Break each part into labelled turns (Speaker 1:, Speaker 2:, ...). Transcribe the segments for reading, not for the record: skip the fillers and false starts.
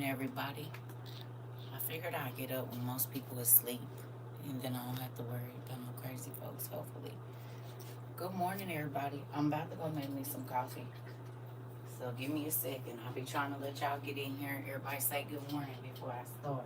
Speaker 1: everybody. I figured I'd get up when most people asleep, and then I don't have to worry about no crazy folks, hopefully. Good morning, everybody. I'm about to go make me some coffee. So give me a second. I'll be trying to let y'all get in here. Everybody say good morning before I start.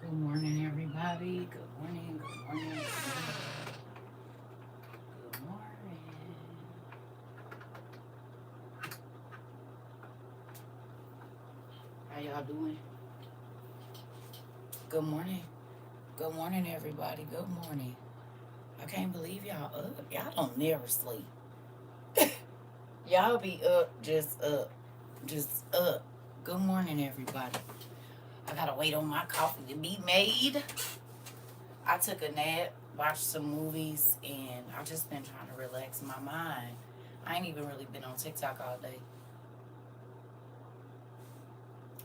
Speaker 1: Good morning, everybody. Good morning. Good morning. Good morning. How y'all doing? Good morning. Good morning, everybody. Good morning. I can't believe y'all up. Y'all don't never sleep. Y'all be up, just up, just up. Good morning, everybody. I gotta wait on my coffee to be made. I took a nap, watched some movies, and I just been trying to relax my mind. I ain't even really been on TikTok all day.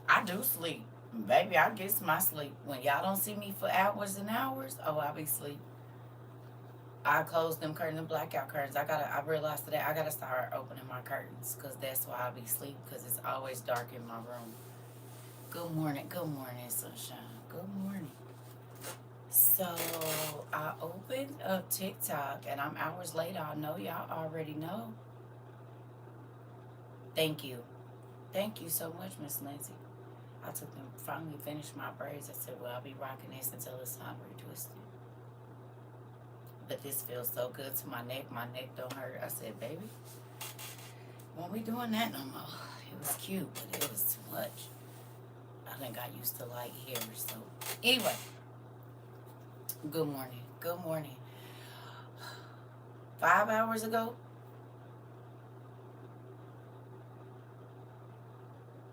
Speaker 1: I do sleep. Baby, I get my sleep. When y'all don't see me for hours and hours, oh, I be sleep. I close them curtains, them blackout curtains. I realized today I gotta start opening my curtains, cause that's why I be sleep, cause it's always dark in my room. Good morning, sunshine. Good morning. So I opened up TikTok, and I'm hours later. I know y'all already know. Thank you, thank you so much, Miss Nancy. I took them finally finished my braids. I said, well, I'll be rocking this until it's time retwisted. But this feels so good to my neck. My neck don't hurt. I said, baby, won't be doing that no more. It was cute, but it was too much. I think I used to like hair. So anyway, good morning. Good morning. 5 hours ago,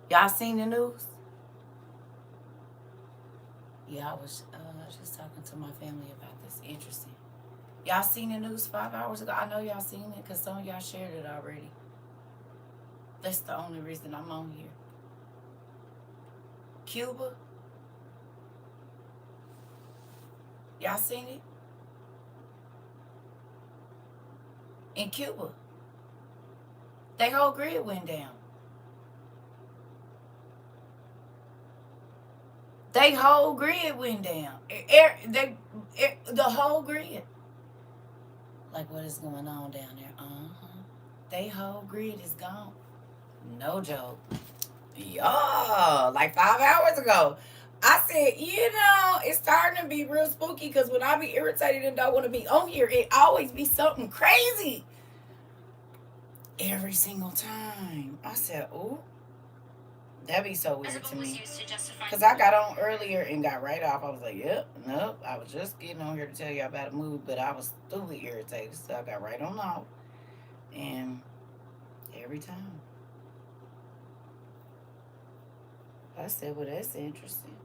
Speaker 1: y'all seen the news? Yeah, I was just talking to my family about this. Interesting. Y'all seen the news 5 hours ago? I know y'all seen it because some of y'all shared it already. That's the only reason I'm on here. Cuba, y'all seen it? In Cuba, they whole grid went down. They whole grid went down. The whole grid. Like, what is going on down there? They whole grid is gone. No joke. Yeah, like 5 hours ago. I said, it's starting to be real spooky because when I be irritated and don't want to be on here, it always be something crazy. Every single time. I said, ooh, that'd be so weird to me. Because I got on earlier and got right off. I was like, yep, nope. I was just getting on here to tell you about a move, but I was stupid irritated. So I got right on off. And every time. I said, well, that's interesting.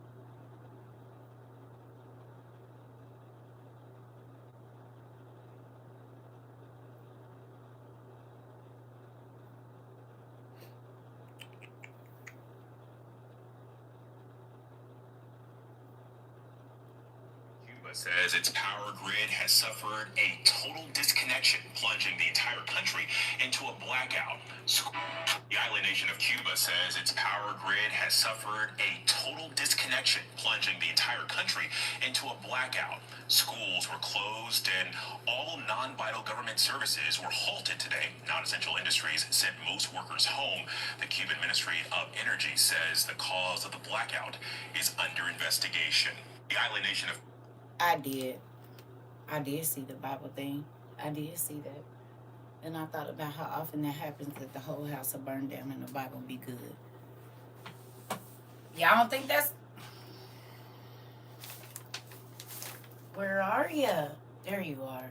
Speaker 2: Says its power grid has suffered a total disconnection, plunging the entire country into a blackout. The island nation of Cuba says its power grid has suffered a total disconnection, plunging the entire country into a blackout. Schools were closed and all non-vital government services were halted today. Non-essential industries sent most workers home. The Cuban Ministry of Energy says the cause of the blackout is under investigation. The island nation of
Speaker 1: I did. I did see the Bible thing. I did see that. And I thought about how often that happens, that the whole house will burn down and the Bible be good. Y'all don't think that's... Where are you? There you are.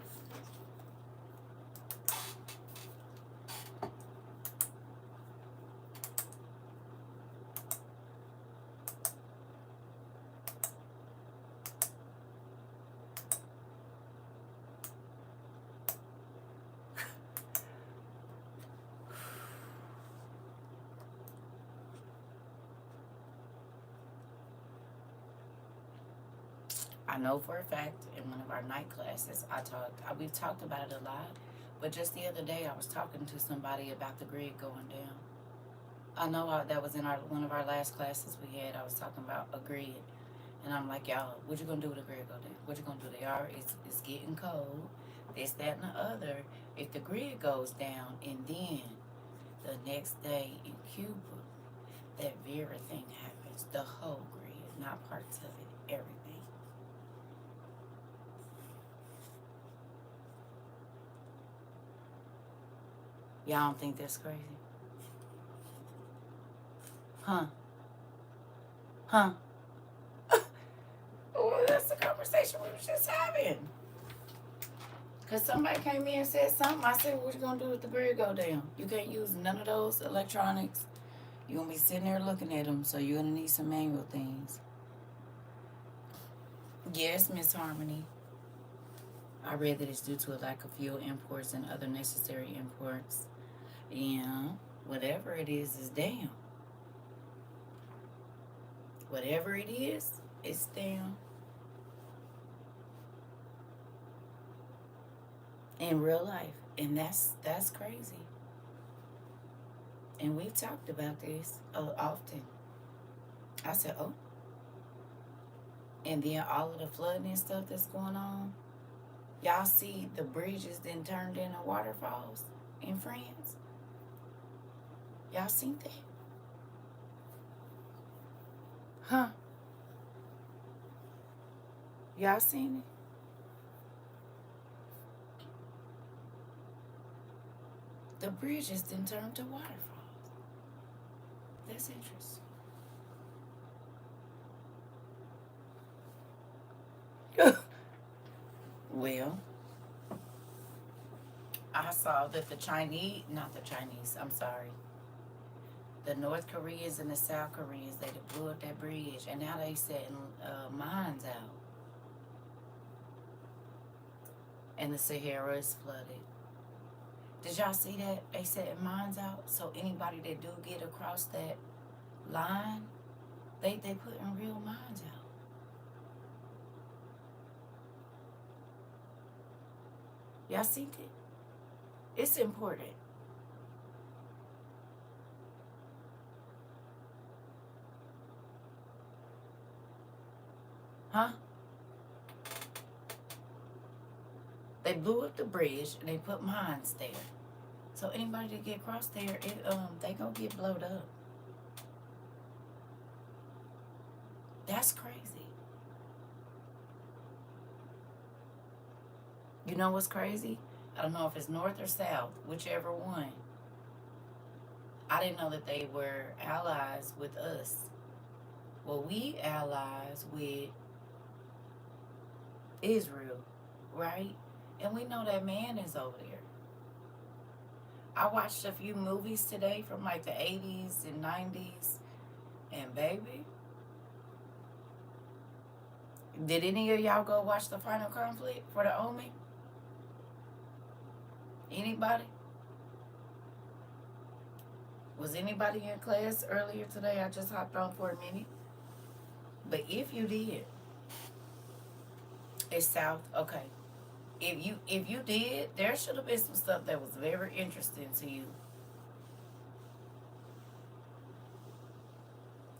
Speaker 1: I know for a fact in one of our night classes, we've talked about it a lot, but just the other day I was talking to somebody about the grid going down. I know that was in one of our last classes we had. I was talking about a grid, and I'm like, y'all, what you gonna do with the grid go down? What you gonna do? It's getting cold. This, that, and the other. If the grid goes down, and then the next day in Cuba, that very thing happens. The whole grid, not parts of it, everything. Y'all don't think that's crazy? Huh? Huh? Oh, that's the conversation we were just having. Because somebody came in and said something. I said, what you going to do if the grid go down? You can't use none of those electronics. You're going to be sitting there looking at them, so you're going to need some manual things. Yes, Miss Harmony. I read that it's due to a lack of fuel imports and other necessary imports. Yeah, whatever it is down. Whatever it is, it's down. In real life. And that's crazy. And we've talked about this often. I said, oh. And then all of the flooding and stuff that's going on. Y'all see the bridges then turned into waterfalls in France? Y'all seen that? Huh? Y'all seen it? The bridges then turned to waterfalls. That's interesting. Well, I saw that the North Koreans and the South Koreans, they blew up that bridge, and now they setting mines out. And the Sahara is flooded. Did y'all see that? They setting mines out, so anybody that do get across that line, they putting real mines out. Y'all seen it? It's important. Huh? They blew up the bridge and they put mines there. So anybody that get across there, they gonna get blowed up. That's crazy. You know what's crazy? I don't know if it's north or south, whichever one. I didn't know that they were allies with us. Well, we allies with Israel, right? And we know that man is over there. I watched a few movies today from like the 80s and 90s, and baby, did any of y'all go watch the final conflict for the Omen? Anybody? Was anybody in class earlier today? I just hopped on for a minute. But if you did, it's south. Okay. If you did, there should have been some stuff that was very interesting to you.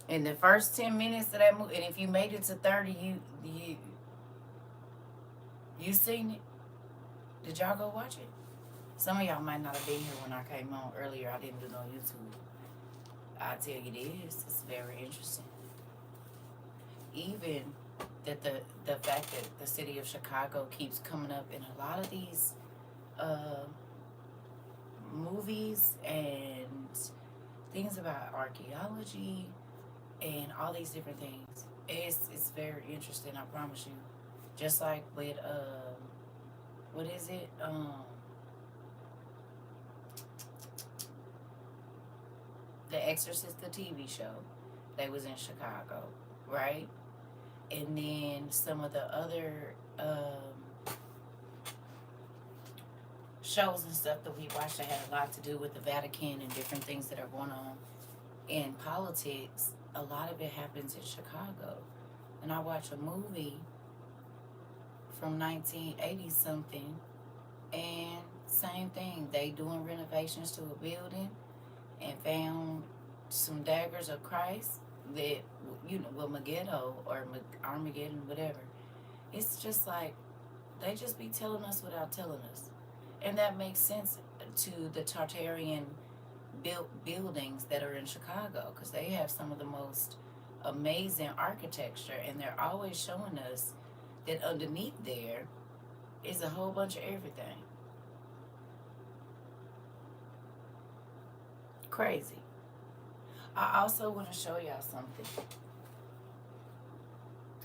Speaker 1: In the first 10 minutes of that movie, and if you made it to 30, you seen it? Did y'all go watch it? Some of y'all might not have been here when I came on earlier. I didn't do no YouTube. I tell you this, it's very interesting. Even that the fact that the city of Chicago keeps coming up in a lot of these movies and things about archaeology and all these different things. It's very interesting, I promise you. Just like with what is it? The Exorcist, the TV show. They was in Chicago, right? And then some of the other shows and stuff that we watched that had a lot to do with the Vatican and different things that are going on in politics. A lot of it happens in Chicago. And I watched a movie from 1980 something, and same thing. They doing renovations to a building and found some daggers of Christ that, you know, well, Megiddo or Armageddon, whatever. It's just like they just be telling us without telling us, and that makes sense to the Tartarian built buildings that are in Chicago, because they have some of the most amazing architecture, and they're always showing us that underneath there is a whole bunch of everything. Crazy. I also want to show y'all something,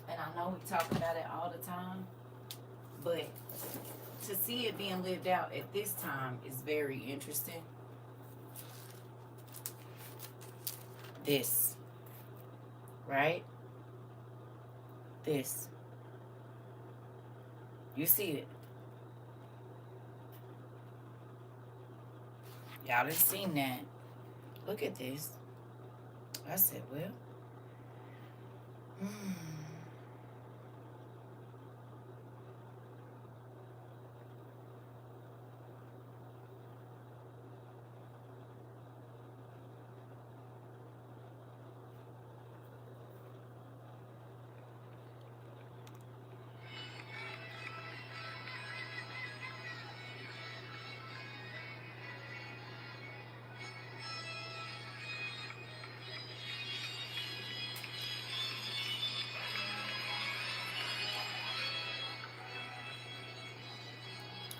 Speaker 1: and I know we talk about it all the time, but to see it being lived out at this time is very interesting. This, right? This. You see it. Y'all done seen that. Look at this. I said, well, hmm.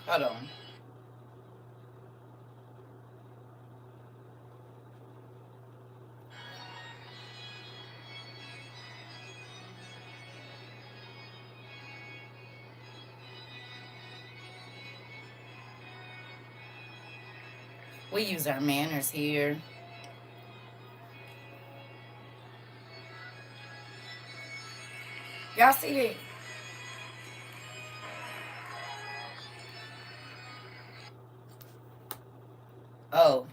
Speaker 1: Hold on. We use our manners here. Y'all see that? Oh,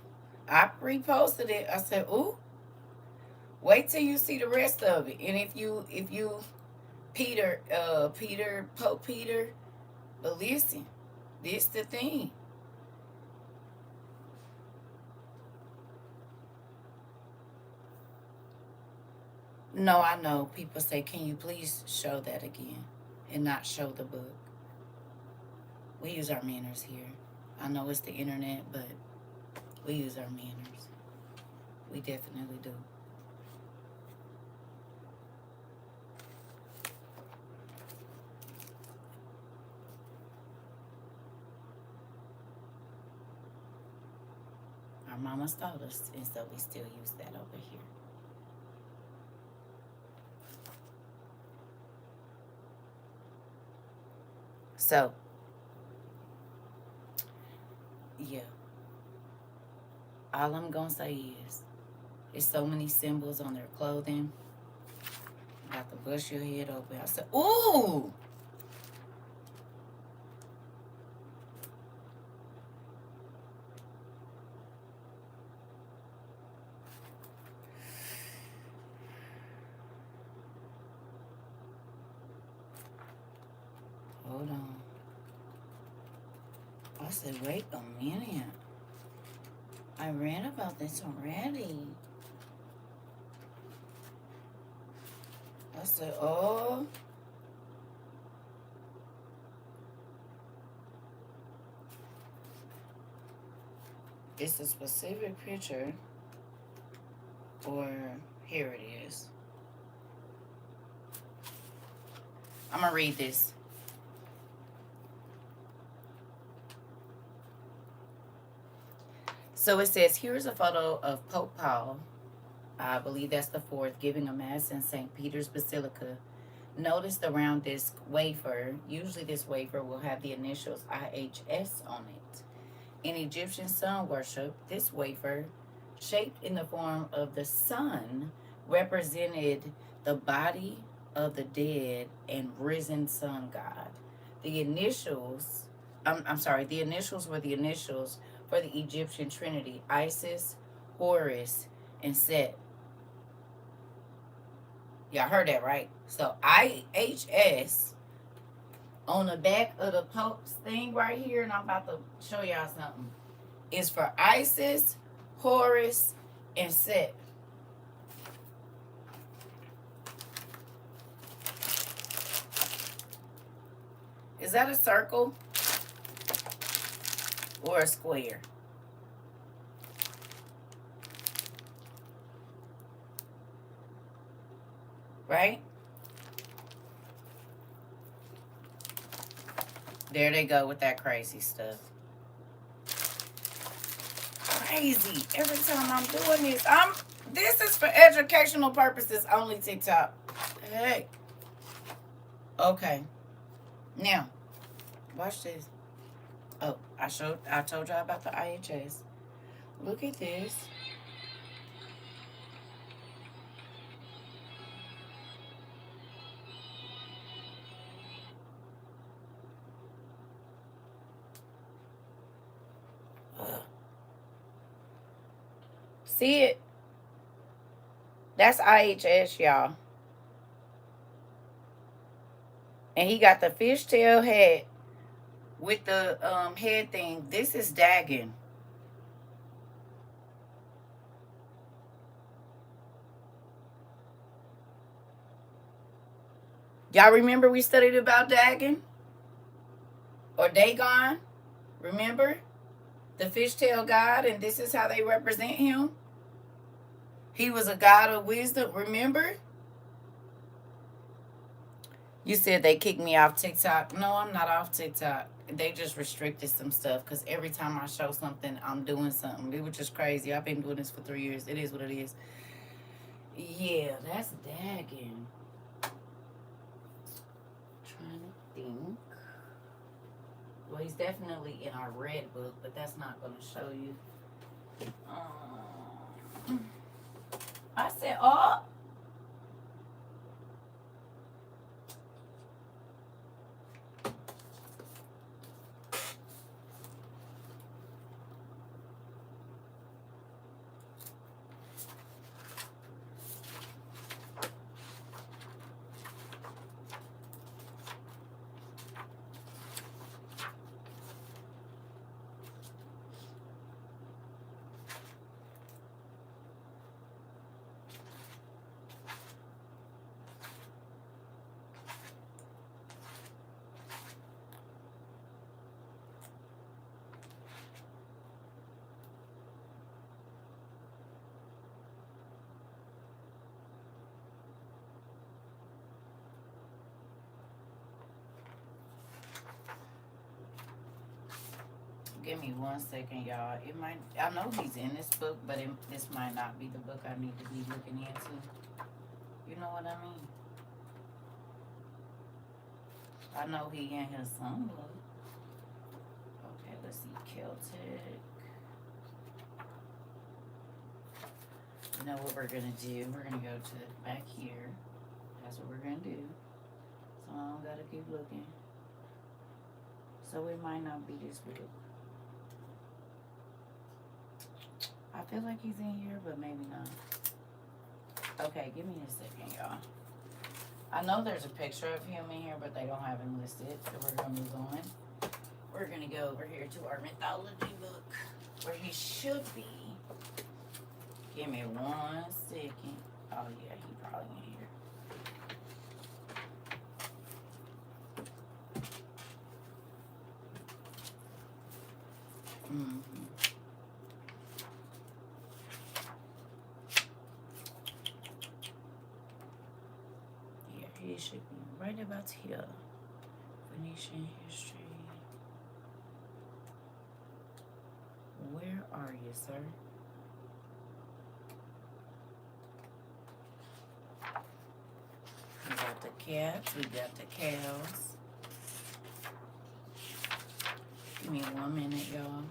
Speaker 1: I reposted it. I said, ooh, wait till you see the rest of it. And if you Pope Peter, but listen, this the thing. No, I know. People say, can you please show that again and not show the book? We use our manners here. I know it's the internet, but we use our manners. We definitely do. Our mamas taught us, and so we still use that over here. So, yeah, all I'm gonna say is, there's so many symbols on their clothing. Got to bust your head open. I said, ooh! Hold on. I said, wait a minute. I read about this already. I said, oh. It's a specific picture. Or, here it is. I'm going to read this. So it says, here's a photo of Pope Paul. I believe that's the fourth, giving a mass in St. Peter's Basilica. Notice the round disc wafer. Usually this wafer will have the initials IHS on it. In Egyptian sun worship, this wafer, shaped in the form of the sun, represented the body of the dead and risen sun god. The initials, the initials were the initials for the Egyptian trinity, Isis, Horus, and Set. Y'all heard that, right? So IHS On the back of the post thing right here, and I'm about to show y'all something. It's for Isis, Horus, and Set. Is that a circle or a square? Right? There they go with that crazy stuff. Crazy. Every time I'm doing this, this is for educational purposes only, TikTok. Hey. Okay. Now, watch this. Oh, I told y'all about the IHS. Look at this. See it? That's IHS, y'all. And he got the fishtail hat with the head thing. This is Dagon. Y'all remember we studied about Dagon? Or Dagon? Remember? The fishtail god, and this is how they represent him. He was a god of wisdom, remember? You said they kicked me off TikTok. No, I'm not off TikTok. They just restricted some stuff because every time I show something, I'm doing something. It was just crazy. I've been doing this for 3 years. It is what it is. Yeah, that's Dagon. Trying to think. Well, he's definitely in our red book, but that's not going to show you. I said, oh. Give me 1 second, y'all. It might. I know he's in this book, but this might not be the book I need to be looking into. You know what I mean? I know he in his some book. Okay, let's see. Celtic. You know what we're gonna do? We're gonna go to back here. That's what we're gonna do. So I don't gotta keep looking. So it might not be this book. I feel like he's in here, but maybe not. Okay, give me a second, y'all. I know there's a picture of him in here, but they don't have him listed, so we're going to move on. We're going to go over here to our mythology book, where he should be. Give me 1 second. Oh, yeah, he probably in here. Mm-hmm. He should be right about here. Phoenician history. Where are you, sir? We got the cats. We got the cows. Give me 1 minute, y'all.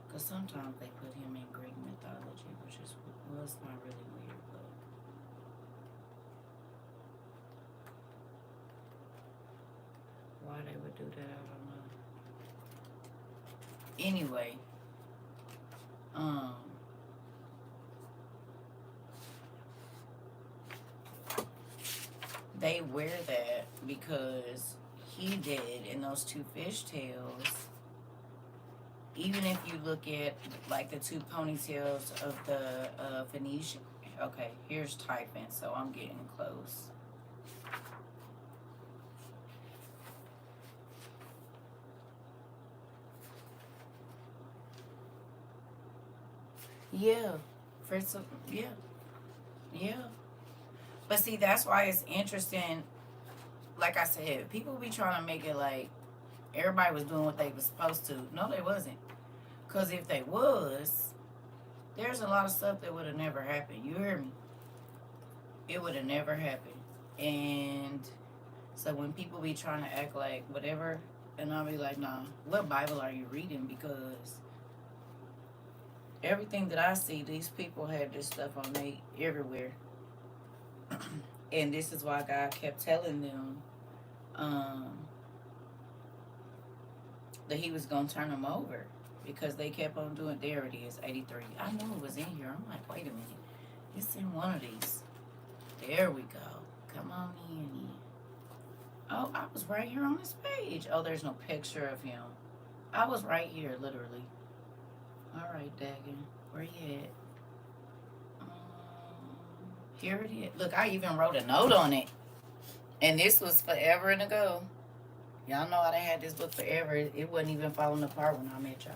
Speaker 1: Because sometimes they put him in Greek mythology, which is, well, it's not really weird, but. Why they would do that, I don't know. Anyway, they wear that because he did in those two fishtails. Even if you look at like the two ponytails of the Phoenician. Okay, here's typing, so I'm getting close. Yeah, for some, yeah, yeah. But see, that's why it's interesting. Like I said, people be trying to make it like everybody was doing what they was supposed to. No, they wasn't. Cause if they was, there's a lot of stuff that would have never happened. You hear me? It would have never happened. And so when people be trying to act like whatever, and I'll be like, nah, what Bible are you reading? Because everything that I see, these people have this stuff on me everywhere. And this is why God kept telling them um, that he was going to turn them over. Because they kept on doing, there it is, 83. I knew it was in here. I'm like, wait a minute. It's in one of these. There we go. Come on in. Oh, I was right here on this page. Oh, there's no picture of him. I was right here, literally. All right, Dagon. Where you at? Here it is. Look, I even wrote a note on it. And this was forever and ago. Y'all know I done had this book forever. It wasn't even falling apart when I met y'all.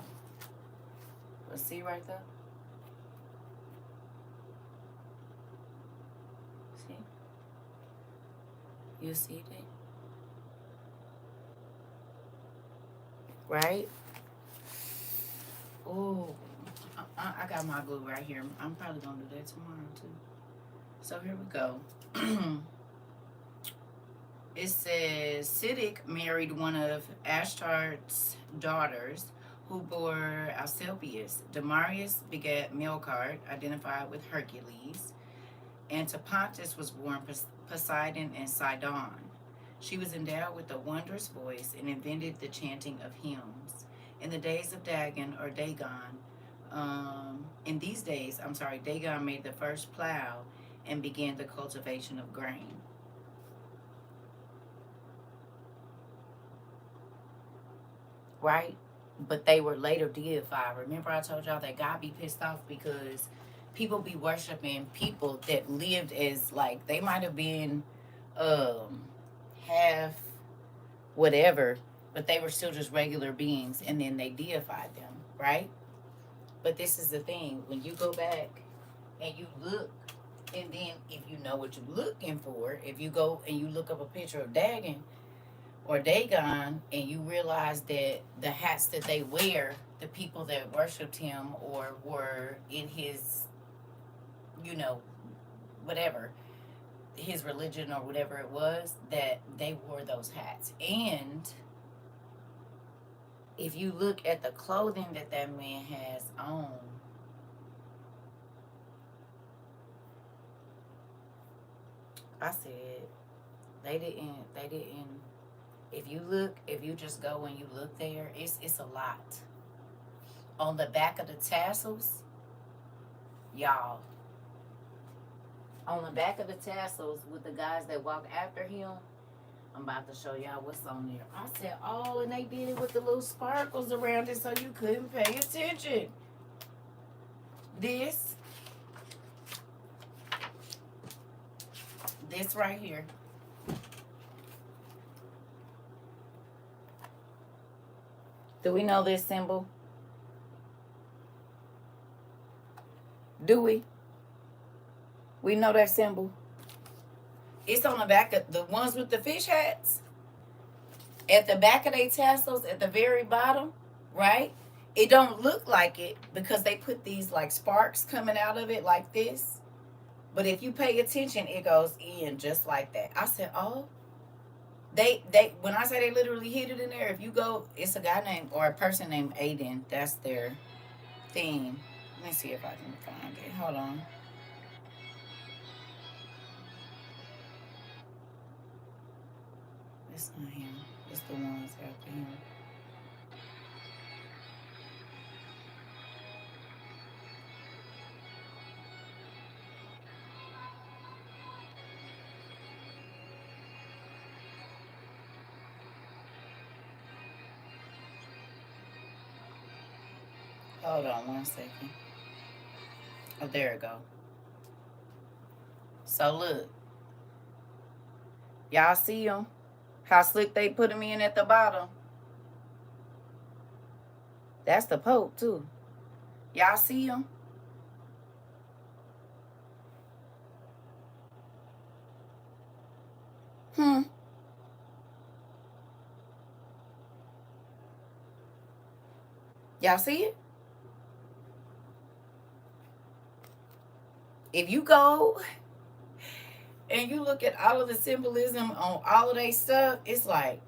Speaker 1: But see right there? See? You see that? Right? Oh, I got my glue right here. I'm probably going to do that tomorrow, too. So here we go. It says, Siddiq married one of Ashtar's daughters who bore Asclepius. Damarius begat Melkart, identified with Hercules. And to Pontus was born Poseidon and Sidon. She was endowed with a wondrous voice and invented the chanting of hymns. In the days of Dagon, or Dagon, in these days, Dagon made the first plow and began the cultivation of grain. Right? But they were later deified. Remember I told y'all that God be pissed off because people be worshiping people that lived as like they might have been half whatever, but they were still just regular beings and then they deified them, right? But this is the thing, when you go back and you look, and then if you know what you're looking for, if you go and you look up a picture of Dagon or Dagon and you realize that the hats that they wear, the people that worshipped him or were in his, whatever, his religion or whatever it was, that they wore those hats. And if you look at the clothing that that man has on, I said, they didn't, if you just go and you look there, it's a lot. On the back of the tassels, y'all, on the back of the tassels with the guys that walk after him, I'm about to show y'all what's on there. I said, oh, and they did it with the little sparkles around it so you couldn't pay attention. This right here. Do we know this symbol? Do we? We know that symbol. It's on the back of the ones with the fish hats. At the back of their tassels, at the very bottom, right? It don't look like it because they put these like sparks coming out of it like this. But if you pay attention, it goes in just like that. I said, oh, they when I say they literally hid it in there, if you go, it's a guy named or a person named Aiden. That's their theme. Let me see if I can find it. Hold on. It's not him. It's the ones after him. Hold on 1 second. Oh, there it go. So look, y'all see him? How slick they put him in at the bottom? That's the Pope too. Y'all see him? Hmm. Y'all see it? If you go and you look at all of the symbolism on all of their stuff, it's like,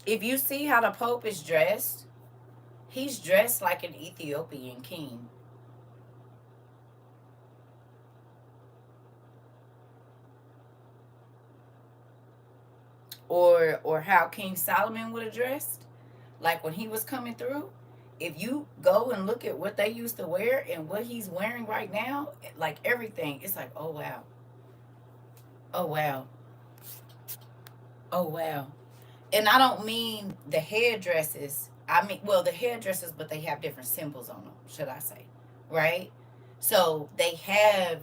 Speaker 1: if you see how the Pope is dressed, he's dressed like an Ethiopian king. Or how King Solomon would have dressed, like when he was coming through. If you go and look at what they used to wear and what he's wearing right now, like everything, it's like, oh wow. Oh wow. Oh wow. And I don't mean the hairdresses. I mean, well, the hairdresses, but they have different symbols on them, should I say. Right? So they have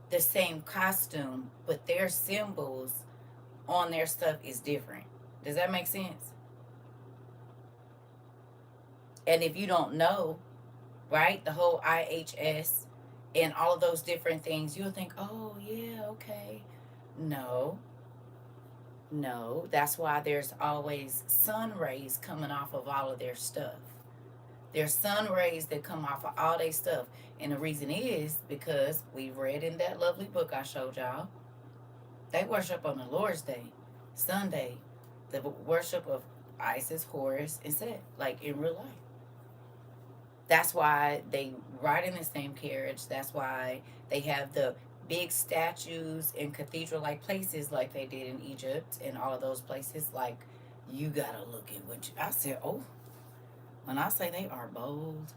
Speaker 1: the same costume, but their symbols on their stuff is different. Does that make sense? And if you don't know, right, the whole IHS and all of those different things, you'll think, oh, yeah, okay. No, no. That's why there's always sun rays coming off of all of their stuff. There's sun rays that come off of all their stuff. And the reason is because we read in that lovely book I showed y'all, they worship on the Lord's Day, Sunday, the worship of Isis, Horus, and Set, like in real life. That's why they ride in the same carriage. That's why they have the big statues in cathedral like places like they did in Egypt and all of those places. Like, you gotta look at what I said, oh, when I say they are bold,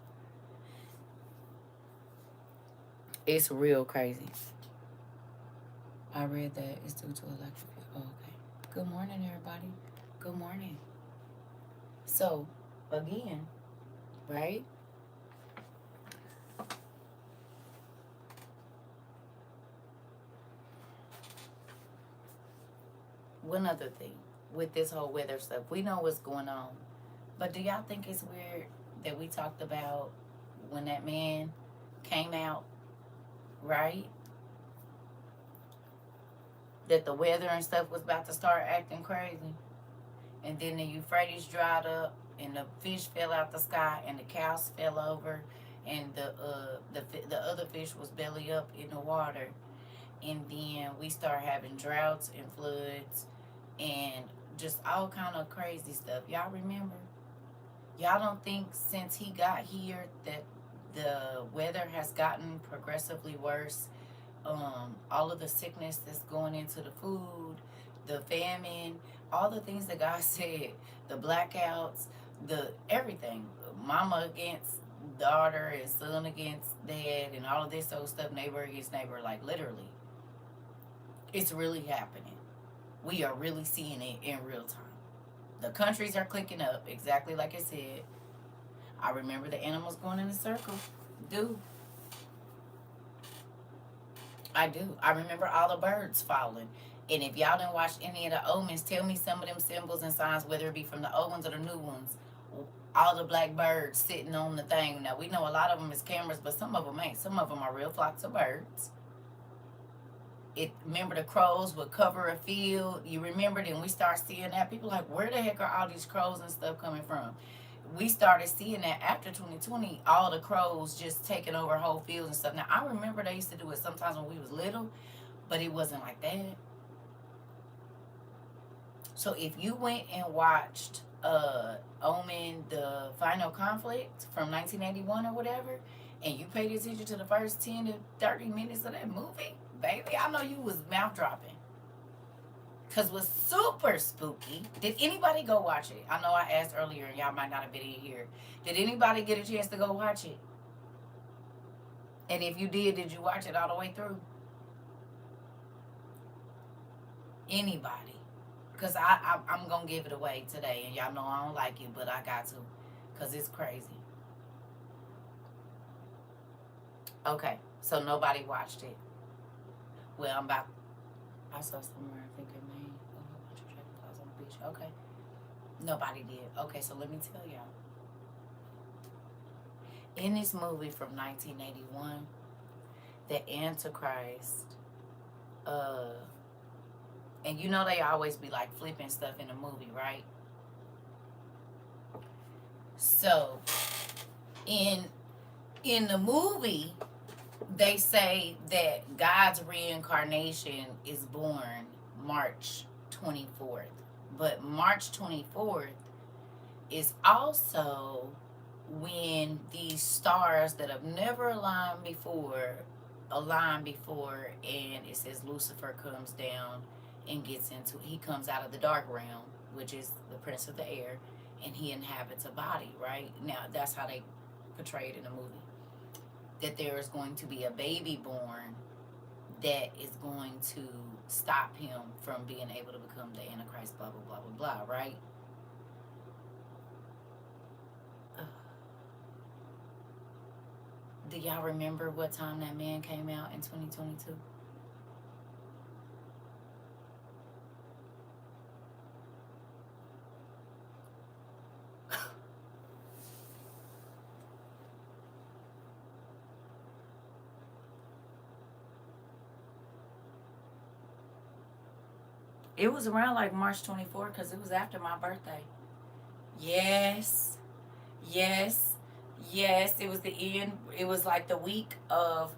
Speaker 1: it's real crazy. I read that it's due to electric. Oh, okay. Good morning, everybody. Good morning. So, again, right? One other thing with this whole weather stuff, we know what's going on, but do y'all think it's weird that we talked about when that man came out, right? That the weather and stuff was about to start acting crazy, and then the Euphrates dried up, and the fish fell out the sky, and the cows fell over, and the other fish was belly up in the water, and then we start having droughts and floods and just all kind of crazy stuff. Y'all remember? Y'all don't think since he got here that the weather has gotten progressively worse? All of the sickness that's going into the food, the famine, all the things that God said, the blackouts, the everything, mama against daughter and son against dad, and all of this old stuff, neighbor against neighbor, like literally, it's really happening. We are really seeing it in real time. The countries are clicking up, exactly like I said. I remember the animals going in a circle. Do. I do. I remember all the birds falling. And if y'all didn't watch any of the omens, tell me some of them symbols and signs, whether it be from the old ones or the new ones. All the black birds sitting on the thing. Now, we know a lot of them is cameras, but some of them ain't. Some of them are real flocks of birds. Remember the crows would cover a field. You remember it, and we start seeing that. People like, where the heck are all these crows and stuff coming from? We started seeing that after 2020, all the crows just taking over whole fields and stuff. Now, I remember they used to do it sometimes when we was little, but it wasn't like that. So if you went and watched Omen, the Final Conflict from 1981 or whatever, and you paid attention to the first 10 to 30 minutes of that movie, Baby, I know you was mouth dropping. Because it was super spooky. Did anybody go watch it? I know I asked earlier and y'all might not have been in here. Did anybody get a chance to go watch it? And if you did you watch it all the way through? Anybody? Because I'm going to give it away today. And y'all know I don't like it, but I got to. Because it's crazy. Okay, so nobody watched it. Well, I saw somewhere, I think it may, a whole bunch of dragonflies on the beach. Okay. Nobody did. Okay, so let me tell y'all. In this movie from 1981, the Antichrist, and you know they always be like flipping stuff in the movie, right? So, in the movie, they say that God's reincarnation is born March 24th. But March 24th is also when these stars that have never aligned before, and it says Lucifer comes down and he comes out of the dark realm, which is the prince of the air, and he inhabits a body, right? Now, that's how they portray it in the movie. That there is going to be a baby born that is going to stop him from being able to become the Antichrist, blah, blah, blah, blah, blah, right? Do y'all remember what time that man came out in 2022? It was around like March 24th because it was after my birthday. Yes. Yes. Yes. It was the end. It was like the week of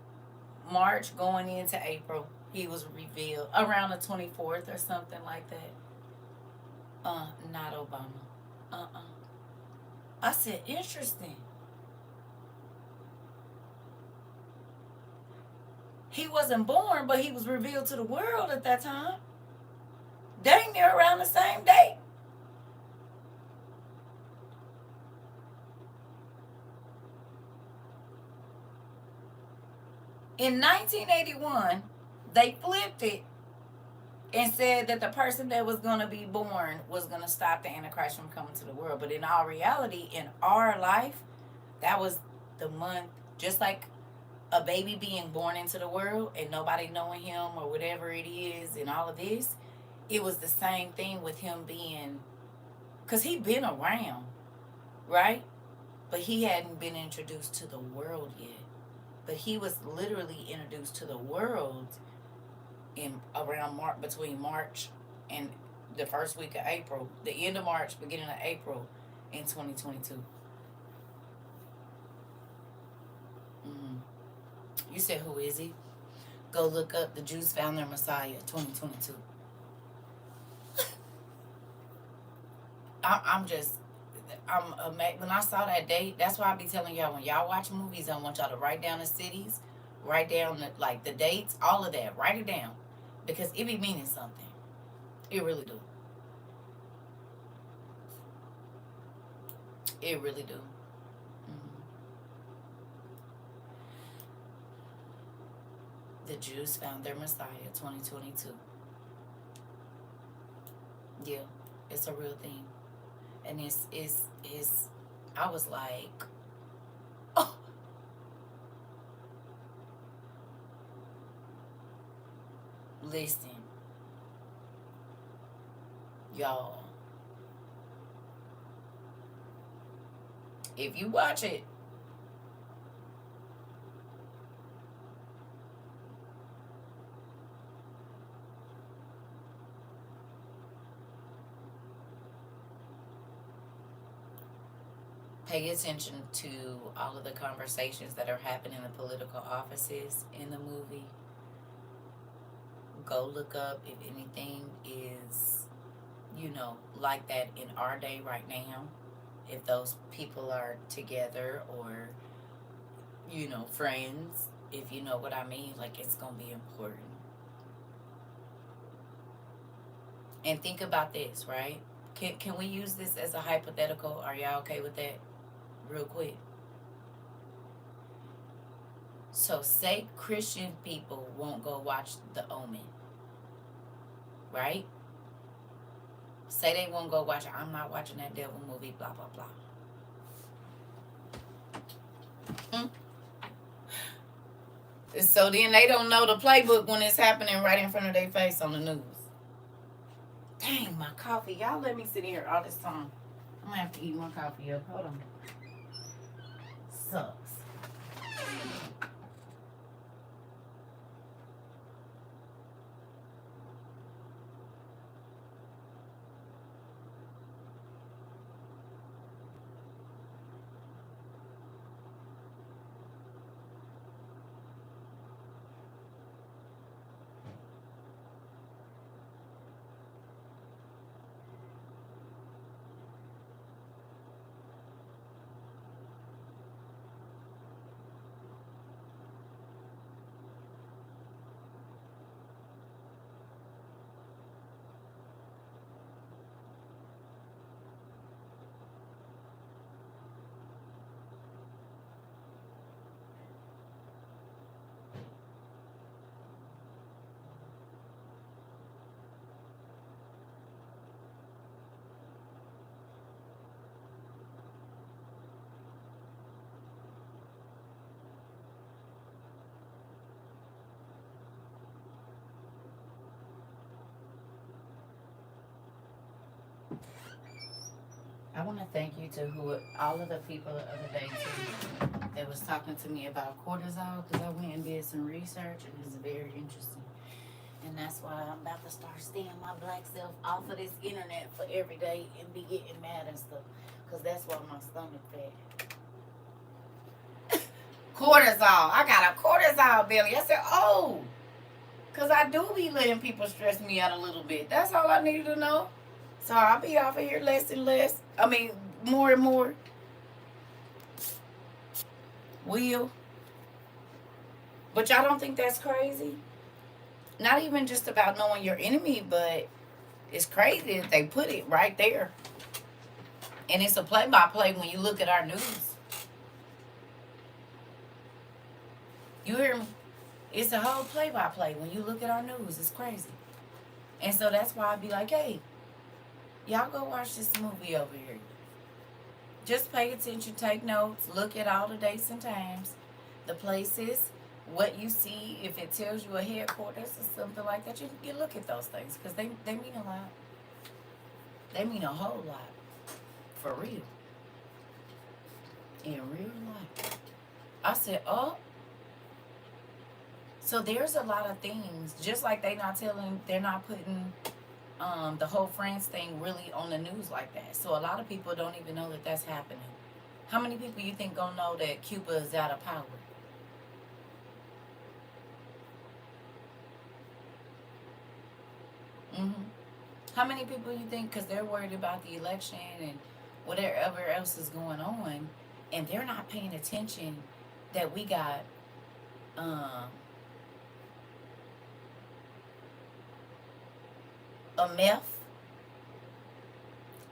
Speaker 1: March going into April. He was revealed around the 24th or something like that. Not Obama. I said, interesting. He wasn't born, but he was revealed to the world at that time. Dang near around the same date. In 1981, they flipped it and said that the person that was going to be born was going to stop the Antichrist from coming to the world. But in all reality, in our life, that was the month, just like a baby being born into the world and nobody knowing him or whatever it is and all of this, it was the same thing with him being, because he'd been around, right? But he hadn't been introduced to the world yet. But he was literally introduced to the world in around between March and the first week of April, the end of March, beginning of April in 2022. You said, who is he? Go look up The Jews Found Their Messiah 2022. I'm amazed. When I saw that date, that's why I be telling y'all, when y'all watch movies, I want y'all to write down the cities, write down the dates, all of that. Write it down. Because it be meaning something. It really do. It really do. The Jews Found Their Messiah 2022. Yeah, it's a real thing. And it's I was like, oh. Listen, y'all, if you watch it, pay attention to all of the conversations that are happening in the political offices in the movie. Go look up if anything is, like that in our day right now. If those people are together or, friends. if you know what I mean. Like, it's gonna be important. And think about this, right? Can we use this as a hypothetical? Are y'all okay with that? Real quick. So say Christian people won't go watch The Omen, right? Say they won't go watch it. I'm not watching that devil movie, blah, blah, blah. So then they don't know the playbook when it's happening right in front of their face on the news. Dang, my coffee. Y'all let me sit here all this time. I'm gonna have to eat my coffee up. Hold on. Sucks. I want to thank you to all of the people the other day too that was talking to me about cortisol, because I went and did some research and it's very interesting. And that's why I'm about to start stealing my black self off of this internet for every day and be getting mad and stuff, because that's why my stomach fat. Cortisol. I got a cortisol belly. I said, oh, because I do be letting people stress me out a little bit. That's all I needed to know. So I'll be off of here less and less. I mean, more and more. Will. But y'all don't think that's crazy? Not even just about knowing your enemy, but it's crazy that they put it right there. And it's a play-by-play when you look at our news. You hear me? It's a whole play-by-play when you look at our news. It's crazy. And so that's why I'd be like, hey, y'all go watch this movie over here. Just pay attention, take notes, look at all the dates and times, the places, what you see. If it tells you a headquarters or something like that, you look at those things, because they mean a lot. They mean a whole lot. For real. In real life. I said, oh. So there's a lot of things, just like they're not putting the whole France thing really on the news like that. So a lot of people don't even know that that's happening. How many people you think gonna know that Cuba is out of power? How many people you think, because they're worried about the election and whatever else is going on, and they're not paying attention that we got a meth,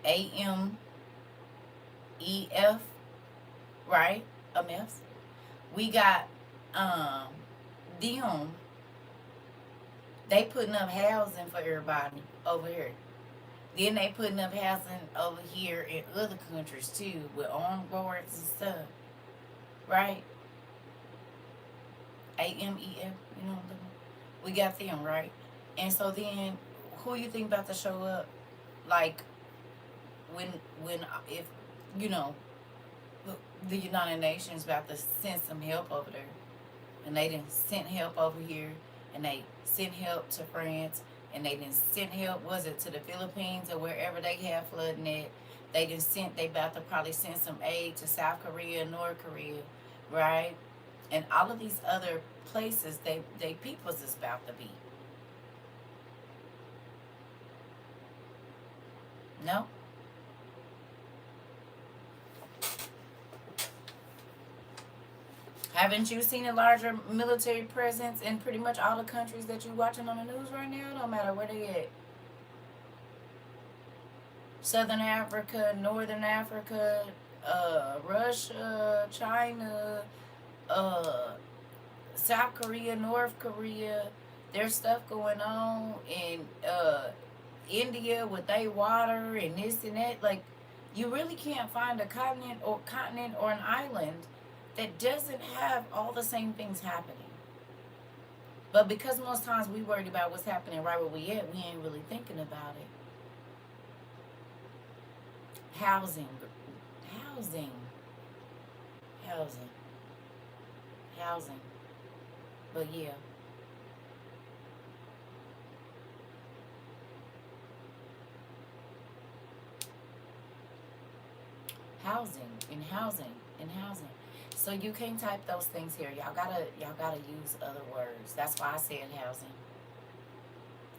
Speaker 1: AMEF, right? A meth. We got them. They putting up housing for everybody over here. Then they putting up housing over here in other countries too, with armed guards and stuff, right? AMEF, you know what I'm doing? We got them, right? And so then, who you think about to show up? Like, when if you know the United Nations about to send some help over there, and they didn't send help over here, and they sent help to France, and they didn't send help, was it to the Philippines or wherever they have flooding at? They about to probably send some aid to South Korea, North Korea, right? And all of these other places they peoples is about to be. No? Haven't you seen a larger military presence in pretty much all the countries that you're watching on the news right now? No matter where they at. Southern Africa, Northern Africa, Russia, China, uh, South Korea, North Korea. There's stuff going on in India with they water and this and that. Like, you really can't find a continent or an island that doesn't have all the same things happening. But because most times we worried about what's happening right where we at, we ain't really thinking about it. Housing, housing, housing, housing. But yeah, housing and housing and housing. So you can't type those things here. Y'all gotta use other words. That's why I said housing.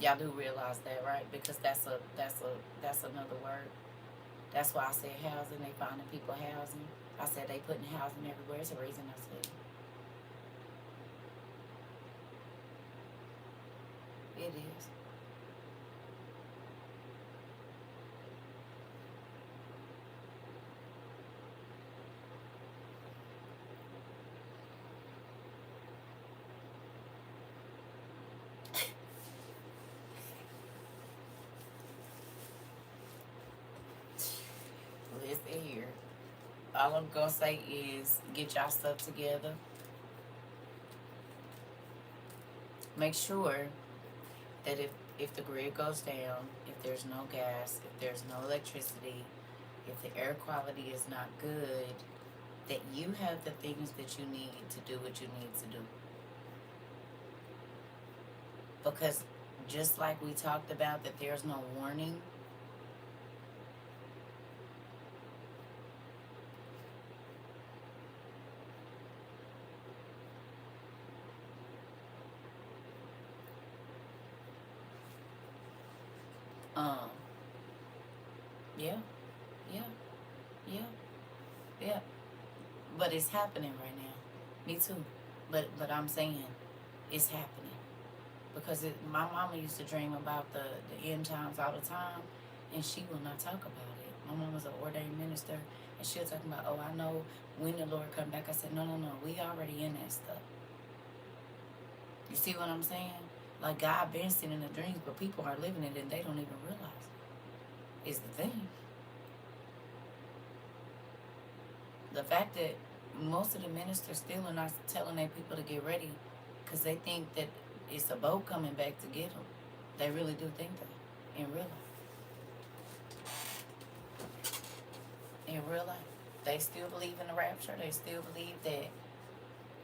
Speaker 1: Y'all do realize that, right? Because that's another word. That's why I said housing. They finding people housing. I said they putting housing everywhere. It's a reason I said it. It is. Listen here. All I'm gonna say is get y'all stuff together. Make sure that if the grid goes down, if there's no gas, if there's no electricity, if the air quality is not good, that you have the things that you need to do what you need to do. Because just like we talked about that there's no warning, um, yeah, yeah, yeah, yeah. But it's happening right now. Me too. But I'm saying it's happening. Because my mama used to dream about the end times all the time, and she will not talk about it. My mom was an ordained minister, and she was talking about, oh, I know when the Lord come back. I said, no, no, no, we already in that stuff. You see what I'm saying? Like, God been sending the dreams, but people are living it, and they don't even realize it. Is the thing. The fact that most of the ministers still are not telling their people to get ready because they think that it's a boat coming back to get them. They really do think that in real life. In real life, they still believe in the rapture. They still believe that,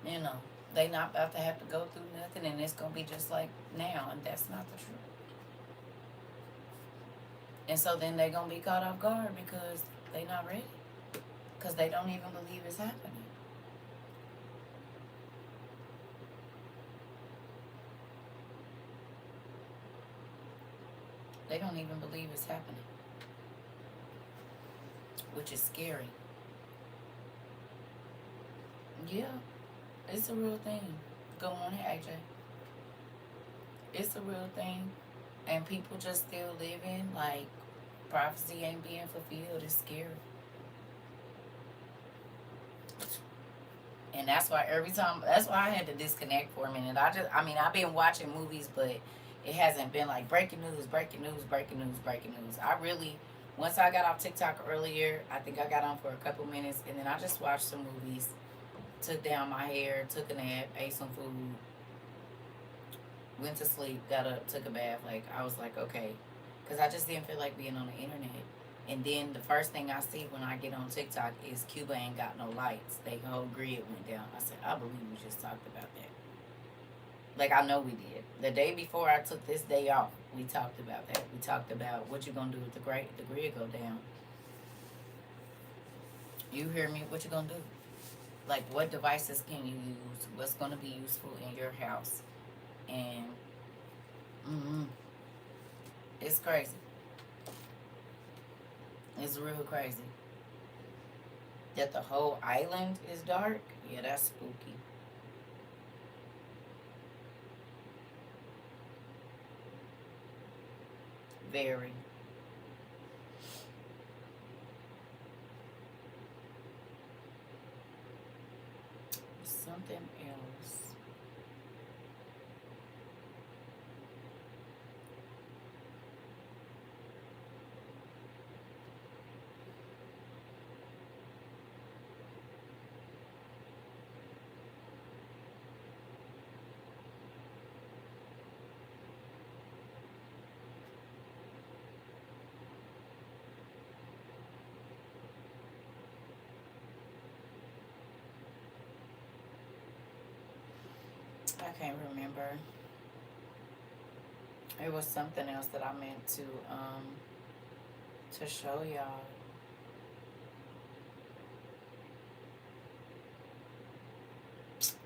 Speaker 1: you know, they not about to have to go through nothing and it's gonna be just like now, and that's not the truth. And so then they gonna be caught off guard because they not ready, because they don't even believe it's happening. They don't even believe it's happening, which is scary. Yeah, it's a real thing. Good morning, AJ. It's a real thing. And people just still living like prophecy ain't being fulfilled. It's scary. And that's why that's why I had to disconnect for a minute. I've been watching movies, but it hasn't been like breaking news, breaking news, breaking news, breaking news. Once I got off TikTok earlier, I think I got on for a couple minutes, and then I just watched some movies, took down my hair, took a nap, ate some food, went to sleep, got up, took a bath. Like, I was like, okay, because I just didn't feel like being on the internet. And then the first thing I see when I get on TikTok is Cuba ain't got no lights. Their whole grid went down. I said, I believe we just talked about that. Like, I know we did. The day before I took this day off, we talked about that. We talked about what you're going to do if the grid go down. You hear me? What you going to do? Like, what devices can you use? What's going to be useful in your house? And it's crazy. It's real crazy. That the whole island is dark? Yeah, that's spooky. Very. Something else. I can't remember. It was something else that I meant to show y'all.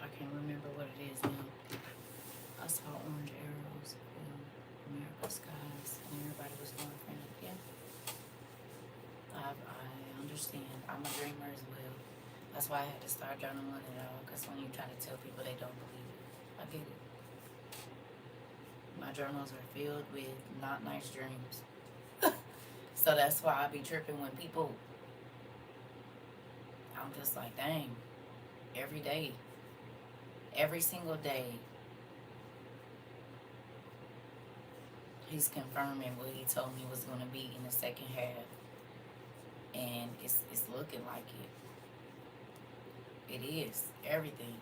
Speaker 1: I can't remember what it is now. I saw orange arrows in America's skies, and everybody was going frantic. Yeah, I understand. I'm a dreamer as well. That's why I had to start journaling it all. Because when you try to tell people, they don't believe it. I get it. My journals are filled with not nice dreams. So that's why I be tripping when people. I'm just like, dang. Every day, every single day, he's confirming what he told me was going to be in the second half, and it's looking like it. It is everything,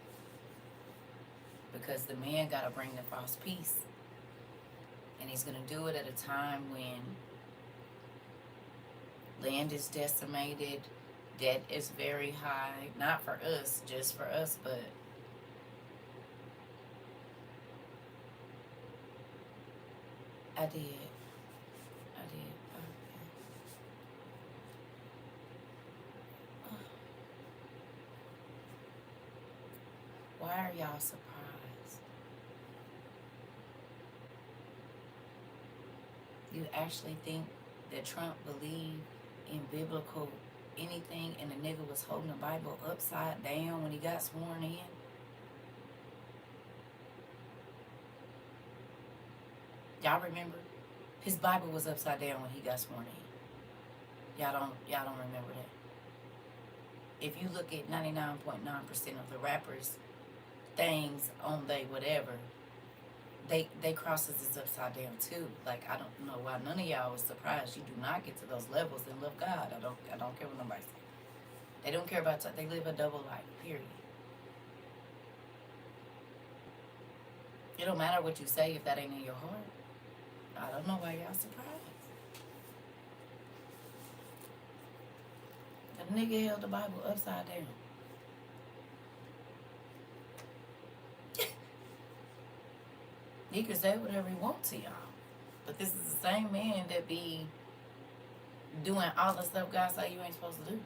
Speaker 1: because the man got to bring the false peace, and he's going to do it at a time when land is decimated, debt is very high, not for us, just for us, but I did. Why are y'all surprised? You actually think that Trump believed in biblical anything, and the nigga was holding the Bible upside down when he got sworn in? Y'all remember? His Bible was upside down when he got sworn in. Y'all don't remember that. If you look at 99.9% of the rappers' things on they whatever, they crosses is upside down too. Like, I don't know why none of y'all was surprised. You do not get to those levels and love God. I don't care what nobody says. They don't care about they live a double life, period. It don't matter what you say if that ain't in your heart. I don't know why y'all surprised. The nigga held the Bible upside down. He can say whatever he wants to y'all. But this is the same man that be doing all the stuff God say you ain't supposed to do.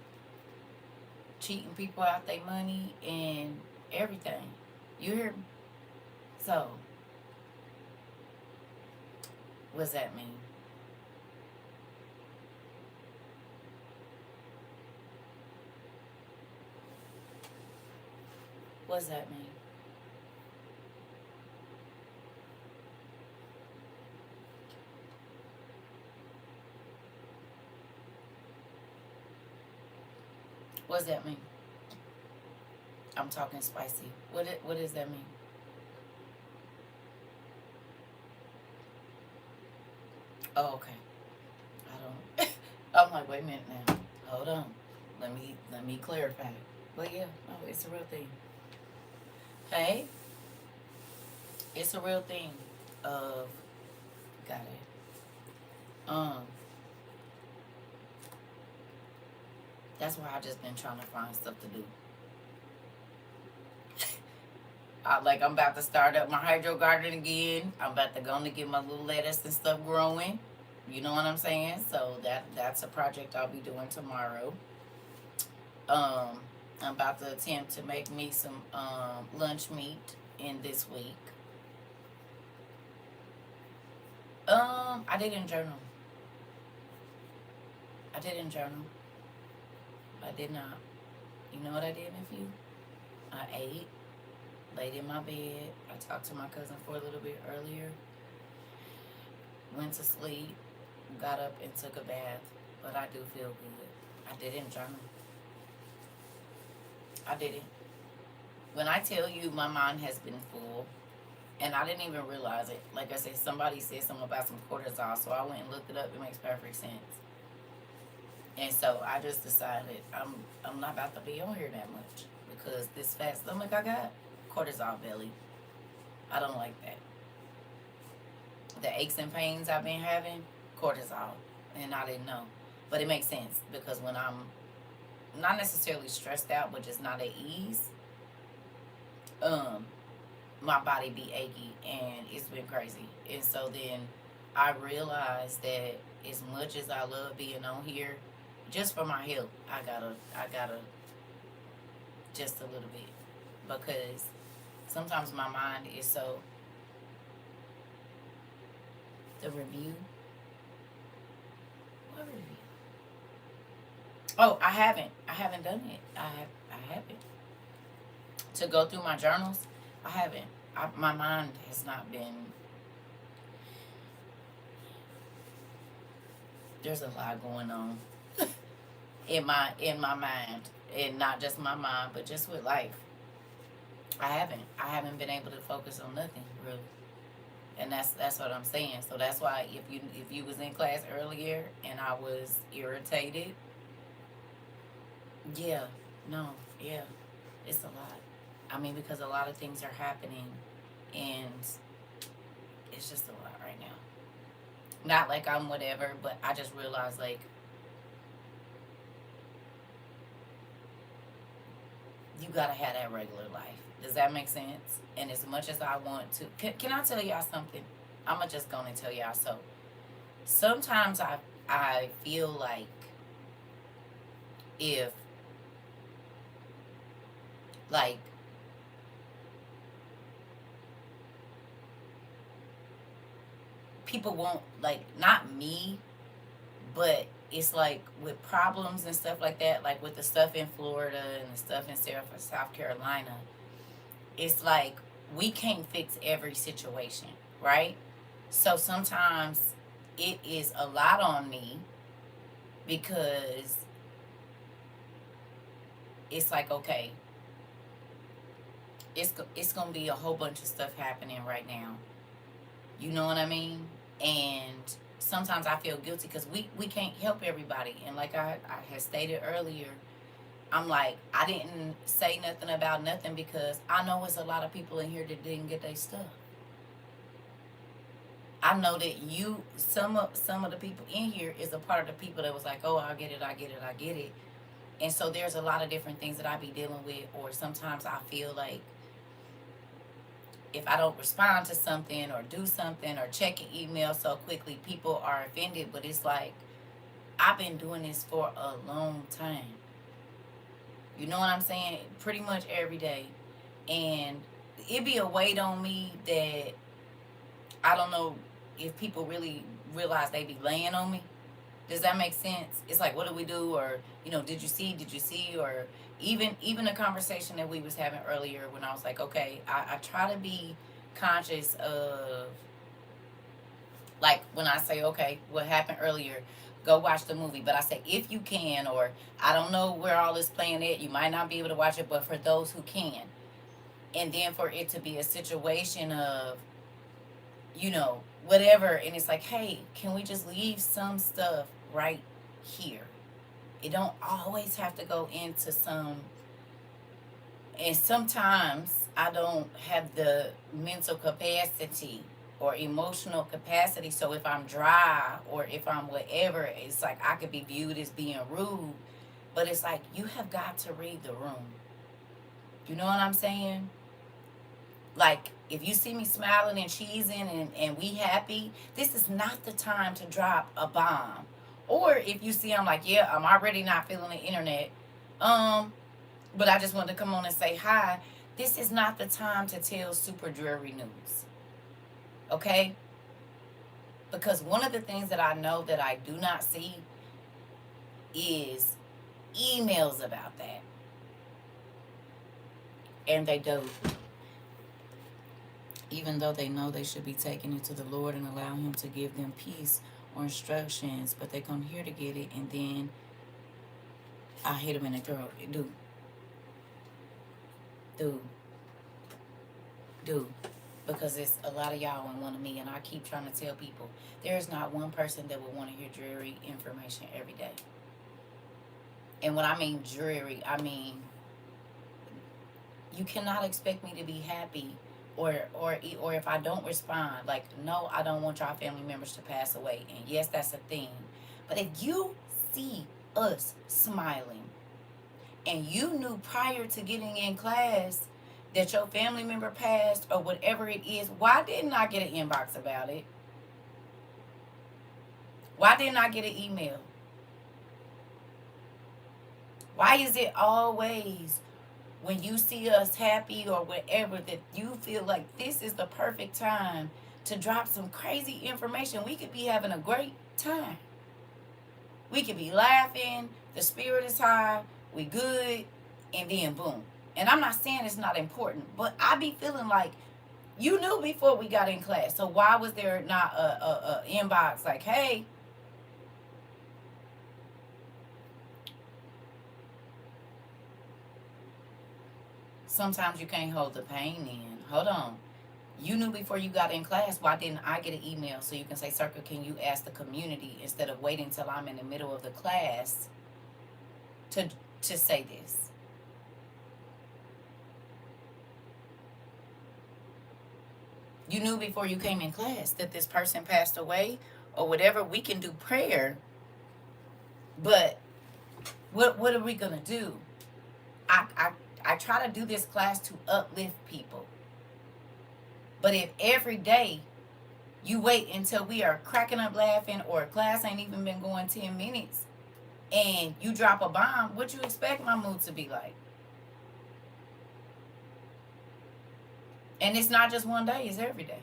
Speaker 1: Cheating people out their money and everything. You hear me? So, what's that mean? What's that mean? What's that mean? I'm talking spicy. What does that mean? Oh, okay. I don't. I'm like, wait a minute now. Hold on. Let me clarify it. But yeah, no, it's a real thing. Hey, it's a real thing. Got it. That's why I just been trying to find stuff to do. I'm about to start up my hydro garden again. I'm about to go and get my little lettuce and stuff growing. You know what I'm saying? So that's a project I'll be doing tomorrow. I'm about to attempt to make me some lunch meat in this week. I didn't journal. I did not. You know what I did, nephew? I ate, laid in my bed. I talked to my cousin for a little bit earlier. Went to sleep. got up and took a bath, but I do feel good. I didn't journal. I didn't. When I tell you my mind has been full, and I didn't even realize it. Like I said, somebody said something about some cortisol, so I went and looked it up. It makes perfect sense. And so I just decided I'm not about to be on here that much because this fat stomach I got, cortisol belly. I don't like that. The aches and pains I've been having, cortisol, and I didn't know. But it makes sense because when I'm not necessarily stressed out, but just not at ease, um, my body be achy, and it's been crazy. And so then I realized that as much as I love being on here, just for my health, I gotta just a little bit because sometimes my mind is so. The review. What review? Oh, I haven't. I haven't done it. I haven't. To go through my journals, I haven't. My mind has not been. There's a lot going on in my mind, and not just my mind, but just with life. I haven't been able to focus on nothing really, and that's what I'm saying. So that's why if you was in class earlier and I was irritated, yeah, no, yeah, it's a lot. I mean, because a lot of things are happening, and it's just a lot right now. Not like I'm whatever, but I just realized like you gotta have that regular life. Does that make sense? And as much as I want to, can I tell y'all something? I'm gonna just go and tell y'all. So sometimes I feel like if like people won't like not me, but it's like with problems and stuff like that, like with the stuff in Florida and the stuff in South Carolina, it's like we can't fix every situation, right? So sometimes it is a lot on me because it's like, okay, it's gonna be a whole bunch of stuff happening right now. You know what I mean? And sometimes I feel guilty because we can't help everybody. And like I had stated earlier, I'm like, I didn't say nothing about nothing because I know it's a lot of people in here that didn't get their stuff. I know that some of the people in here is a part of the people that was like, oh, I get it, I get it, I get it. And so there's a lot of different things that I be dealing with, or sometimes I feel like if I don't respond to something or do something or check an email so quickly, people are offended. But it's like, I've been doing this for a long time. You know what I'm saying? Pretty much every day. And it be a weight on me that I don't know if people really realize they be laying on me. Does that make sense? It's like, what do we do? Or, did you see? Did you see? Or even a conversation that we was having earlier when I was like, okay, I try to be conscious of, like, when I say, okay, what happened earlier, go watch the movie. But I say, if you can, or I don't know where all this playing at, you might not be able to watch it, but for those who can. And then for it to be a situation of, whatever. And it's like, hey, can we just leave some stuff right here? It don't always have to go into some. And sometimes I don't have the mental capacity or emotional capacity. So if I'm dry or if I'm whatever, it's like I could be viewed as being rude. But it's like, you have got to read the room. You know what I'm saying? Like, if you see me smiling and cheesing and we happy, this is not the time to drop a bomb. Or if you see I'm like, yeah, I'm already not feeling the internet, but I just wanted to come on and say hi, this is not the time to tell super dreary news. Okay? Because one of the things that I know that I do not see is emails about that. And they do. Even though they know they should be taking it to the Lord and allow Him to give them peace or instructions, but they come here to get it, and then I hit them in the throat. Do, do, because it's a lot of y'all in one of me, and I keep trying to tell people there is not one person that would want to hear dreary information every day. And when I mean dreary, I mean you cannot expect me to be happy, or if I don't respond, like, no, I don't want y'all family members to pass away, and yes, that's a thing. But if you see us smiling, and you knew prior to getting in class that your family member passed or whatever it is, why didn't I get an inbox about it? Why didn't I get an email? Why is it always when you see us happy or whatever that you feel like this is the perfect time to drop some crazy information? We could be having a great time. We could be laughing, the spirit is high, we good, and then boom. And I'm not saying it's not important, but I be feeling like you knew before we got in class. So why was there not a inbox like, hey, sometimes you can't hold the pain in. Hold on. You knew before you got in class. Why didn't I get an email so you can say, CERCA, can you ask the community instead of waiting till I'm in the middle of the class to say this? You knew before you came in class that this person passed away or whatever. We can do prayer, but what are we gonna do? I try to do this class to uplift people. But if every day you wait until we are cracking up laughing or class ain't even been going 10 minutes and you drop a bomb, what you expect my mood to be like? And it's not just one day, it's every day.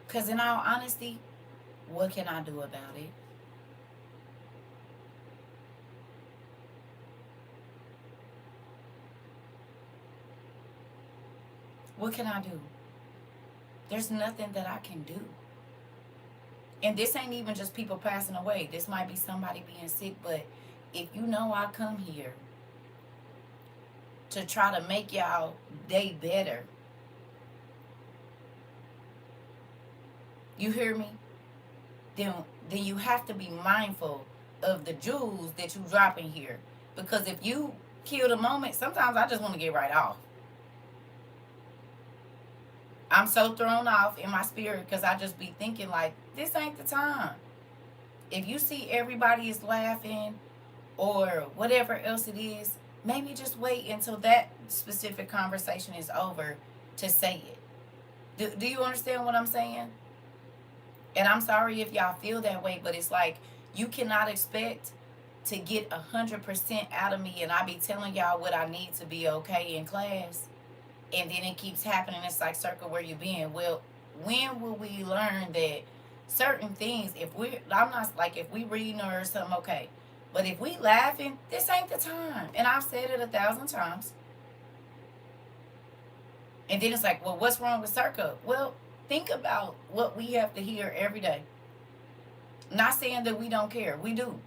Speaker 1: Because in all honesty, what can I do about it? What can I do? There's nothing that I can do. And this ain't even just people passing away. This might be somebody being sick, but if you know I come here to try to make y'all day better, you hear me? Then you have to be mindful of the jewels that you drop in here. Because if you kill the moment, sometimes I just want to get right off. I'm so thrown off in my spirit because I just be thinking like, this ain't the time. If you see everybody is laughing or whatever else it is, maybe just wait until that specific conversation is over to say it. Do you understand what I'm saying? And I'm sorry if y'all feel that way, but it's like you cannot expect to get 100% out of me, and I be telling y'all what I need to be okay in class, and then it keeps happening. It's like, CERCA, where you been? Well, when will we learn that certain things, I'm not like, if we reading or something, okay, but if we laughing, this ain't the time. And I've said it 1,000 times. And then it's like, well, what's wrong with CERCA? Well, think about what we have to hear every day. Not saying that we don't care. We do.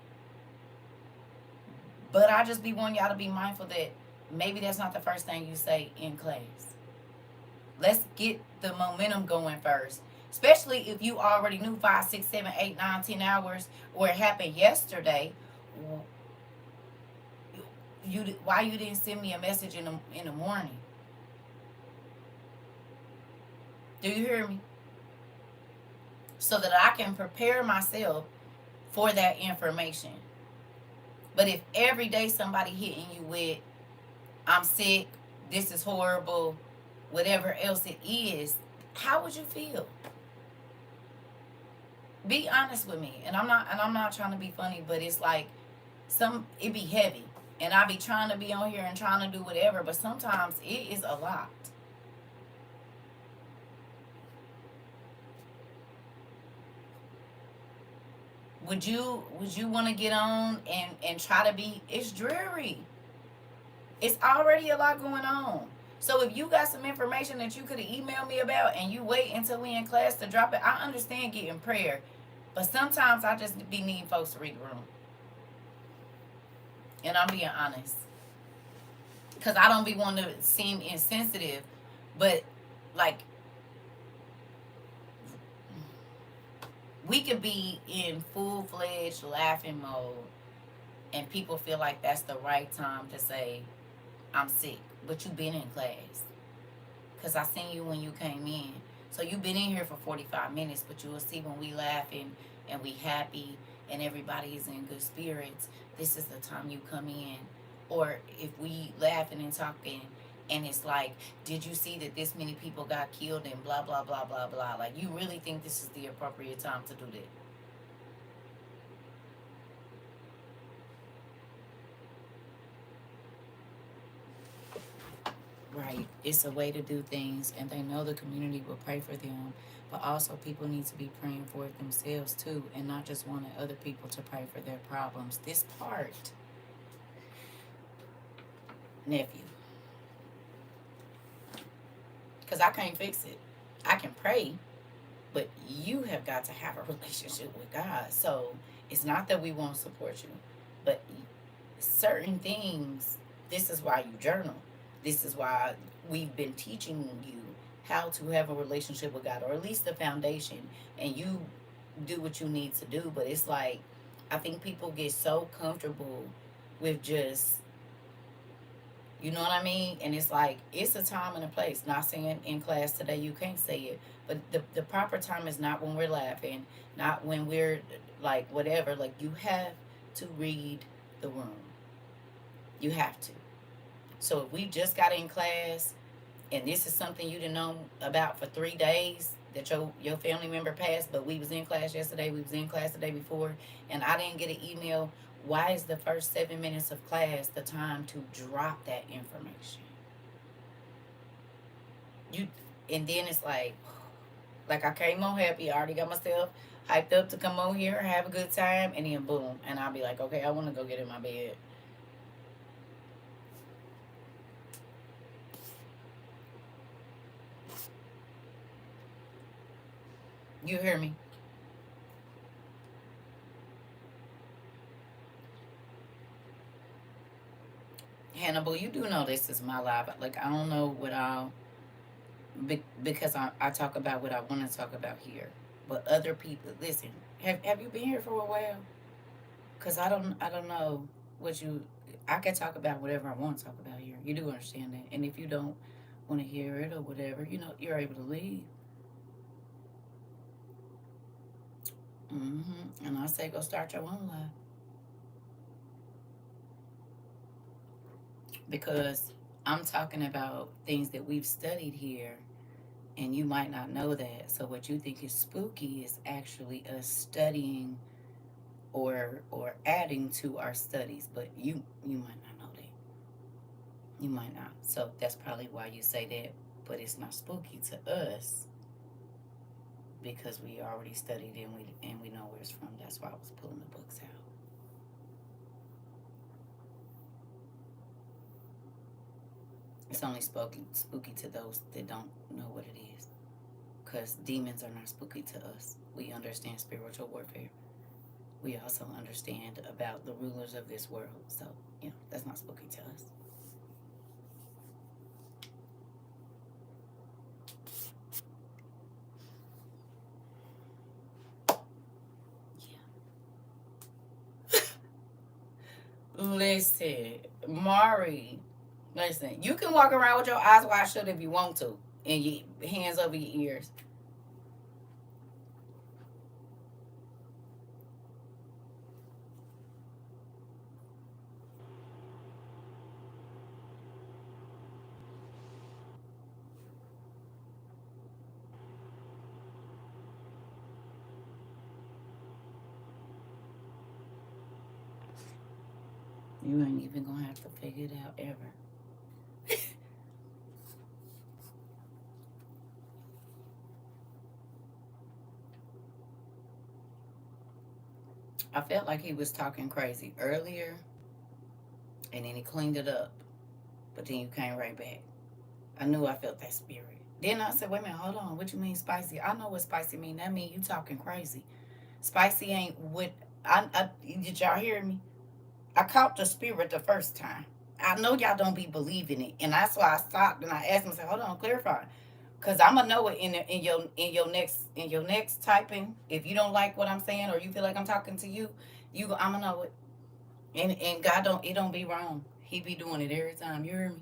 Speaker 1: But I just be wanting y'all to be mindful that maybe that's not the first thing you say in class. Let's get the momentum going first. Especially if you already knew 5, 6, 7, 8, 9, 10 hours, or it happened yesterday. Why you didn't send me a message in the morning? Do you hear me? So that I can prepare myself for that information. But if every day somebody hitting you with, I'm sick, this is horrible, whatever else it is, how would you feel? Be honest with me. And I'm not trying to be funny, but it's like it be heavy. And I be trying to be on here and trying to do whatever, but sometimes it is a lot. Would you want to get on and try to be, it's dreary. It's already a lot going on. So if you got some information that you could have emailed me about and you wait until we in class to drop it, I understand getting prayer. But sometimes I just be needing folks to read the room. And I'm being honest. Because I don't be wanting to seem insensitive. But, like, we could be in full-fledged laughing mode. And people feel like that's the right time to say, I'm sick. But you've been in class. Because I seen you when you came in. So you've been in here for 45 minutes, but you will see when we laughing and we happy and everybody is in good spirits, this is the time you come in. Or if we laughing and talking and it's like, did you see that this many people got killed and blah, blah, blah, blah, blah. Like, you really think this is the appropriate time to do that? Right. It's a way to do things, and they know the community will pray for them. But also, people need to be praying for it themselves too, and not just wanting other people to pray for their problems. This part, nephew, because I can't fix it. I can pray, but you have got to have a relationship with God. So it's not that we won't support you, but certain things, this is why you journal. This is why we've been teaching you how to have a relationship with God, or at least the foundation, and you do what you need to do. But it's like, I think people get so comfortable with just, you know what I mean? And it's like, it's a time and a place. Not saying in class today you can't say it, but the proper time is not when we're laughing, not when we're like whatever. Like, you have to read the room. You have to. So if we just got in class and this is something you didn't know about for 3 days, that your family member passed, but we was in class yesterday, we was in class the day before, and I didn't get an email, why is the first 7 minutes of class the time to drop that information? You and then it's like I came on happy, I already got myself hyped up to come on here, have a good time, and then boom, and I'll be like, okay, I want to go get in my bed. You hear me? Hannibal, you do know this is my live. Like, I don't know what because I talk about what I want to talk about here. But other people, listen, have you been here for a while? Because I don't know what you, I can talk about whatever I want to talk about here. You do understand that. And if you don't want to hear it or whatever, you're able to leave. And I say go start your own life. Because I'm talking about things that we've studied here, and you might not know that. So what you think is spooky is actually us studying or adding to our studies, but you might not know that. You might not. So that's probably why you say that. But it's not spooky to us because we already studied and we know where it's from. That's why I was pulling the books out. It's only spooky to those that don't know what it is. Because demons are not spooky to us. We understand spiritual warfare. We also understand about the rulers of this world. So, that's not spooky to us. Listen, Mari, listen, you can walk around with your eyes wide shut if you want to, and your hands over your ears. You ain't even gonna have to figure it out ever. I felt like he was talking crazy earlier, and then he cleaned it up. But then you came right back. I knew I felt that spirit. Then I said, wait a minute, hold on. What you mean spicy? I know what spicy mean. That mean you talking crazy. Spicy ain't what I did y'all hear me? I caught the spirit the first time. I know y'all don't be believing it. And that's why I stopped and I asked him, I said, hold on, clarify. Cause I'ma know it in your next typing. If you don't like what I'm saying or you feel like I'm talking to you, I'ma know it. And God don't it don't be wrong. He be doing it every time. You hear me?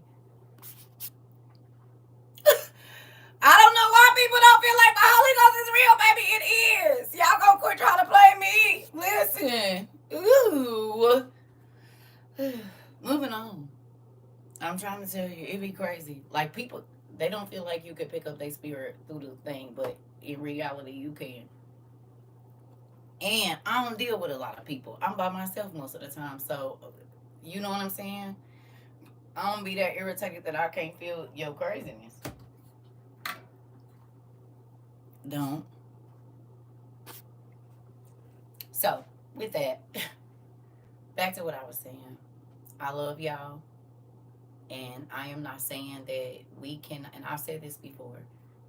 Speaker 1: I don't know why people don't feel like the Holy Ghost is real, baby. It is. Y'all gonna quit trying to play me. Listen. Ooh. Moving on. I'm trying to tell you, it be crazy. Like people, they don't feel like you could pick up their spirit through the thing, but in reality, you can. And I don't deal with a lot of people. I'm by myself most of the time, so you know what I'm saying. I don't be that irritated that I can't feel your craziness. Don't. So with that, back to what I was saying. I love y'all, and I am not saying that we can. And I've said this before.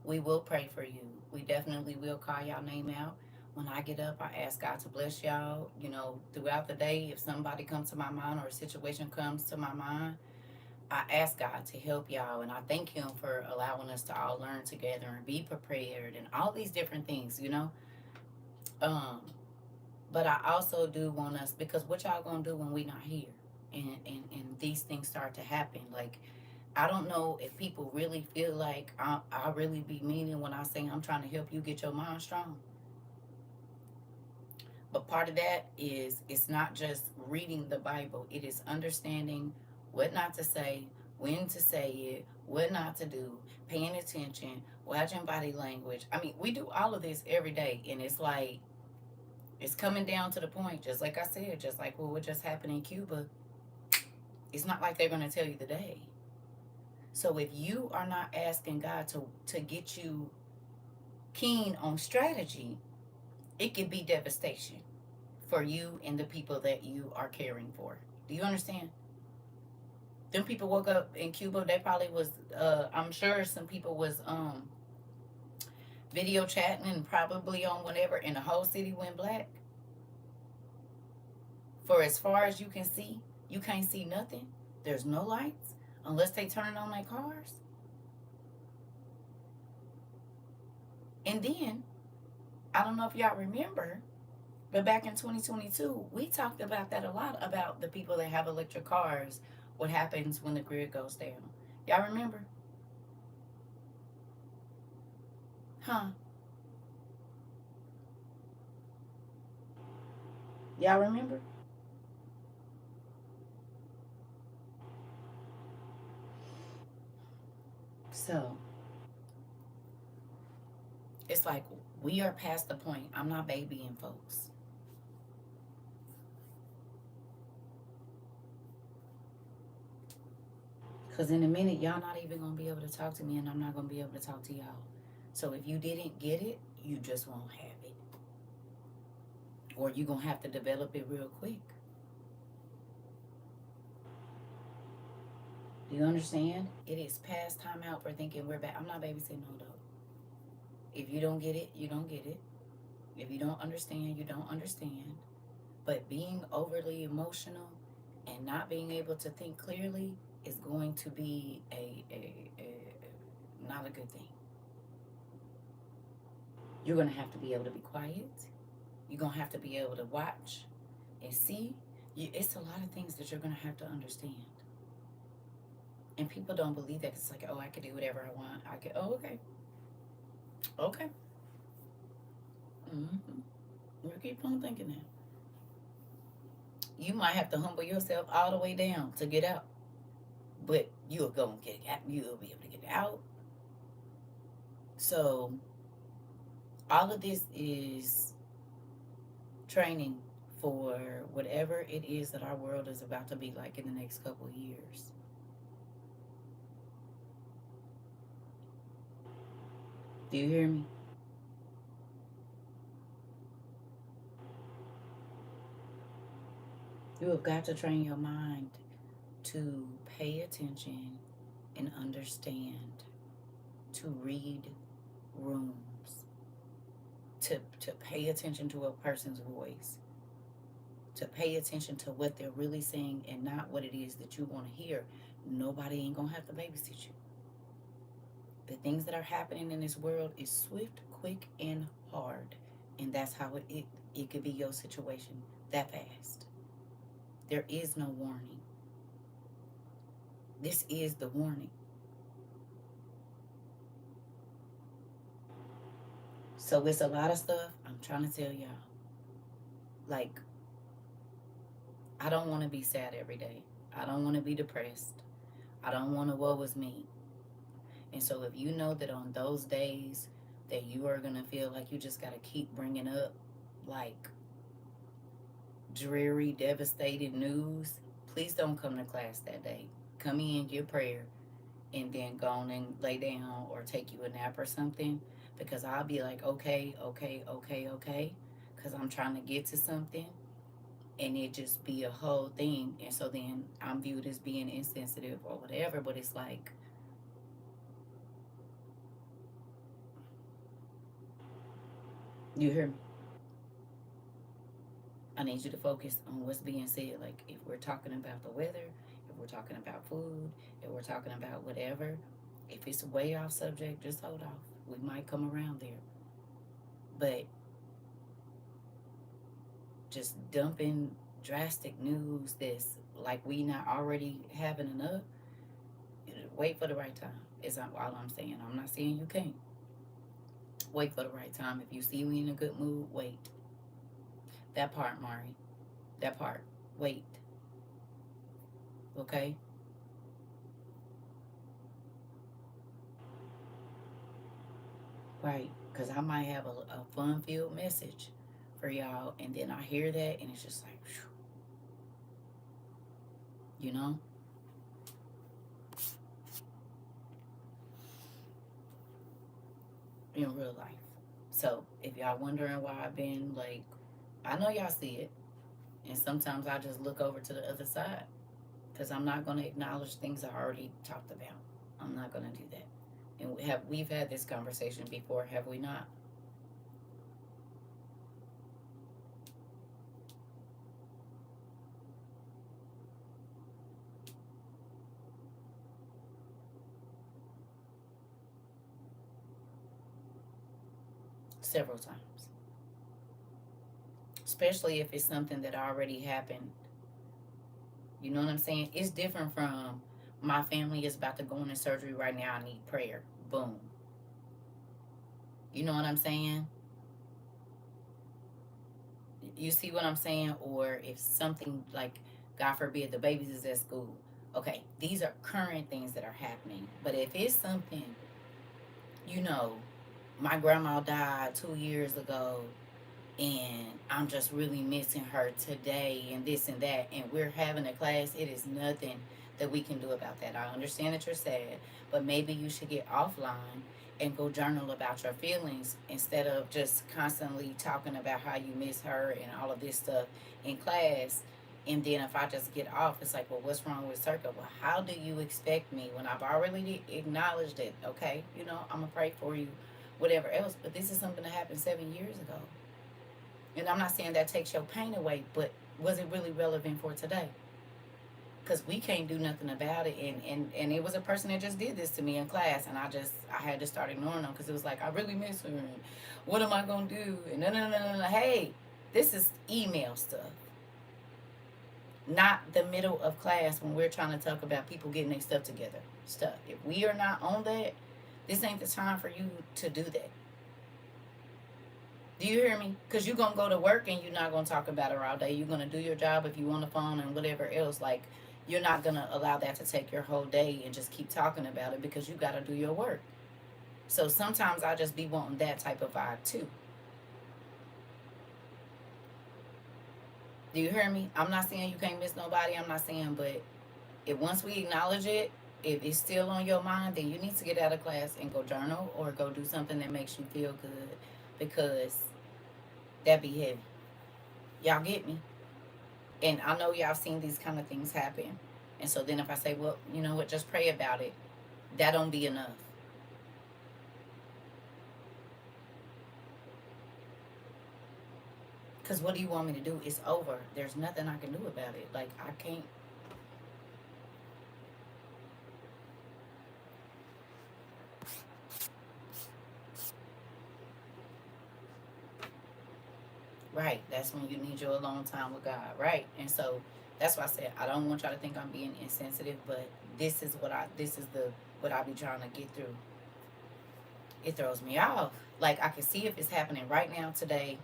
Speaker 1: We will pray for you. We definitely will call y'all name out. When I get up, I ask God to bless y'all. You know, throughout the day, if somebody comes to my mind or a situation comes to my mind, I ask God to help y'all, and I thank Him for allowing us to all learn together and be prepared and all these different things, you know. Um, but I also do want us because what y'all gonna do when we not here, and these things start to happen. Like I don't know if people really feel like I really be meaning when I say I'm trying to help you get your mind strong. But part of that is it's not just reading the Bible, it is understanding what not to say, when to say it, what not to do, paying attention, watching body language. I mean, we do all of this every day, and it's like, it's coming down to the point, just like I said, just like what just happened in Cuba. It's not like they're going to tell you the day. So if you are not asking God to get you keen on strategy, it could be devastation for you and the people that you are caring for. Do you understand? Them people woke up in Cuba. They probably was. I'm sure some people was video chatting and probably on whatever, and the whole city went black. For as far as you can see, you can't see nothing. There's no lights unless they turn on their cars. And then I don't know if y'all remember, but back in 2022, we talked about that a lot about the people that have electric cars. What happens when the grid goes down? Y'all remember? Huh? Y'all remember? So it's like we are past the point. I'm not babying folks. Because in a minute, y'all not even going to be able to talk to me, and I'm not going to be able to talk to y'all. So if you didn't get it, you just won't have it. Or you're going to have to develop it real quick. Do you understand? It is past time out for thinking we're back. I'm not babysitting no dog. If you don't get it, you don't get it. If you don't understand, you don't understand. But being overly emotional and not being able to think clearly is going to be a not a good thing. You're going to have to be able to be quiet. You're going to have to be able to watch and see. It's a lot of things that you're going to have to understand. And people don't believe that. It's like, oh, I can do whatever I want. I can, oh, okay. Okay. Mm-hmm. You keep on thinking that. You might have to humble yourself all the way down to get out. But you'll go and get it out. You'll be able to get it out. So all of this is training for whatever it is that our world is about to be like in the next couple of years. Do you hear me? You have got to train your mind to pay attention and understand, to read rooms, to pay attention to a person's voice, to pay attention to what they're really saying and not what it is that you want to hear. Nobody ain't gonna have to babysit you. The things that are happening in this world is swift, quick, and hard. And that's how it could be your situation that fast. There is no warning. This is the warning. So it's a lot of stuff I'm trying to tell y'all. Like, I don't want to be sad every day. I don't want to be depressed. I don't want to woe is me. And so if you know that on those days that you are going to feel like you just got to keep bringing up like dreary, devastating news, please don't come to class that day. Come in, get prayer, and then go on and lay down or take you a nap or something, because I'll be like, okay, okay, okay, okay, because I'm trying to get to something, and it just be a whole thing. And so then I'm viewed as being insensitive or whatever, but it's like, you hear me? I need you to focus on what's being said. Like, if we're talking about the weather, if we're talking about food, if we're talking about whatever, if it's way off subject, just hold off. We might come around there. But just dumping drastic news that's like we not already having enough, wait for the right time. Is all I'm saying. I'm not saying you can't. Wait for the right time. If you see me in a good mood, wait. That part, Mari. That part. Wait. Okay? Right. Because I might have a fun filled message for y'all, and then I hear that, and it's just like, whew, you know? In real life. So if y'all wondering why I've been like, I know y'all see it, and sometimes I just look over to the other side because I'm not going to acknowledge things I already talked about. I'm not going to do that. And we've had this conversation before, have we not? Several times. Especially if it's something that already happened. You know what I'm saying? It's different from my family is about to go into surgery right now. I need prayer. Boom. You know what I'm saying? You see what I'm saying? Or if something like, God forbid, the babies is at school. Okay, these are current things that are happening. But if it's something, you know, my grandma died 2 years ago, and I'm just really missing her today, and this and that, and we're having a class, it is nothing that we can do about that. I understand that you're sad, but maybe you should get offline and go journal about your feelings instead of just constantly talking about how you miss her and all of this stuff in class. And then if I just get off, it's like, well, what's wrong with CERCA? Well, how do you expect me when I've already acknowledged it? Okay, you know, I'm gonna pray for you, whatever else. But this is something that happened 7 years ago. And I'm not saying that takes your pain away, but was it really relevant for today? Because we can't do nothing about it. And it was a person that just did this to me in class, and I had to start ignoring them because it was like, I really miss her, and what am I going to do? And no. Hey, this is email stuff, not the middle of class when we're trying to talk about people getting their stuff together. Stuff. If we are not on that, this ain't the time for you to do that. Do you hear me? Because you're going to go to work and you're not going to talk about her all day. You're going to do your job if you want the phone and whatever else. Like, you're not going to allow that to take your whole day and just keep talking about it because you got to do your work. So sometimes I just be wanting that type of vibe too. Do you hear me? I'm not saying you can't miss nobody. I'm not saying, but if once we acknowledge it, if it's still on your mind, then you need to get out of class and go journal or go do something that makes you feel good, because that be heavy. Y'all get me? And I know y'all seen these kind of things happen. And so then if I say, well, you know what, just pray about it, that don't be enough. Because what do you want me to do? It's over. There's nothing I can do about it. Like, I can't. Right. That's when you need your alone time with God. Right. And so that's why I said I don't want y'all to think I'm being insensitive, but this is the what I be trying to get through. It throws me off. Like, I can see if it's happening right now today,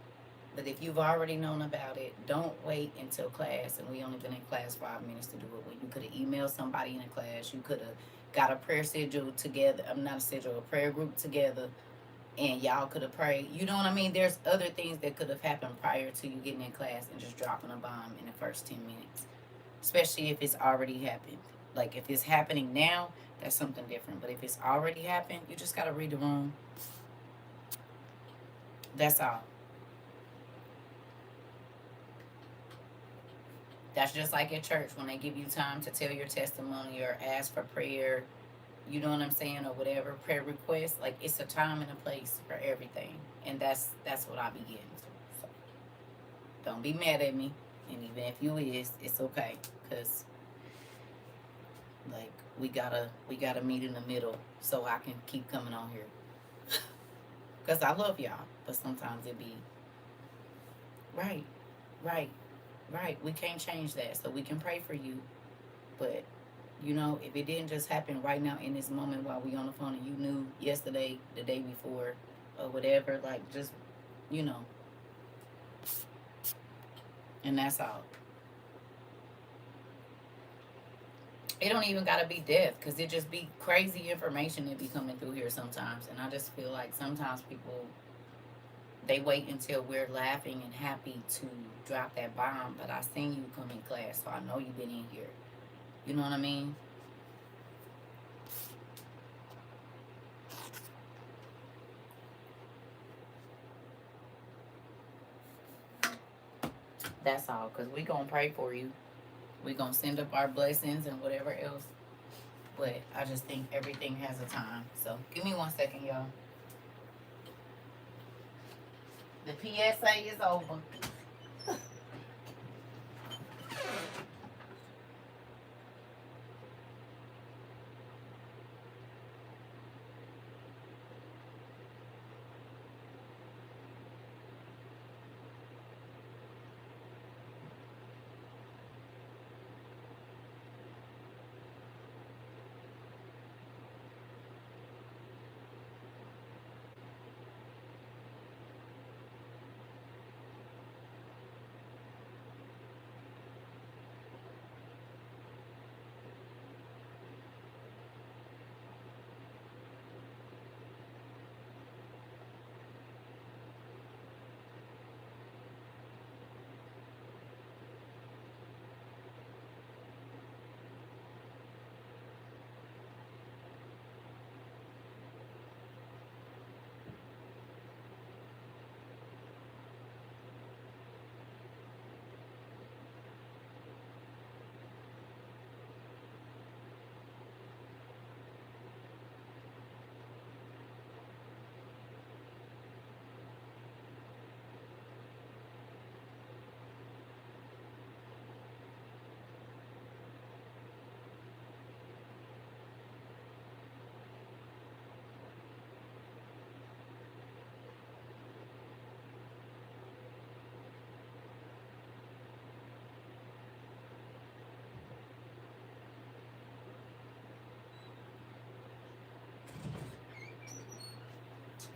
Speaker 1: but if you've already known about it, don't wait until class. And we only been in class 5 minutes to do it. When you could have emailed somebody in a class, you could have got a prayer schedule together. I'm not a schedule, a prayer group together, and y'all could have prayed. You know what I mean? There's other things that could have happened prior to you getting in class and just dropping a bomb in the first 10 minutes. Especially if it's already happened. Like, if it's happening now, that's something different. But if it's already happened, you just gotta read the room. That's all. That's just like at church when they give you time to tell your testimony or ask for prayer, you know what I'm saying, or whatever prayer request. Like, it's a time and a place for everything, and that's what I be getting to. So don't be mad at me, and even if you is, it's okay, cause like we gotta meet in the middle so I can keep coming on here, cause I love y'all, but sometimes it be right, right, right. We can't change that, so we can pray for you, but you know, if it didn't just happen right now in this moment while we on the phone and you knew yesterday, the day before, or whatever, like, just, you know, and that's all. It don't even gotta be death, cause it just be crazy information that be coming through here sometimes, and I just feel like sometimes people they wait until we're laughing and happy to drop that bomb. But I seen you come in class, so I know you've been in here. You know what I mean? That's all, cause we gonna pray for you. We gonna send up our blessings and whatever else. But I just think everything has a time. So give me 1 second, y'all. The PSA is over.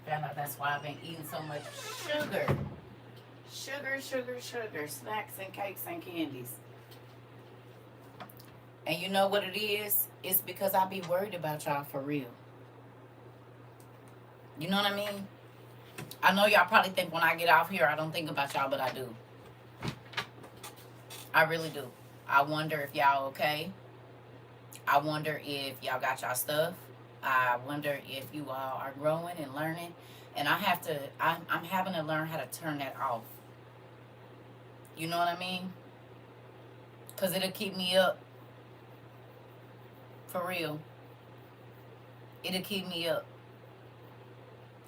Speaker 1: Found out that's why I've been eating so much sugar. Sugar, sugar, sugar. Snacks and cakes and candies. And you know what it is? It's because I be worried about y'all for real. You know what I mean? I know y'all probably think when I get off here I don't think about y'all, but I do. I really do. I wonder if y'all okay. I wonder if y'all got y'all stuff. I wonder if you all are growing and learning. And I'm having to learn how to turn that off. You know what I mean? Because it'll keep me up For real. It'll keep me up.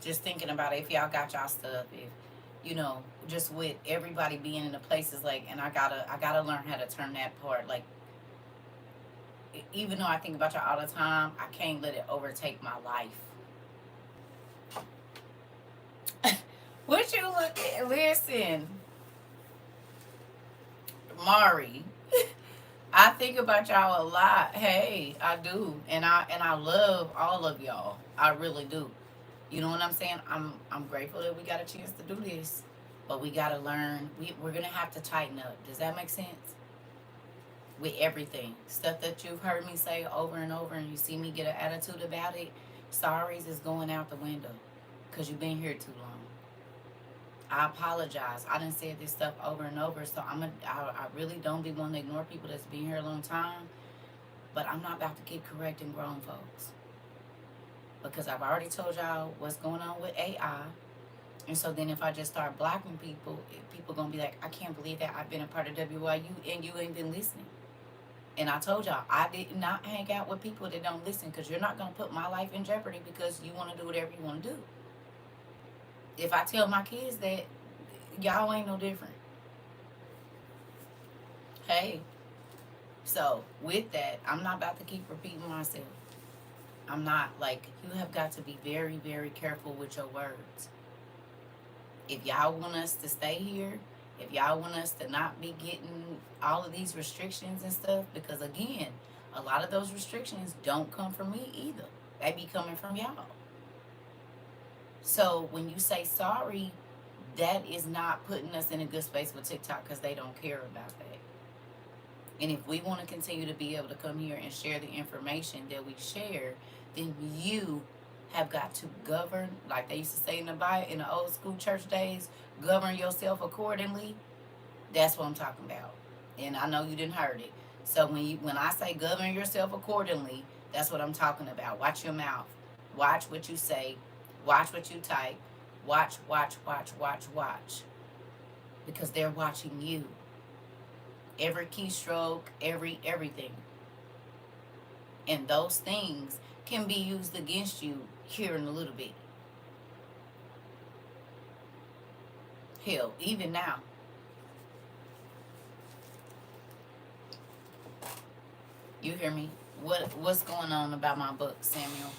Speaker 1: Just thinking about it, if y'all got y'all stuff, if you know, just with everybody being in the places like, and I gotta learn how to turn that part. Like, even though I think about y'all all the time, I can't let it overtake my life. What you look at? Listen, Mari. I think about y'all a lot. Hey, I do, and I love all of y'all. I really do. You know what I'm saying? I'm grateful that we got a chance to do this, but we gotta learn. We're gonna have to tighten up. Does that make sense? With everything, stuff that you've heard me say over and over, and you see me get an attitude about it. Sorries is going out the window, cause you've been here too long. I apologize. I done said this stuff over and over, so I really don't be wanting to ignore people that's been here a long time. But I'm not about to keep correcting grown folks because I've already told y'all what's going on with AI. And so then if I just start blocking people, people gonna be like, I can't believe that I've been a part of WYU and you ain't been listening. And I told y'all I did not hang out with people that don't listen, because you're not gonna put my life in jeopardy because you want to do whatever you want to do. If I tell my kids that, y'all ain't no different. Hey, so with that, I'm not about to keep repeating myself. I'm not. Like, you have got to be very, very careful with your words. If y'all want us to stay here, if y'all want us to not be getting all of these restrictions and stuff, because again, a lot of those restrictions don't come from me either. They be coming from y'all. So when you say sorry, that is not putting us in a good space with TikTok, because they don't care about that. And if we want to continue to be able to come here and share the information that we share, then you have got to govern, like they used to say in the Bible, in the old school church days, govern yourself accordingly. That's what I'm talking about. And I know you didn't heard it. So when I say govern yourself accordingly, that's what I'm talking about. Watch your mouth. Watch what you say. Watch what you type. Watch, watch, watch, watch, watch. Because they're watching you. Every keystroke, everything. And those things can be used against you here in a little bit. Hell, even now. You hear me? What's going on about my book, Samuel?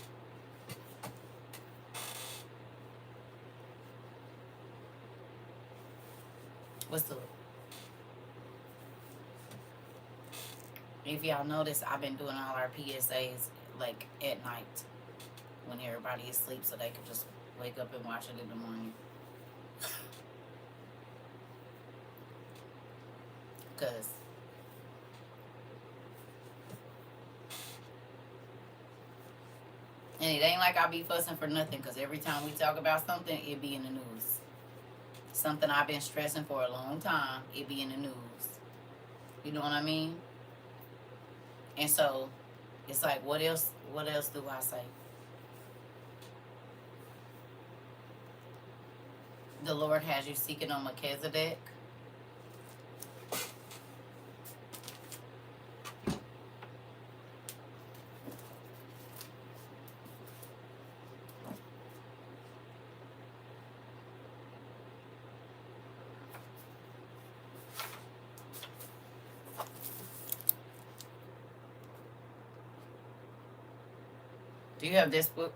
Speaker 1: What's the... If y'all notice, I've been doing all our PSAs like at night when everybody is asleep, so they can just wake up and watch it in the morning. Cause and it ain't like I be fussing for nothing, cause every time we talk about something, it be in the news. Something I've been stressing for a long time, it be in the news. You know what I mean? And so it's like, what else do I say? The Lord has you seeking on Melchizedek. Do you have this book?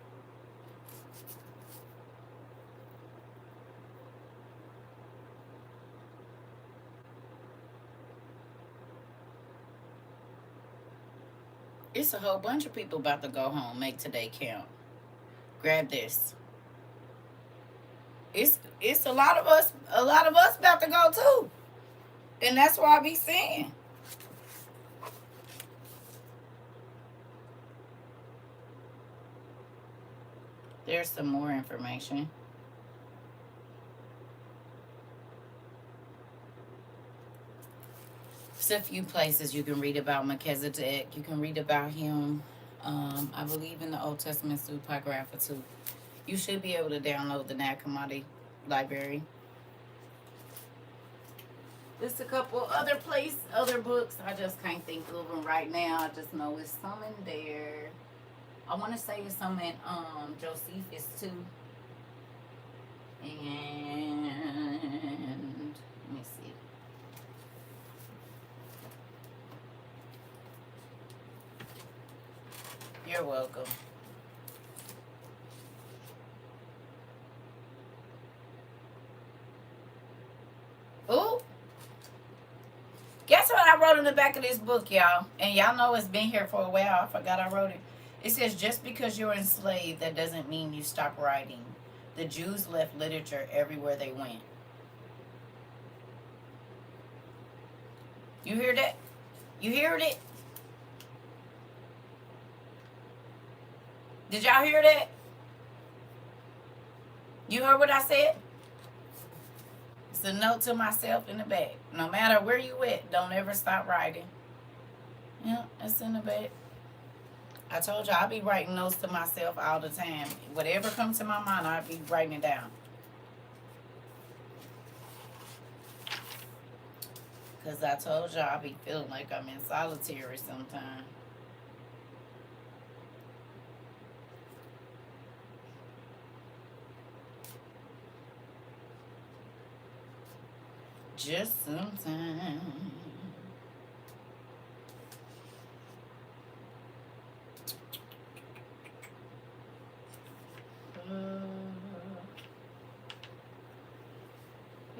Speaker 1: It's a whole bunch of people about to go home. Make today count. Grab this. It's a lot of us about to go too. And that's why I be saying. There's some more information. There's a few places you can read about Melchizedek. You can read about him. I believe in the Old Testament Pseudepigrapha too. You should be able to download the Nag Hammadi library. There's a couple other books. I just can't think of them right now. I just know it's some in there. I want to say it's some in Josephus too. And let me see. You're welcome. Ooh, guess what I wrote in the back of this book, y'all? And y'all know it's been here for a while. I forgot I wrote it. It says, just because you're enslaved, that doesn't mean you stop writing. The Jews left literature everywhere they went. You hear that? You heard it? Did y'all hear that? You heard what I said? It's a note to myself in the back. No matter where you at, don't ever stop writing. Yeah, it's in the back. I told you I'll be writing notes to myself all the time. Whatever comes to my mind, I'll be writing it down. Because I told you I'll be feeling like I'm in solitary sometimes. Just sometimes.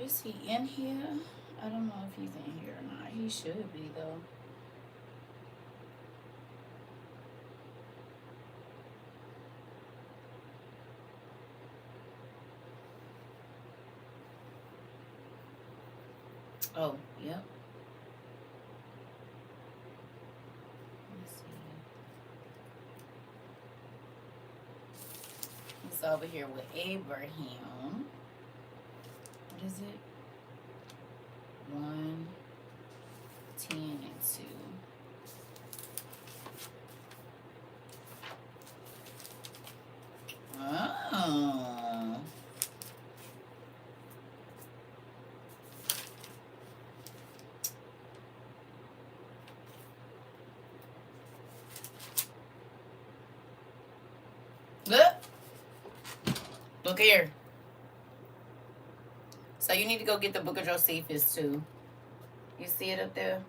Speaker 1: Is he in here? I don't know if he's in here or not. He should be, though. Oh, yep. Let's see. He's over here with Abraham. What is it? 1, 10, and 2. Oh. Look. Look here. So you need to go get the book of Josephus too. You see it up there?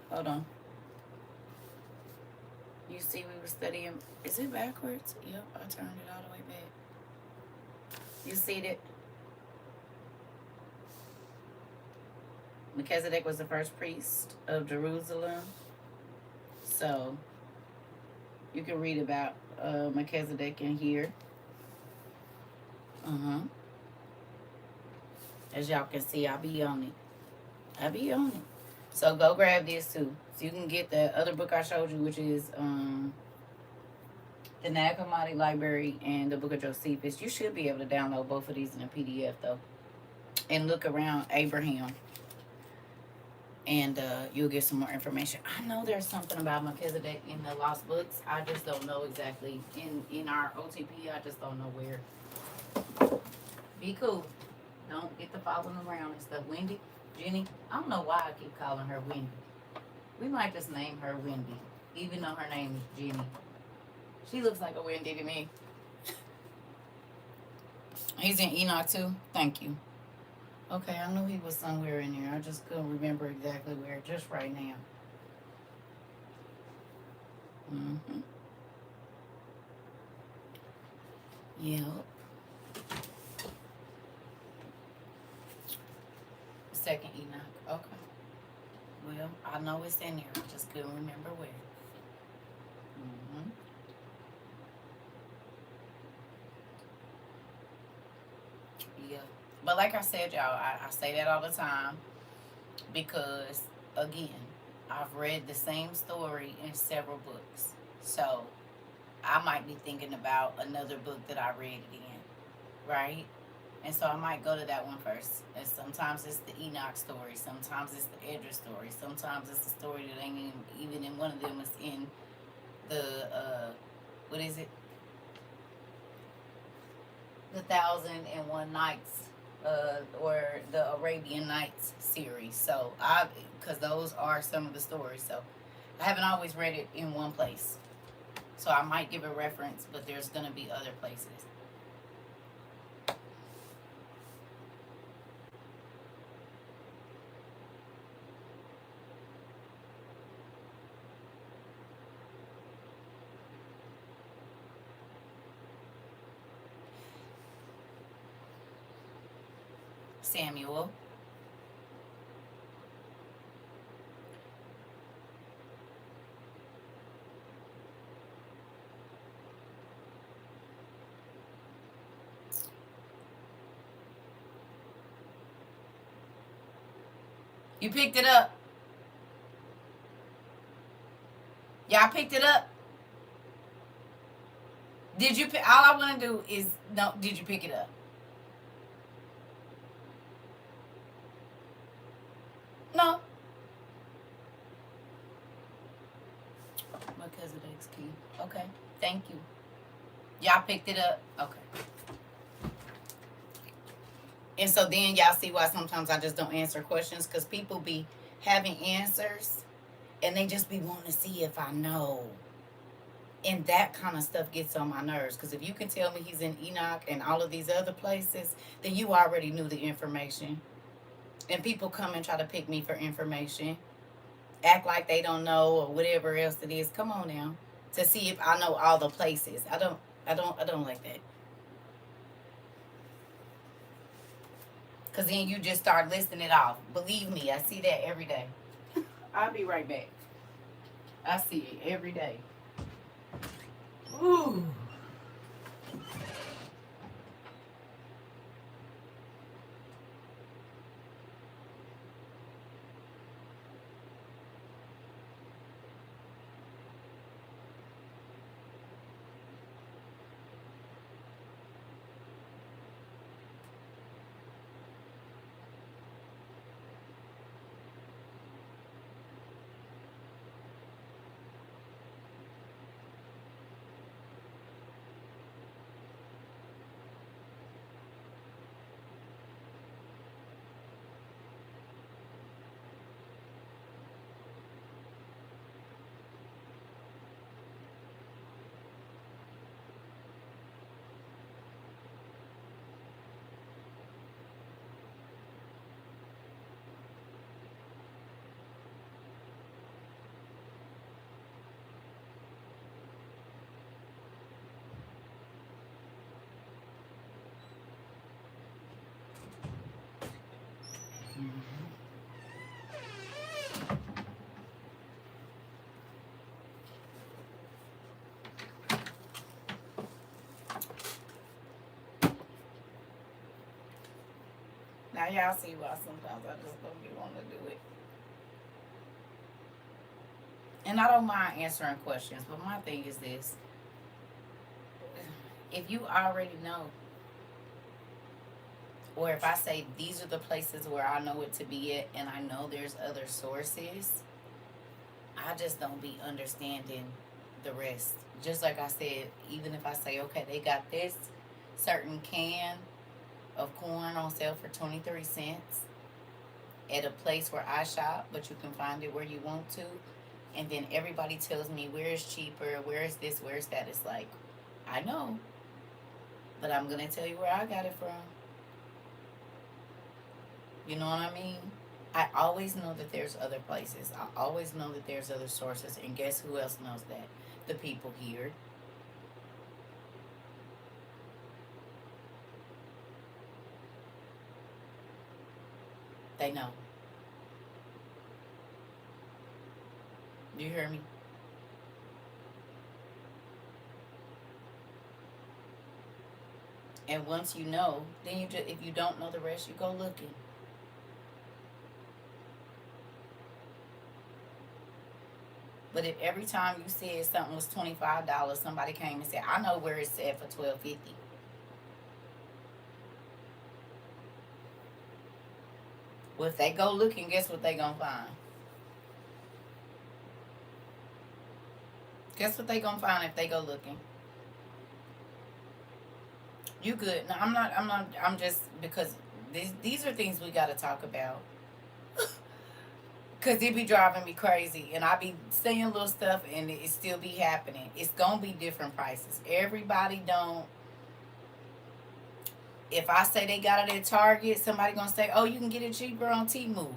Speaker 1: Hold on. You see we were studying. Is it backwards? Yep, I turned it all the way back. You see it? Melchizedek was the first priest of Jerusalem. So you can read about Melchizedek in here. As y'all can see, I'll be on it. So go grab this too. So you can get the other book I showed you, which is the Nag Hammadi Library and the Book of Josephus. You should be able to download both of these in a PDF though. And look around Abraham. And you'll get some more information. I know there's something about Melchizedek in the Lost Books. I just don't know exactly. In our OTP, I just don't know where. Be cool. Don't get to following around and stuff. Wendy, Jenny, I don't know why I keep calling her Wendy. We might just name her Wendy, even though her name is Jenny. She looks like a Wendy to me. He's in Enoch too. Thank you. Okay, I knew he was somewhere in there. I just couldn't remember exactly where just right now. Yep. Second Enoch. Okay. Well, I know it's in there. I just couldn't remember where. Yeah. But like I said, y'all, I say that all the time because, again, I've read the same story in several books. So I might be thinking about another book that I read it in, right? And so I might go to that one first. And sometimes it's the Enoch story. Sometimes it's the Edra story. Sometimes it's a story that ain't even in one of them. It's in the, what is it? The 1001 Nights or the Arabian Nights series. So because those are some of the stories. So I haven't always read it in one place. So I might give a reference, but there's gonna be other places. Samuel. You picked it up. Y'all picked it up. Did you pick? All I want to do is no. Did you pick it up? No. Melchizedek's key. Okay. Thank you. Y'all picked it up. Okay. And so then y'all see why sometimes I just don't answer questions because people be having answers and they just be wanting to see if I know. And that kind of stuff gets on my nerves because if you can tell me he's in Enoch and all of these other places, then you already knew the information. And people come and try to pick me for information, act like they don't know or whatever else it is. Come on now, to see if I know all the places. I don't like that. Cause then you just start listing it off. Believe me, I see that every day. I'll be right back. I see it every day. Ooh. Now y'all see why sometimes I just don't be wanting to do it. And I don't mind answering questions, but my thing is this. If you already know, or if I say these are the places where I know it to be at and I know there's other sources, I just don't be understanding the rest. Just like I said, even if I say, okay, they got this certain can of corn on sale for 23 cents at a place where I shop, but you can find it where you want to. And then everybody tells me where is cheaper, where is this, where is that. It's like, I know, but I'm going to tell you where I got it from. You know what I mean? I always know that there's other places. I always know that there's other sources. And guess who else knows that? The people here. They know. Do you hear me? And once you know, then you just, if you don't know the rest, you go looking. But if every time you said something was $25, somebody came and said, I know where it's at for $12.50. Well, if they go looking, guess what they gonna find? Guess what they gonna find if they go looking? You good. No, I'm not, I'm just, because these are things we got to talk about. Cause it be driving me crazy, and I be saying little stuff, and it still be happening. It's gonna be different prices. Everybody don't. If I say they got it at Target, somebody gonna say, "Oh, you can get it cheaper on Temu."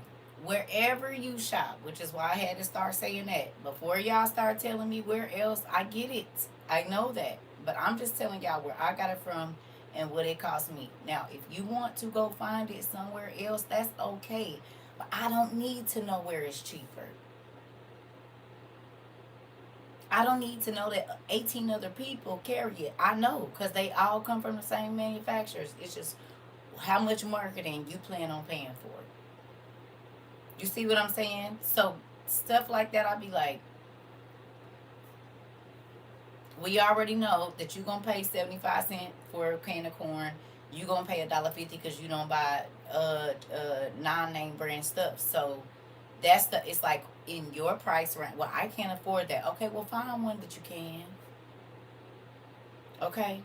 Speaker 1: Wherever you shop, which is why I had to start saying that before y'all start telling me where else. I get it, I know that, but I'm just telling y'all where I got it from and what it cost me. Now, if you want to go find it somewhere else, that's okay, but I don't need to know where it's cheaper. I don't need to know that 18 other people carry it. I know because they all come from the same manufacturers. It's just how much marketing you plan on paying for it. You see what I'm saying? So stuff like that, I'll be like, we already know that you're gonna pay 75 cents for a can of corn. You're gonna pay $1.50 because you don't buy non-name brand stuff. So that's the it's like in your price range. Well, I can't afford that. Okay, well find one that you can. Okay.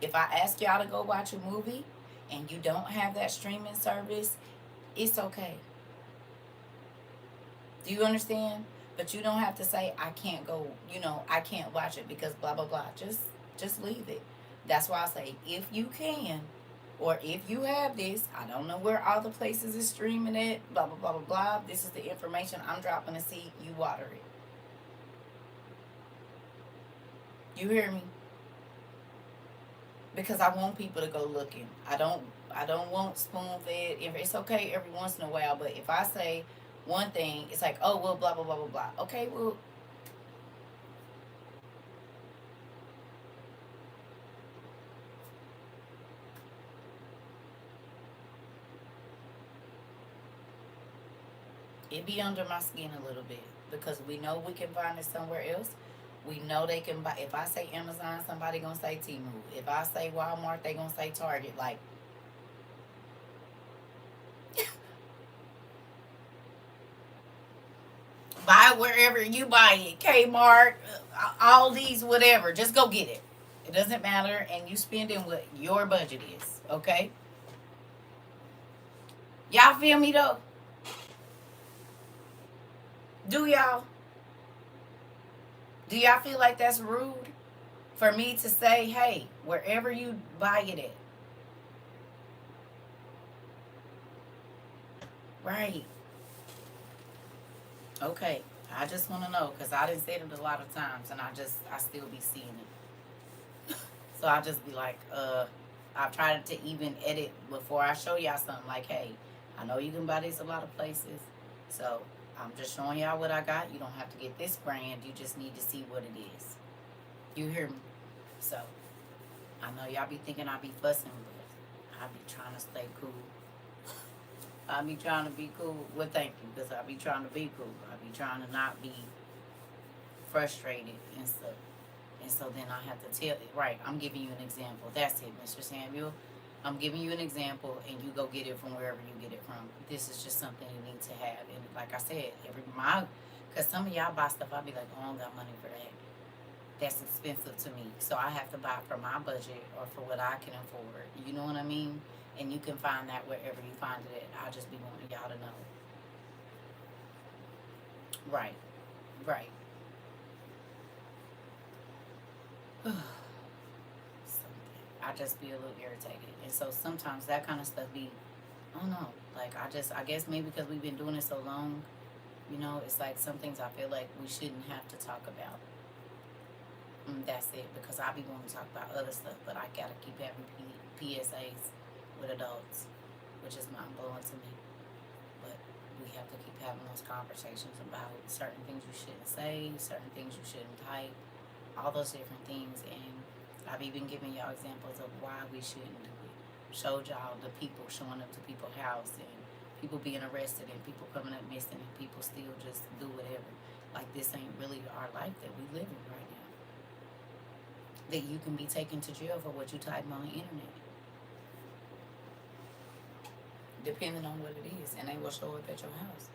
Speaker 1: If I ask y'all to go watch a movie and you don't have that streaming service, it's okay. Do you understand? But you don't have to say I can't go, I can't watch it because blah blah blah. Just leave it. That's why I say if you can, or if you have this, I don't know where all the places is streaming it, blah blah blah blah blah. This is the information I'm dropping to see you water it. You hear me? Because I want people to go looking. I don't want spoon fed. It's okay every once in a while, but if I say one thing, it's like, oh well, blah blah blah blah blah. Okay, well, it be under my skin a little bit because we know we can find it somewhere else. We know they can buy. If I say Amazon, somebody gonna say Temu. If I say Walmart, they gonna say Target. Like, buy it wherever you buy it. Kmart, all these, whatever. Just go get it. It doesn't matter, and you spending what your budget is. Okay, y'all feel me though? Do y'all? Do y'all feel like that's rude for me to say, hey, wherever you buy it at? Right. Okay. I just want to know because I didn't say it a lot of times, and I still be seeing it. So I just be like, I've tried to even edit before I show y'all something like, hey, I know you can buy this a lot of places, so I'm just showing y'all what I got. You don't have to get this brand. You just need to see what it is. You hear me? So I know y'all be thinking I be fussing, but I be trying to stay cool. I be trying to be cool. Well, thank you, because I be trying to be cool. I be trying to not be frustrated and stuff. And so then I have to tell it, right, I'm giving you an example. That's it, Mr. Samuel. I'm giving you an example, and you go get it from wherever you get it from. This is just something you need to have. And like I said, because some of y'all buy stuff, I'll be like, oh, I don't got money for that. That's expensive to me. So I have to buy it for my budget or for what I can afford. You know what I mean? And you can find that wherever you find it at. I'll just be wanting y'all to know. Right. Right. I just be a little irritated. And so sometimes that kind of stuff be, I don't know. Like, I guess maybe because we've been doing it so long, it's like some things I feel like we shouldn't have to talk about. That's it. Because I be wanting to talk about other stuff, but I gotta keep having PSAs with adults, which is mind blowing to me. But we have to keep having those conversations about certain things you shouldn't say, certain things you shouldn't type, all those different things. And I've even given y'all examples of why we shouldn't do it. Showed y'all the people showing up to people's house and people being arrested and people coming up missing and people still just do whatever. Like, this ain't really our life that we live in right now. That you can be taken to jail for what you type on the internet, depending on what it is, and they will show up at your house.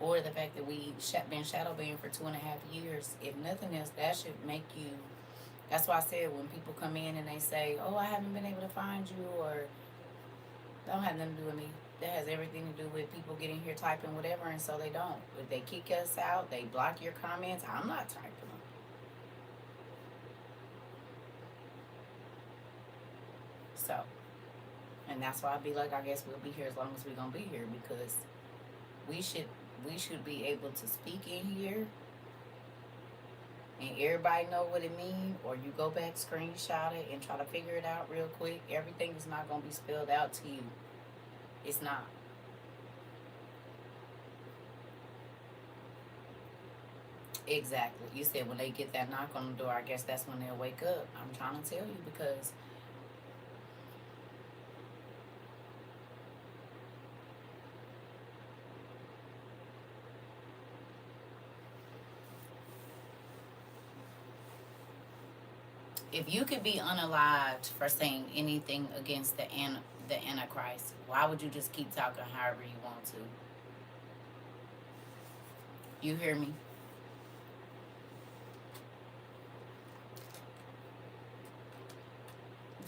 Speaker 1: Or the fact that we been shadow banned for 2.5 years. If nothing else, that should make you That's why I said when people come in and they say, "Oh, I haven't been able to find you," or don't have nothing to do with me. That has everything to do with people getting here typing whatever, and so they don't. If they kick us out, they block your comments. I'm not typing them. So, and that's why I'd be like, I guess we'll be here as long as we're gonna be here because we should we should be able to speak in here and everybody know what it means, or you go back, screenshot it, and try to figure it out real quick. Everything is not gonna be spelled out to you. It's not. Exactly. You said when they get that knock on the door, I guess that's when they'll wake up. I'm trying to tell you because if you could be unalived for saying anything against the Antichrist, why would you just keep talking however you want to? You hear me?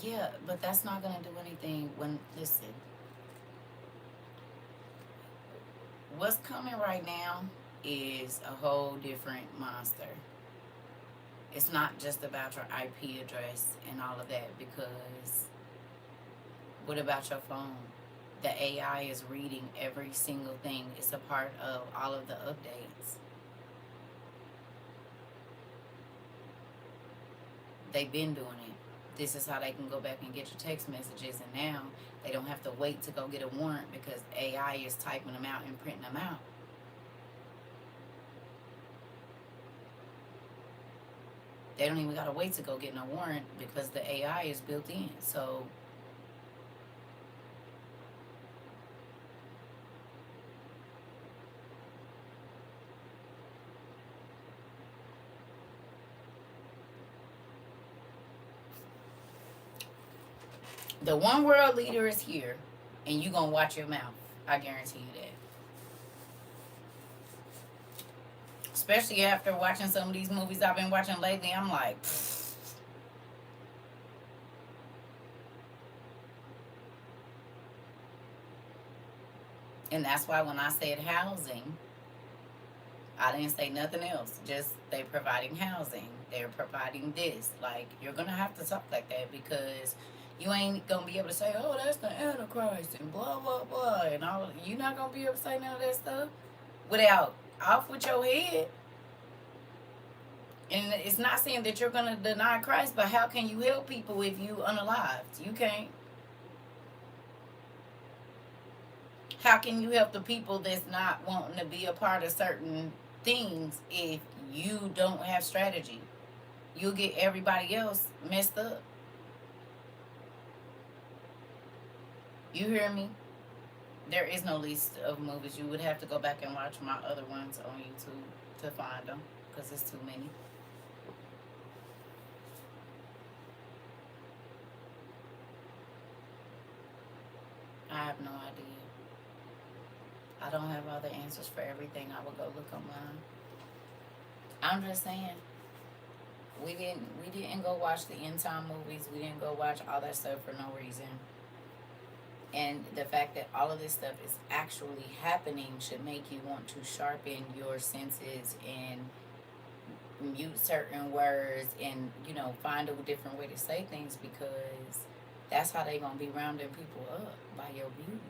Speaker 1: Yeah, but that's not gonna do anything when listen, what's coming right now is a whole different monster. It's not just about your IP address and all of that because what about your phone? The AI is reading every single thing. It's a part of all of the updates. They've been doing it. This is how they can go back and get your text messages, and now they don't have to wait to go get a warrant because AI is typing them out and printing them out. They don't even gotta wait to go get no warrant because the AI is built in. So the one world leader is here, and you gonna watch your mouth. I guarantee you that. Especially after watching some of these movies I've been watching lately, I'm like, pfft. And that's why when I said housing, I didn't say nothing else. Just they providing housing. They're providing this. Like you're gonna have to talk like that because you ain't gonna be able to say, "Oh, that's the Antichrist" and blah blah blah and all. You're not gonna be able to say none of that stuff without off with your head. And it's not saying that you're gonna deny Christ, but how can you help people if you unalived? You can't. How can you help the people that's not wanting to be a part of certain things if you don't have strategy? You'll get everybody else messed up. You hear me? There is no list of movies. You would have to go back and watch my other ones on YouTube to find them because it's too many. I have no idea. I don't have all the answers for everything. I will go look online. I'm just saying, we didn't go watch the end time movies. We didn't go watch all that stuff for no reason. And the fact that all of this stuff is actually happening should make you want to sharpen your senses and mute certain words and find a different way to say things because that's how they gonna be rounding people up by your views.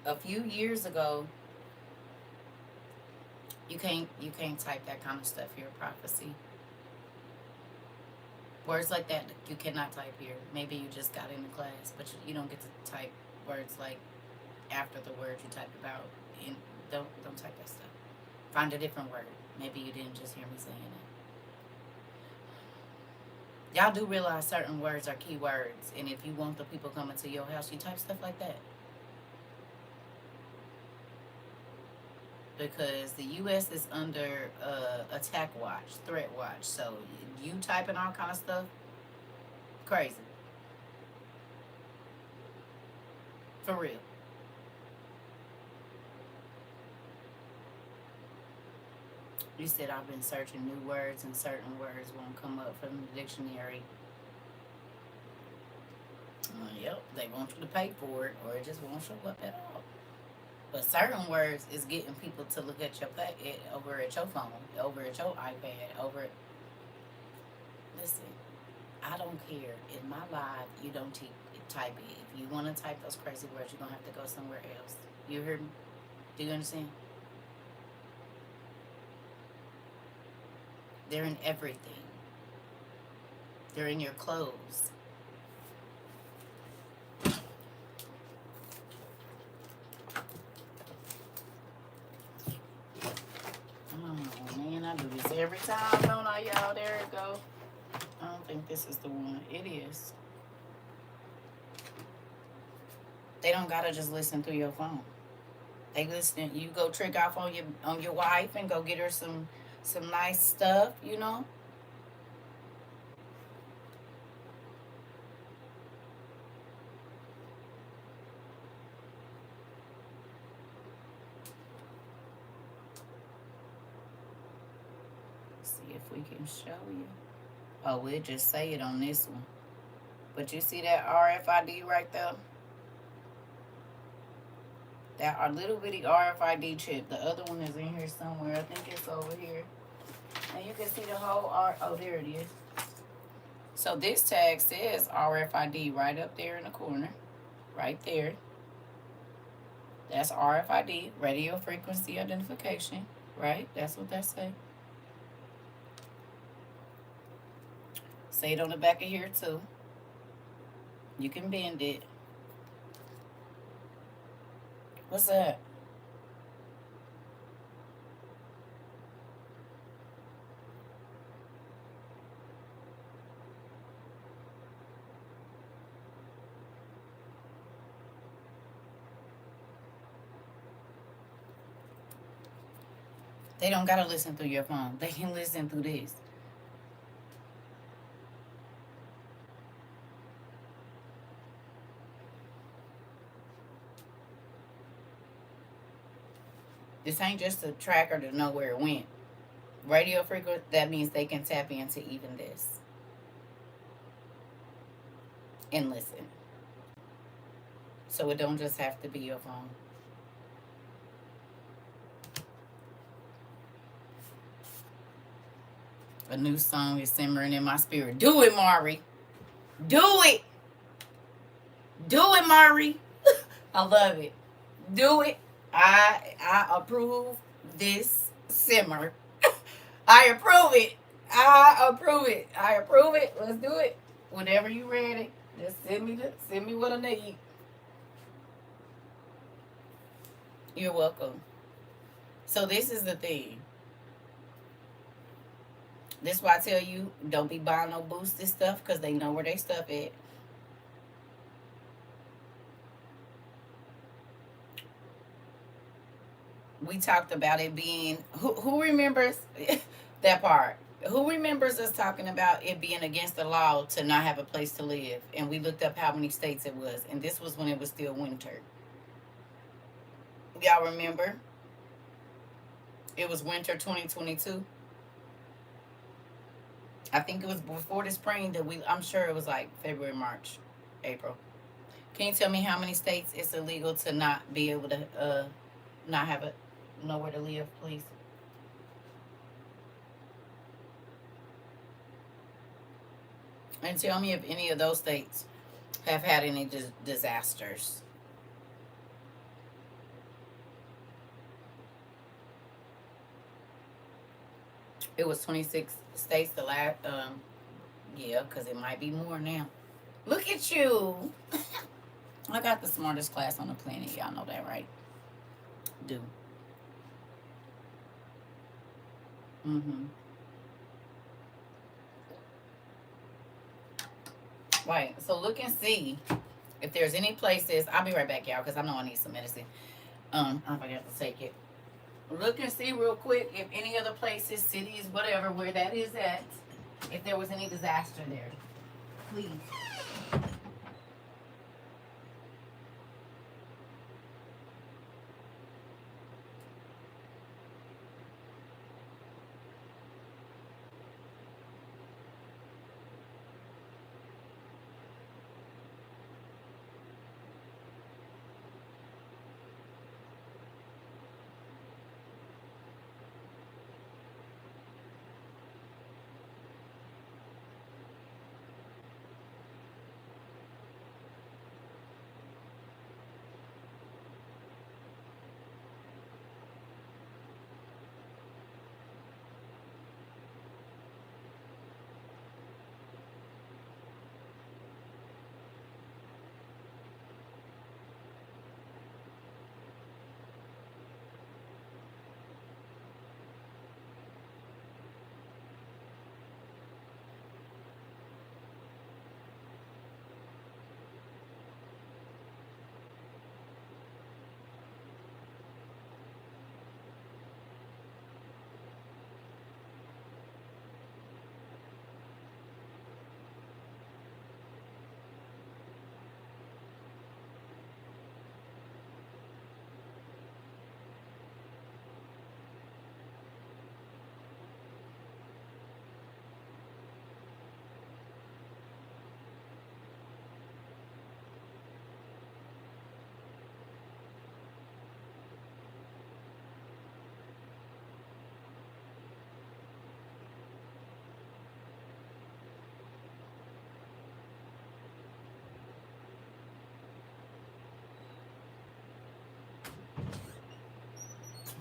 Speaker 1: A few years ago, you can't type that kind of stuff here. Prophecy words like that you cannot type here. Maybe you just got into class, but you don't get to type words like after the word you typed about. In don't type that stuff. Find a different word. Maybe you didn't just hear me saying it. Y'all do realize certain words are key words, and if you want the people coming to your house, you type stuff like that. Because the U.S. is under attack watch, threat watch. So you typing all kind of stuff, crazy, for real. You said I've been searching new words and certain words won't come up from the dictionary. Yep, they want you to pay for it or it just won't show up at all. But certain words is getting people to look at your over at your phone, over at your iPad, over. Listen, I don't care. In my life, you don't type it. If you want to type those crazy words, you're gonna have to go somewhere else. You heard me? Do you understand? They're in everything. They're in your clothes. Oh man, I do this every time, don't I, y'all? There it go. I don't think this is the one. It is. They don't gotta just listen through your phone. They listen. You go trick off on your wife and go get her some nice stuff, you know. See if we can show you. Oh, we'll just say it on this one. But you see that RFID right there? That our little bitty RFID chip. The other one is in here somewhere. I think it's over here. And you can see the whole R. Oh, there it is. So this tag says RFID right up there in the corner. Right there. That's RFID, radio frequency identification. Right? That's what that say. Say it on the back of here too. You can bend it. What's that? They don't gotta listen through your phone. They can listen through this. This ain't just a tracker to know where it went. Radio frequency, that means they can tap into even this and listen. So it don't just have to be your phone. A new song is simmering in my spirit. Do it, Mari. Do it. Do it, Mari. I love it. Do it. I approve this simmer. I approve it. I approve it. I approve it. Let's do it. Whenever you ready, just send me what I need. You're welcome. So this is the thing. This is why I tell you don't be buying no boosted stuff because they know where they stuff at. We talked about it being who remembers that part? Who remembers us talking about it being against the law to not have a place to live? And we looked up how many states it was, and this was when it was still winter. Y'all remember? It was winter 2022. I think it was before the spring that I'm sure it was like February, March, April. Can you tell me how many states it's illegal to not be able to not have a nowhere to live, please? And tell me if any of those states have had any disasters. It was 26 states the last, yeah, because it might be more now. Look at you. I got the smartest class on the planet. Y'all know that, right? Do. Mm-hmm. Right. So look and see if there's any places. I'll be right back, y'all, because I know I need some medicine. I forgot to take it. Look and see real quick if any other places, cities, whatever, where that is at, if there was any disaster there. Please.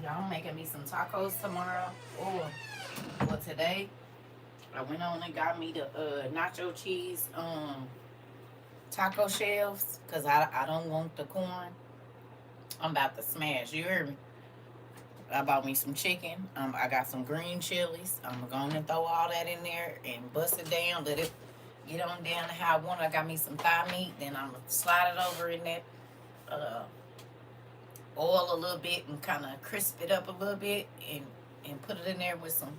Speaker 1: Y'all making me some tacos tomorrow. Oh, well, today I went on and got me the nacho cheese taco shells because I don't want the corn. I'm about to smash. You hear me? I bought me some chicken. I got some green chilies. I'm going to throw all that in there and bust it down. Let it get on down to how I want. I got me some thigh meat. Then I'm going to slide it over in that uh, oil a little bit and kind of crisp it up a little bit and put it in there with some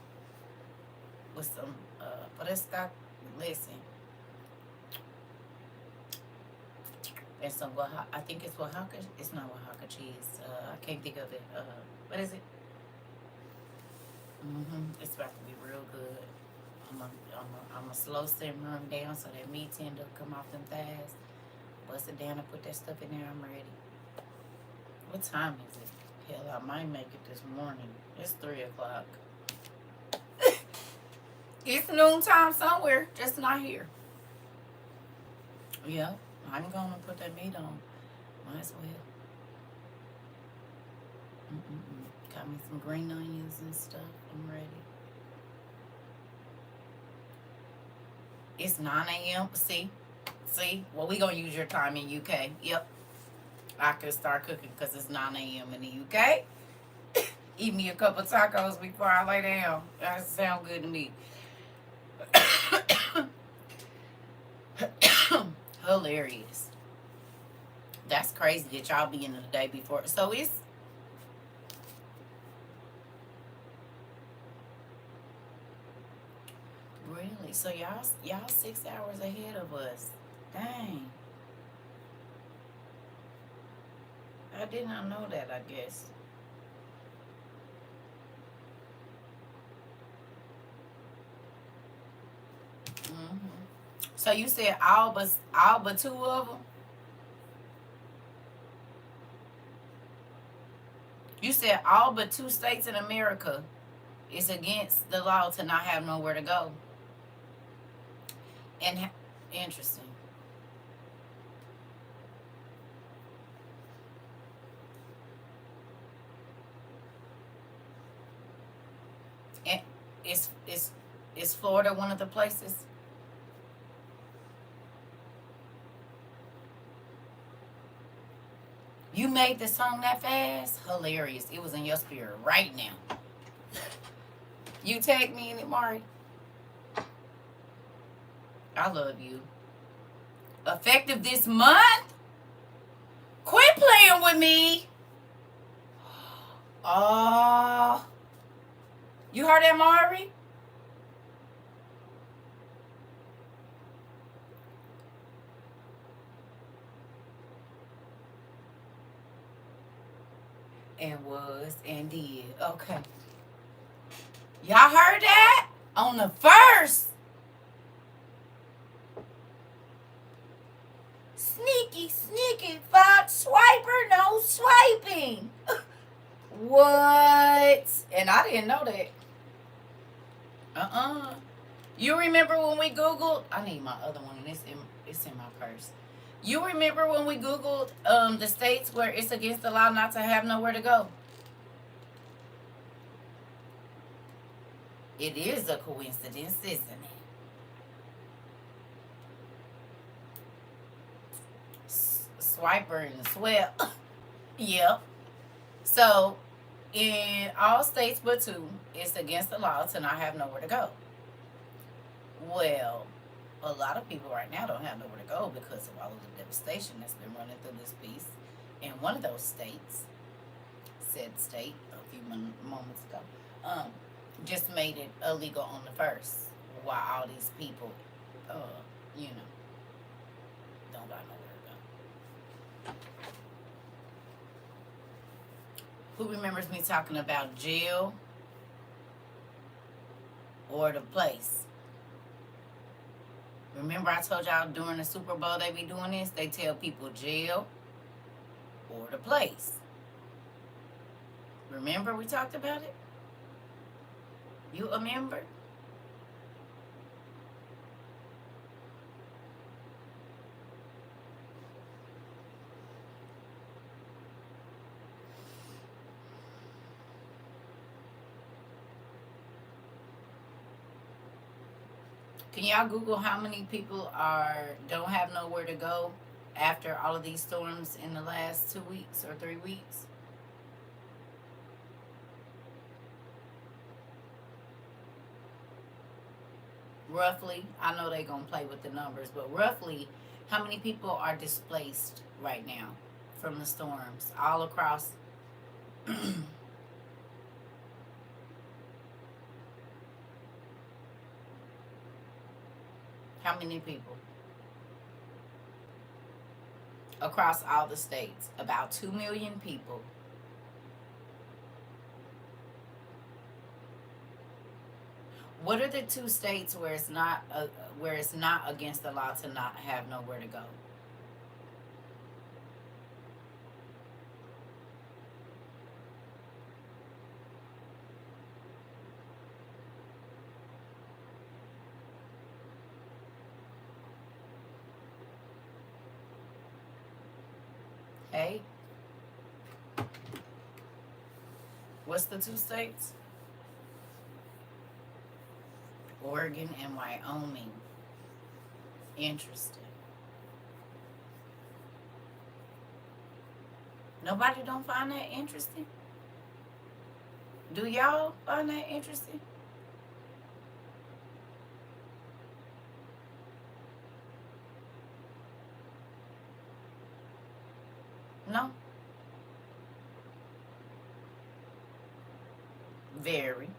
Speaker 1: but it's got listen and some Oaxaca. I think it's Oaxaca. It's not Oaxaca cheese. I can't think of it. What is it? It's about to be real good. I'm a slow simmer them down so that meat tender come off them thighs. Bust it down and put that stuff in there. I'm ready. What time is it? Hell, I might make it this morning. It's 3 o'clock. It's noontime somewhere, just not here. Yeah, I'm gonna put that meat on. Might as well. Got me some green onions and stuff. I'm ready. It's 9 a.m. See? Well, we gonna use your time in UK. Yep. I could start cooking because it's 9 a.m. in the UK. Eat me a couple tacos before I lay down. That sounds good to me. Hilarious. That's crazy that y'all be in the day before. So it's really so y'all 6 hours ahead of us. Dang. I did not know that, I guess. So you said all but two of them? You said all but 2 states in America is against the law to not have nowhere to go. And interesting. And is Florida one of the places? You made the song that fast? Hilarious. It was in your spirit right now. You tag me in it, Mari. I love you. Effective this month? Quit playing with me. Oh. You heard that, Mari? And was and did. Okay. Y'all heard that? On the first. Sneaky fox swiper, no swiping. What? And I didn't know that. You remember when we Googled? I need my other one, and it's in my purse. You remember when we Googled the states where it's against the law not to have nowhere to go? It is a coincidence, isn't it? Swiper and swell. Yep. So, in all states but 2, it's against the law to not have nowhere to go. Well, a lot of people right now don't have nowhere to go because of all of the devastation that's been running through this piece. And one of those states, said state a few moments ago, just made it illegal on the first, while all these people, you know, don't got nowhere to go. Who remembers me talking about jail or the place? Remember I told y'all during the Super Bowl they be doing this? They tell people jail or the place. Remember we talked about it? You remember? Can y'all Google how many people don't have nowhere to go after all of these storms in the last 2 weeks or 3 weeks? Roughly, I know they're gonna play with the numbers, but roughly, how many people are displaced right now from the storms all across? How many people across all the states? About 2 million people. What are the two states where it's not against the law to not have nowhere to go? Hey, what's the two states? Oregon and Wyoming. Interesting. Nobody don't find that interesting? Do y'all find that interesting? No? Very.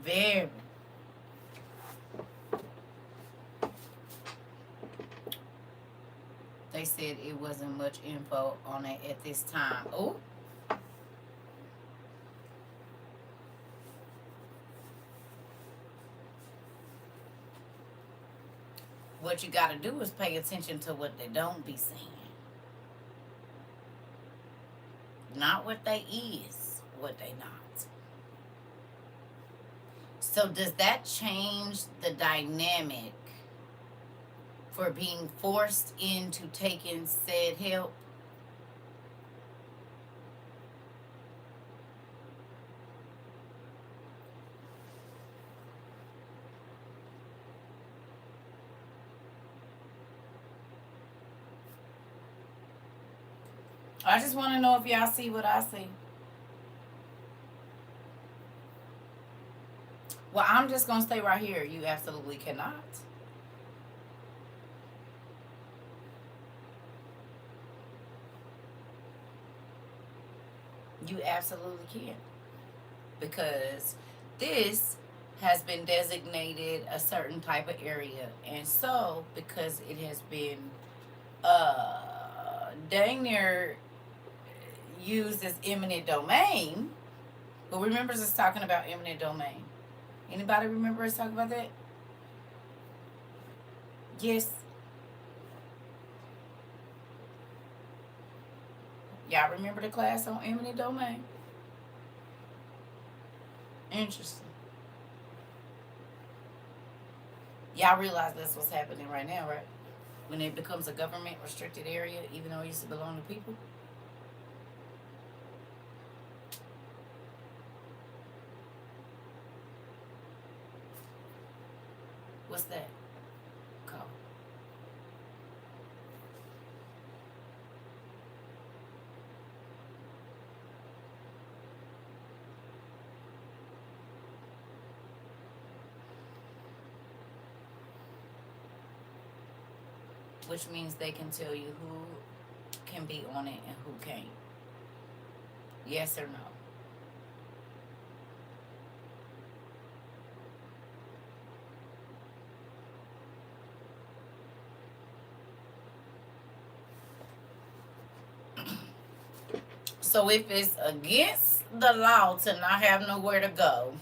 Speaker 1: Very. They said it wasn't much info on it at this time. Oh, what you got to do is pay attention to what they don't be saying, not what they is, what they not. So does that change the dynamic for being forced into taking said help? I just want to know if y'all see what I see. Well, I'm just going to stay right here. You absolutely cannot. You absolutely can. Because this has been designated a certain type of area. And so, because it has been dang near used as eminent domain, but remember us talking about eminent domain. Anybody remember us talking about that? Yes. Y'all remember the class on eminent domain? Interesting. Y'all realize that's what's happening right now, right? When it becomes a government restricted area, even though it used to belong to people. What's that called? Which means they can tell you who can be on it and who can't. Yes or no? So if it's against the law to not have nowhere to go,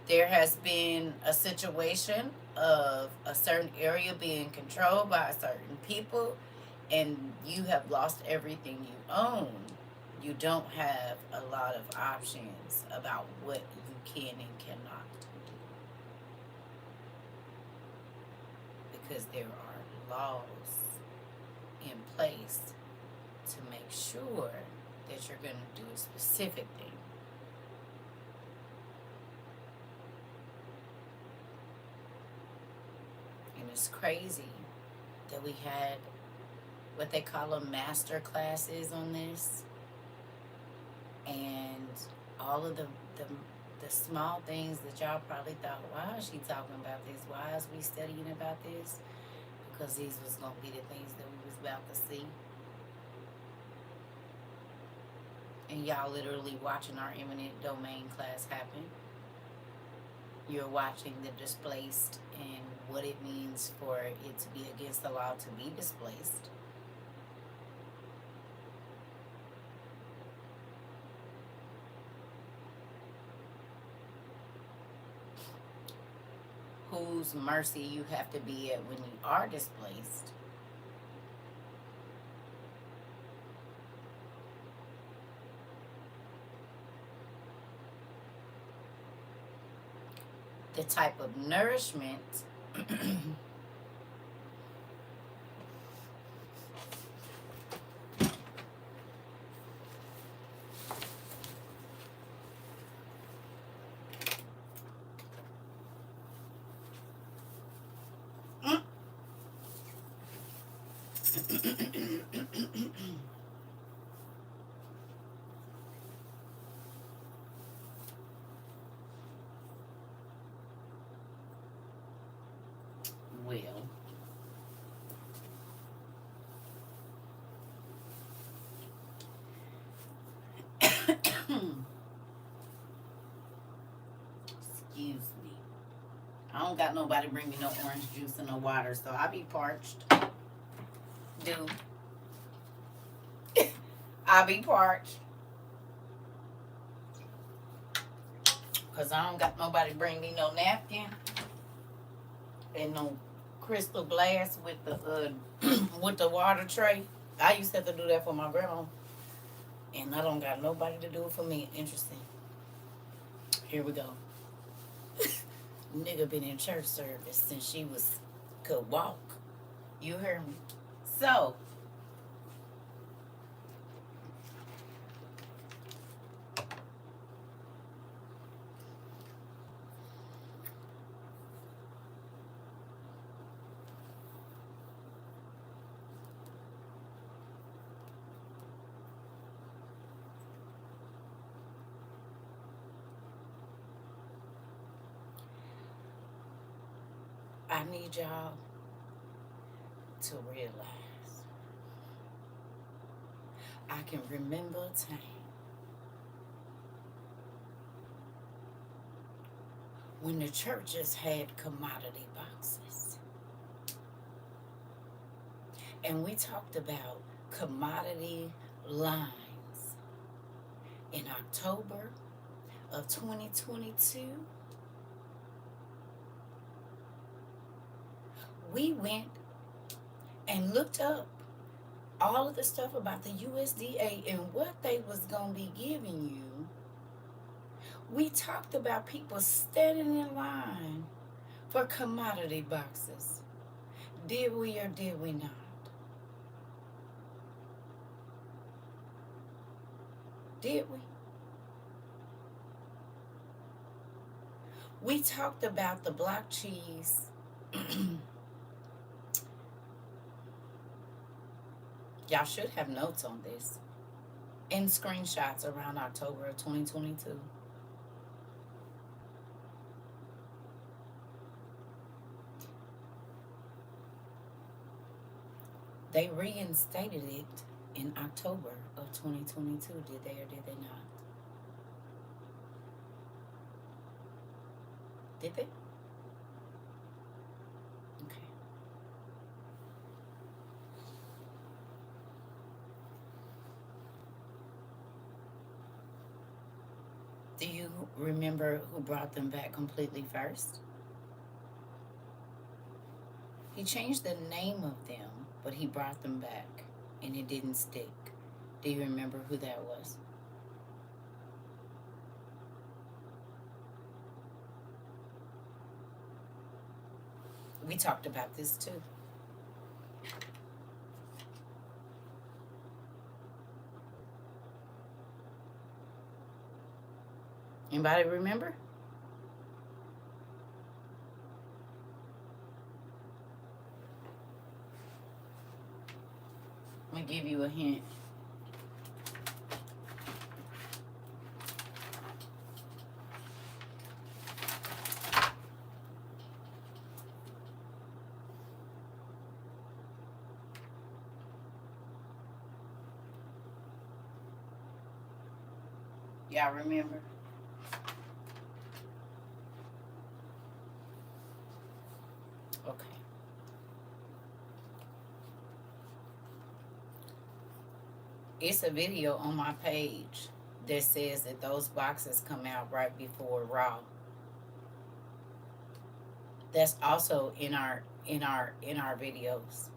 Speaker 1: there has been a situation of a certain area being controlled by certain people, and you have lost everything you own. You don't have a lot of options about what you can and cannot do, because there are laws in place to make sure that you're going to do a specific thing. it's crazy that we had what they call them master classes on this, and all of the small things that y'all probably thought, why is she talking about this? Why is we studying about this? Because these was gonna be the things that we was about to see. And y'all literally watching our eminent domain class happen. You're watching the displaced and what it means for it to be against the law to be displaced. Whose mercy you have to be at when you are displaced. The type of nourishment will excuse me. I don't got nobody bring me no orange juice and no water, so I be parched. Dude. I be parched. Cause I don't got nobody bring me no napkin and no crystal glass with the with the water tray. I used to have to do that for my grandma. And I don't got nobody to do it for me. Interesting. Here we go. Nigga been in church service since she could walk. You hear me? So I need y'all to realize I can remember a time when the churches had commodity boxes. And we talked about commodity lines in October of 2022. We went and looked up all of the stuff about the USDA and what they was going to be giving you. We talked about people standing in line for commodity boxes. Did we or did we not? Did we? We talked about the block cheese. Y'all should have notes on this and screenshots around October of 2022. They reinstated it in October of 2022. Did they or did they not? Did they? Okay. Do you remember who brought them back completely first? He changed the name of them, but he brought them back and it didn't stick. Do you remember who that was? We talked about this too. Anybody remember? I'm gonna give you a hint. Y'all remember? Okay. It's a video on my page that says that those boxes come out right before Raw. That's also in our videos.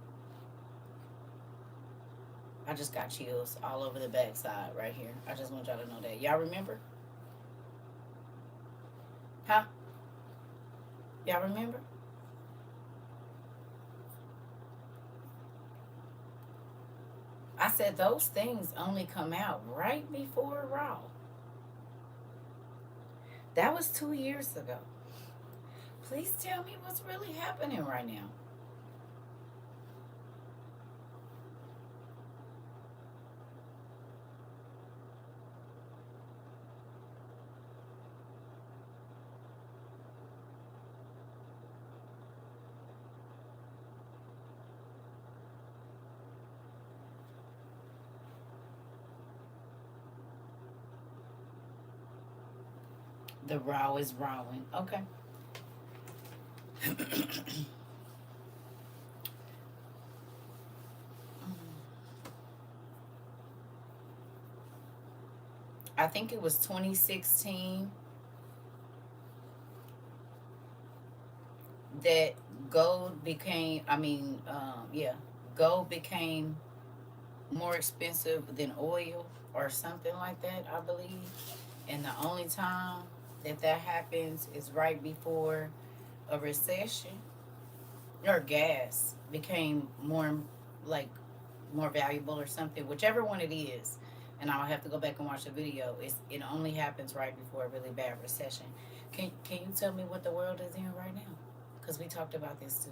Speaker 1: I just got chills all over the backside right here. I just want y'all to know that. Y'all remember? Huh? Y'all remember? I said those things only come out right before Raw. That was 2 years ago. Please tell me what's really happening right now. The Raw is rawing. Okay. I think it was 2016 that gold became, gold became more expensive than oil or something like that, I believe. And the only time that happens is right before a recession, or gas became more, like, more valuable or something, whichever one it is. And I'll have to go back and watch the video. It only happens right before a really bad recession. Can you tell me what the world is in right now? Because we talked about this too.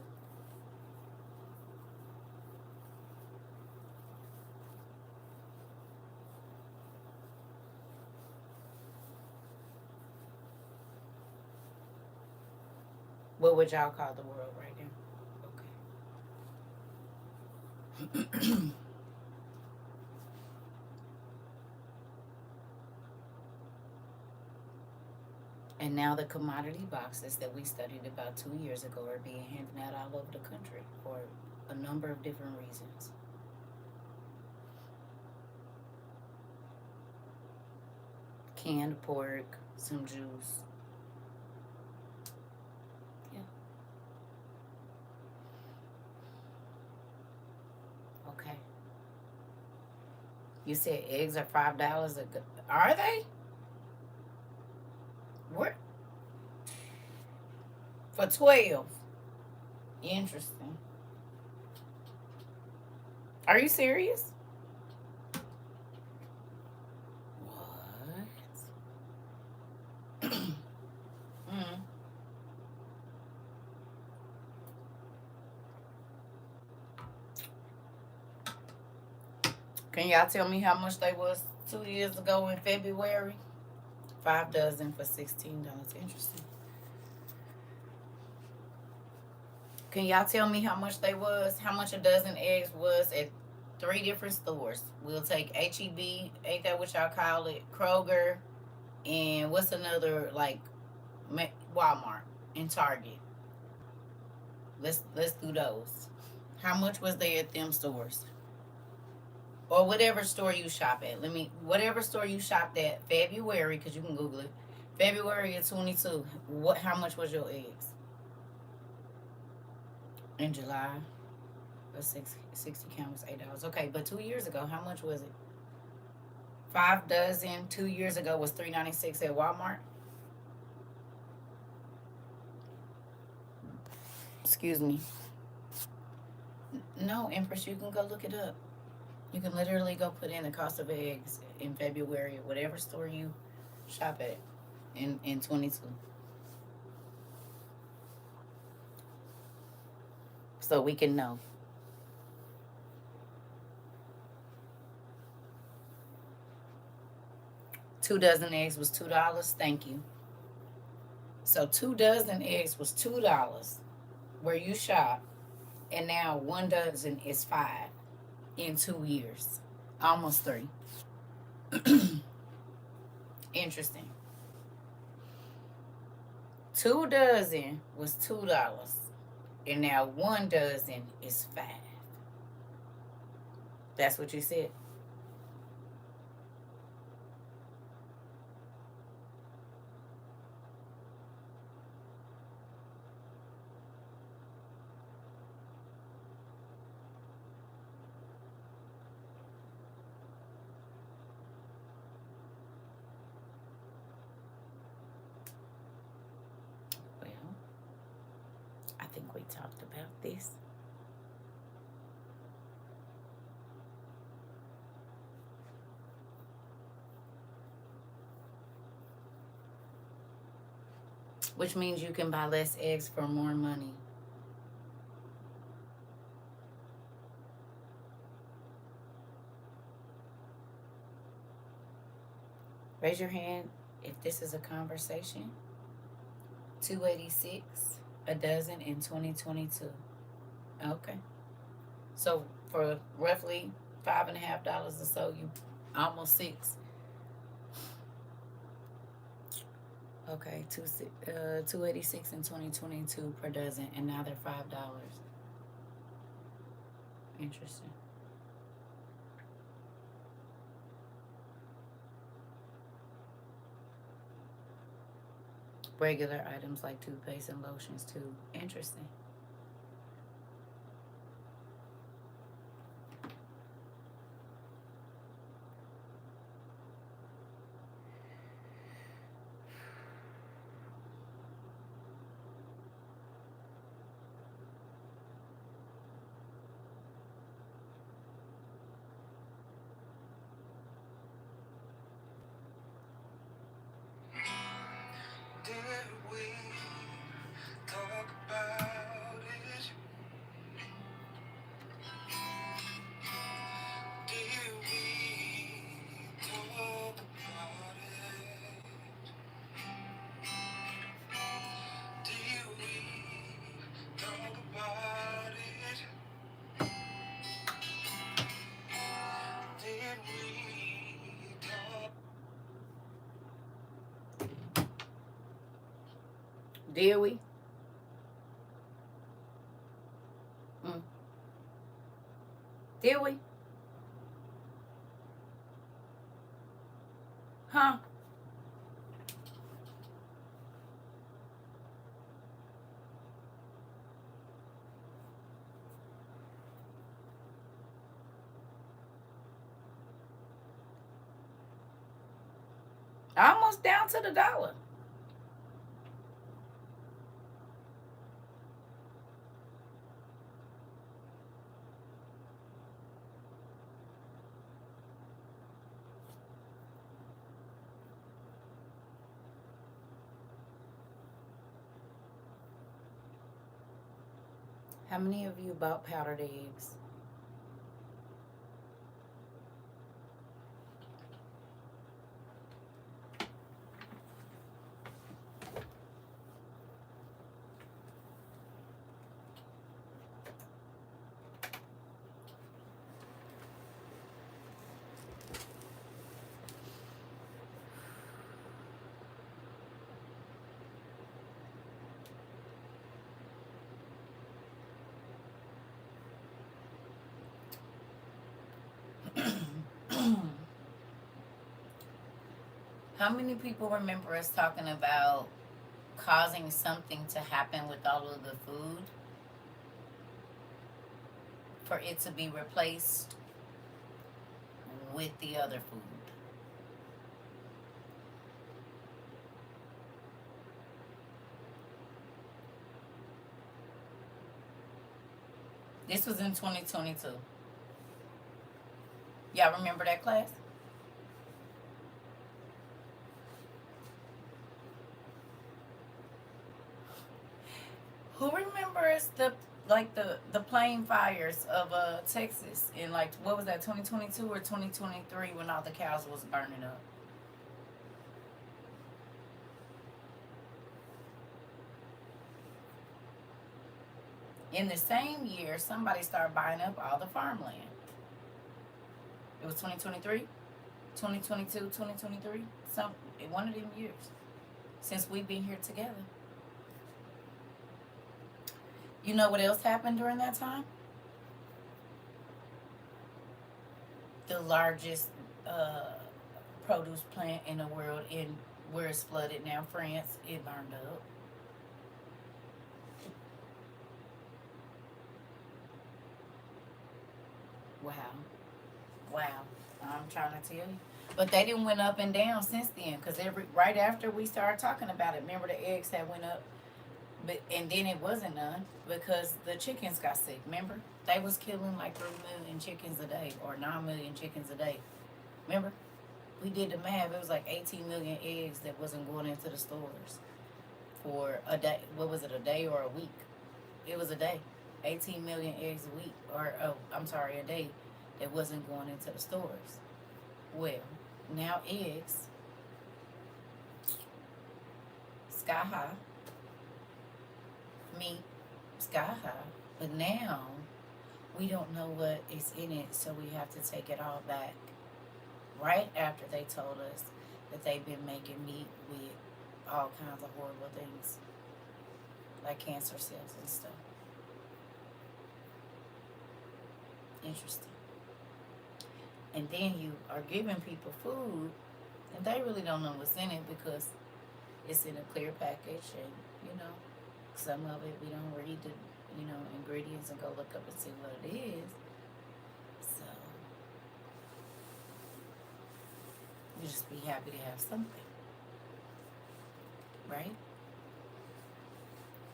Speaker 1: What would y'all call the world right now? Okay. And now the commodity boxes that we studied about 2 years ago are being handed out all over the country for a number of different reasons. Canned pork, some juice. Yeah. Okay. You said eggs are $5 a go. Are they? Where? For 12. Interesting. Are you serious? What? Mm. Can y'all tell me how much they was 2 years ago in February? 5 dozen for $16. Interesting. Can y'all tell me how much they was? How much a dozen eggs was at 3 different stores? We'll take HEB, ain't that what y'all call it? Kroger, and what's another, like, Walmart and Target. Let's do those. How much was there at them stores? Or whatever store you shop at. Whatever store you shopped at February, because you can Google it. February of 22. How much was your eggs? In July, 60 count was $8. Okay, but 2 years ago, how much was it? 5 dozen 2 years ago was $3.96 at Walmart. Excuse me. No, Empress, you can go look it up. You can literally go put in the cost of eggs in February at whatever store you shop at in 22. So we can know. 2 dozen eggs was $2. Thank you. So 2 dozen eggs was $2 where you shop, and now 1 dozen is 5 in 2 years, almost 3. Interesting. 2 dozen was $2, and now 1 dozen is 5. That's what you said. Well, I think we talked about this. Which means you can buy less eggs for more money. Raise your hand if this is a conversation. 286 a dozen in 2022. Okay. So for roughly $5.50 or so, you almost 6. Okay, 286 in 2022 per dozen, and now they're $5. Interesting. Regular items like toothpaste and lotions too. Interesting.
Speaker 2: Did we talk about it? Did we talk about it? Did we talk about it? Did we talk?
Speaker 1: Did we? Did we? Huh? Almost down to the dollar. How many of you bought powdered eggs? How many people remember us talking about causing something to happen with all of the food for it to be replaced with the other food? This was in 2022. Y'all remember that class? Who remembers the plane fires of Texas in, like, what was that, 2022 or 2023, when all the cows was burning up? In the same year, somebody started buying up all the farmland. It was 2023, 2022, 2023. Some in one of them years since we've been here together. You know what else happened during that time? The largest produce plant in the world, in where it's flooded now, France, it burned up. Wow. Wow. I'm trying to tell you. But they didn't went up and down since then, because right after we started talking about it, remember the eggs had went up, and then it wasn't none because the chickens got sick. Remember, they was killing like 3 million chickens a day or 9 million chickens a day. Remember, we did the math. It was like 18 million eggs that wasn't going into the stores for a day. What was it, a day or a week? It was a day. 18 million eggs a week, or I'm sorry, a day that wasn't going into the stores. Well, now eggs sky high, meat sky high, but now we don't know what is in it, so we have to take it all back. Right after they told us that they've been making meat with all kinds of horrible things, like cancer cells and stuff. Interesting. And then you are giving people food, and they really don't know what's in it because it's in a clear package, and some of it we don't read the ingredients and go look up and see what it is. So you just be happy to have something, right?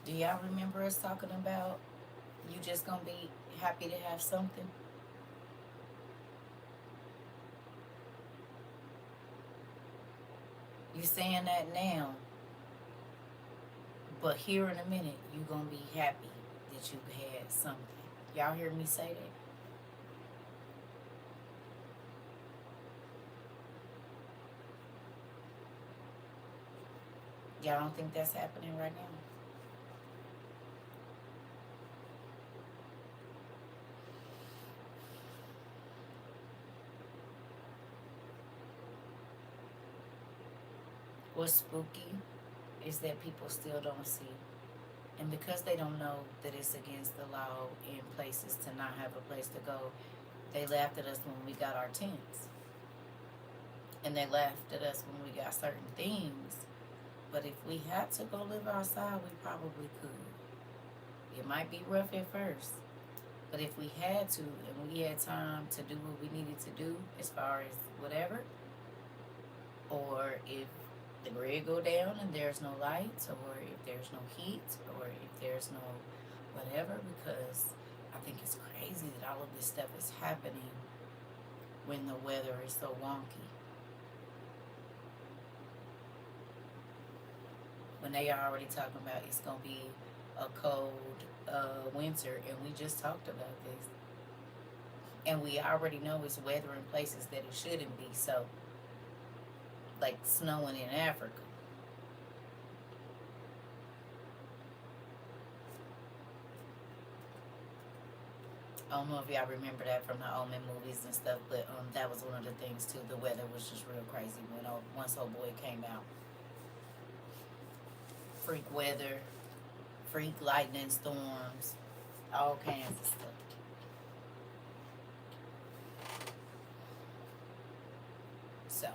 Speaker 1: Do y'all remember us talking about you just gonna be happy to have something? You saying that now, but here in a minute you gonna be happy that you had something. Y'all hear me say that? Y'all don't think that's happening right now? What's spooky is that people still don't see. And because they don't know that it's against the law in places to not have a place to go, they laughed at us when we got our tents. And they laughed at us when we got certain things. But if we had to go live outside, we probably could. It might be rough at first, but if we had to and we had time to do what we needed to do as far as whatever, or if the grid go down and there's no lights, or if there's no heat, or if there's no whatever, because I think it's crazy that all of this stuff is happening when the weather is so wonky. When they are already talking about it's going to be a cold winter, and we just talked about this. And we already know it's weather in places that it shouldn't be, so like snowing in Africa. I don't know if y'all remember that from the Omen movies and stuff, but that was one of the things too. The weather was just real crazy when once Old Boy came out. Freak weather, freak lightning storms, all kinds of stuff. So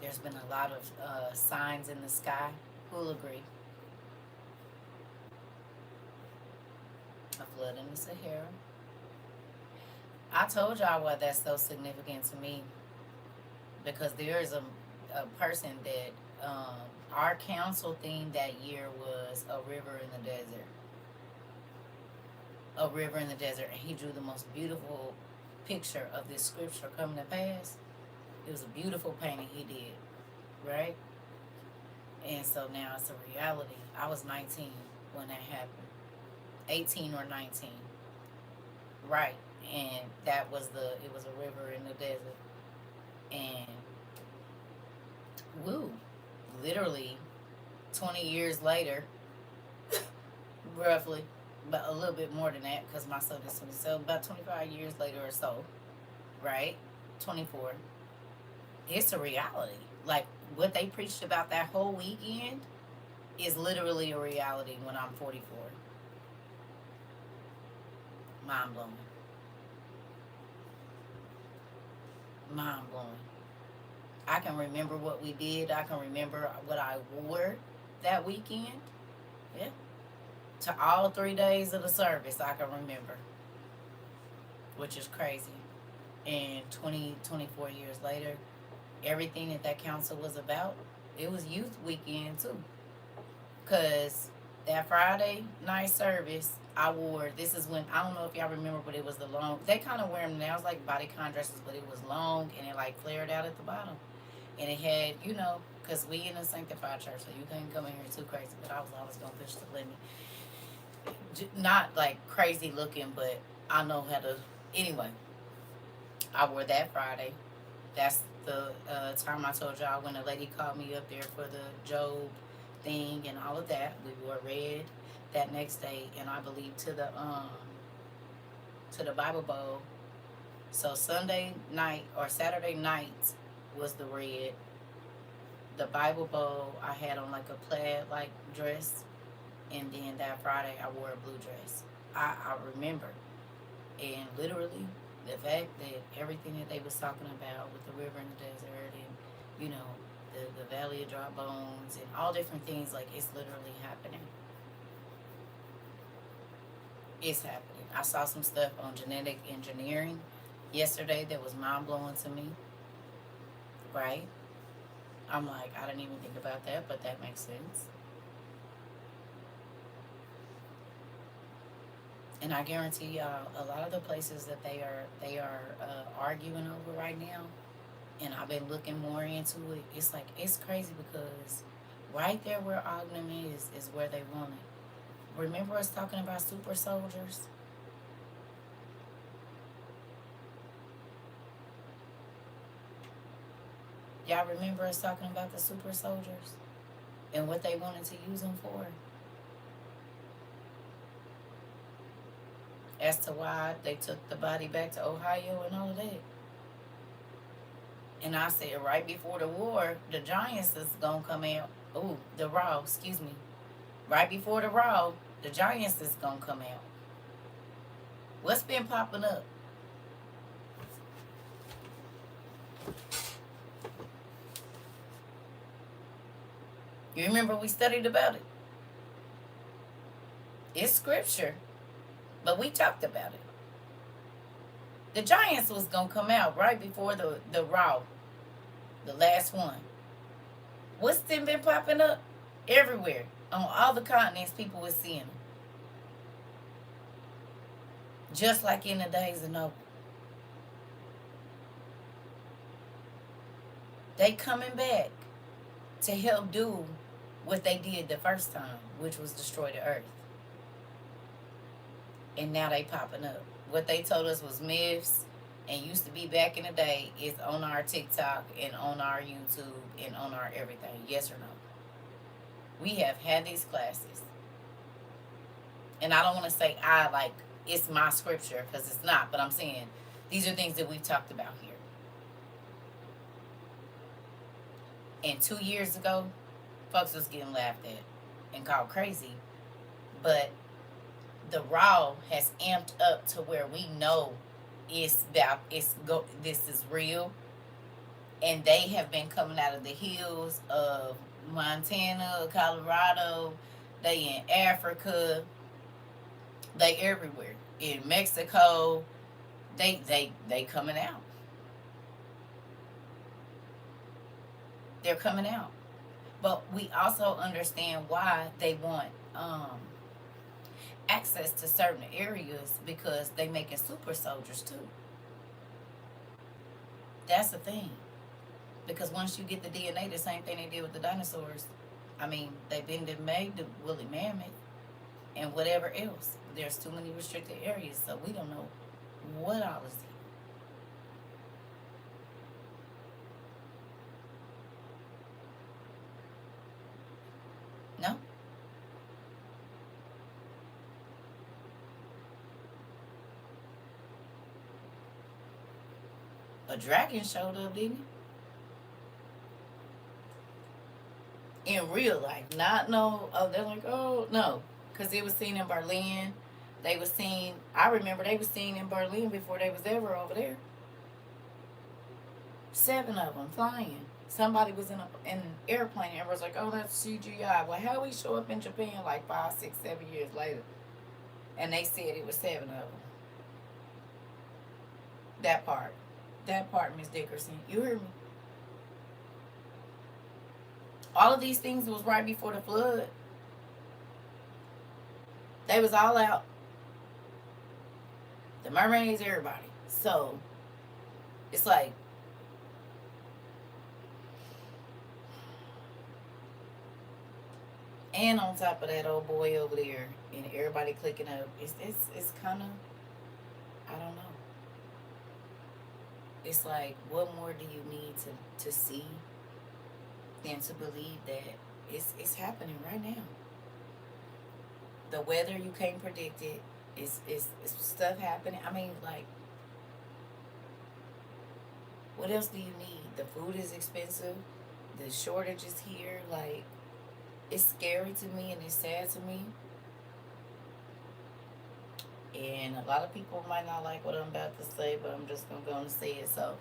Speaker 1: there's been a lot of signs in the sky. Who'll agree? A flood in the Sahara. I told y'all why that's so significant to me, because there is a person that our council theme that year was a river in the desert. A river in the desert. And he drew the most beautiful picture of this scripture coming to pass. It was a beautiful painting he did, right? And so now it's a reality. I was 19 when that happened. 18 or 19. Right. And it was a river in the desert. And woo, literally 20 years later, roughly, but a little bit more than that because my son is 20. So about 25 years later or so, right? 24. It's a reality. Like what they preached about that whole weekend is literally a reality when I'm 44. Mind blowing. Mind blowing. I can remember what we did. I can remember what I wore that weekend. Yeah. To all 3 days of the service, I can remember, which is crazy. And 20, 24 years later, everything that that council was about, it was youth weekend too. Because that Friday night service, I wore, this is when, I don't know if y'all remember, but it was the long, they kind of wear them now, it's like bodycon dresses, but it was long and it like flared out at the bottom. And it had, you know, because we in a sanctified church, so you couldn't come in here too crazy, but I was always going to push the limit. Not like crazy looking, but I know how to, anyway, I wore that Friday. That's the time I told y'all when a lady called me up there for the Job thing and all of that. We wore red that next day, and I believe to the Bible Bowl. So Sunday night or Saturday night was the red. The Bible Bowl, I had on like a plaid like dress, and then that Friday I wore a blue dress. I remember, and literally the fact that everything that they was talking about with the river in the desert and you know the valley of dry bones and all different things, like it's literally happening. It's happening. I saw some stuff on genetic engineering yesterday that was mind blowing to me. Right? I'm like, I didn't even think about that, but that makes sense. And I guarantee y'all, a lot of the places that they are arguing over right now, and I've been looking more into it. It's like it's crazy because right there where Ognum is where they want it. Remember us talking about super soldiers? Y'all remember us talking about the super soldiers and what they wanted to use them for? As to why they took the body back to Ohio and all of that. And I said right before the war, the Giants is gonna come out. Ooh, the Raw, excuse me. Right before the Raw, the Giants is gonna come out. What's been popping up? You remember we studied about it? It's scripture, but we talked about it. The Giants was gonna come out right before the Raw, the last one. What's been popping up? Everywhere. On all the continents, people were seeing them. Just like in the days of Noah. They coming back to help do what they did the first time, which was destroy the earth. And now they popping up. What they told us was myths and used to be back in the day is on our TikTok and on our YouTube and on our everything. Yes or no? We have had these classes. And I don't want to say I like it's my scripture because it's not, but I'm saying these are things that we've talked about here. And 2 years ago, folks was getting laughed at and called crazy. But the Raw has amped up to where we know this is real. And they have been coming out of the hills of Montana, Colorado. They in Africa. They everywhere. In Mexico. They coming out. They're coming out. But we also understand why they want access to certain areas because they making super soldiers too. That's the thing. Because once you get the DNA, the same thing they did with the dinosaurs. I mean, they've been made the woolly mammoth and whatever else. There's too many restricted areas, so we don't know what all is here. No? A dragon showed up, didn't he? In real life, not no. Oh, they're like, oh no, because it was seen in Berlin. They was seen. I remember they was seen in Berlin before they was ever over there. 7 of them flying. Somebody was in an airplane and was like, oh, that's CGI. Well, how we show up in Japan like 5, 6, 7 years later? And they said it was 7 of them. That part. That part, Miss Dickerson. You heard me. All of these things was right before the flood. They was all out. The mermaids, everybody. So, it's like, and on top of that old boy over there and everybody clicking up, it's kind of, I don't know. It's like, what more do you need to see than to believe that it's happening right now? The weather, you can't predict it. It's stuff happening. I mean, like, what else do you need? The food is expensive. The shortage is here. Like, it's scary to me and it's sad to me. And a lot of people might not like what I'm about to say, but I'm just going to go and say it. So,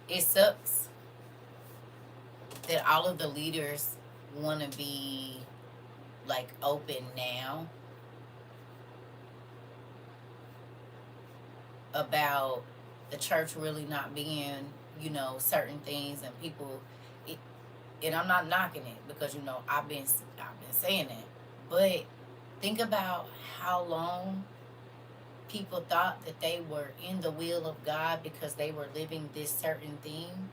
Speaker 1: it sucks that all of the leaders want to be, like, open now about the church really not being, certain things and people. And I'm not knocking it because I've been saying that, but think about how long people thought that they were in the will of God because they were living this certain thing,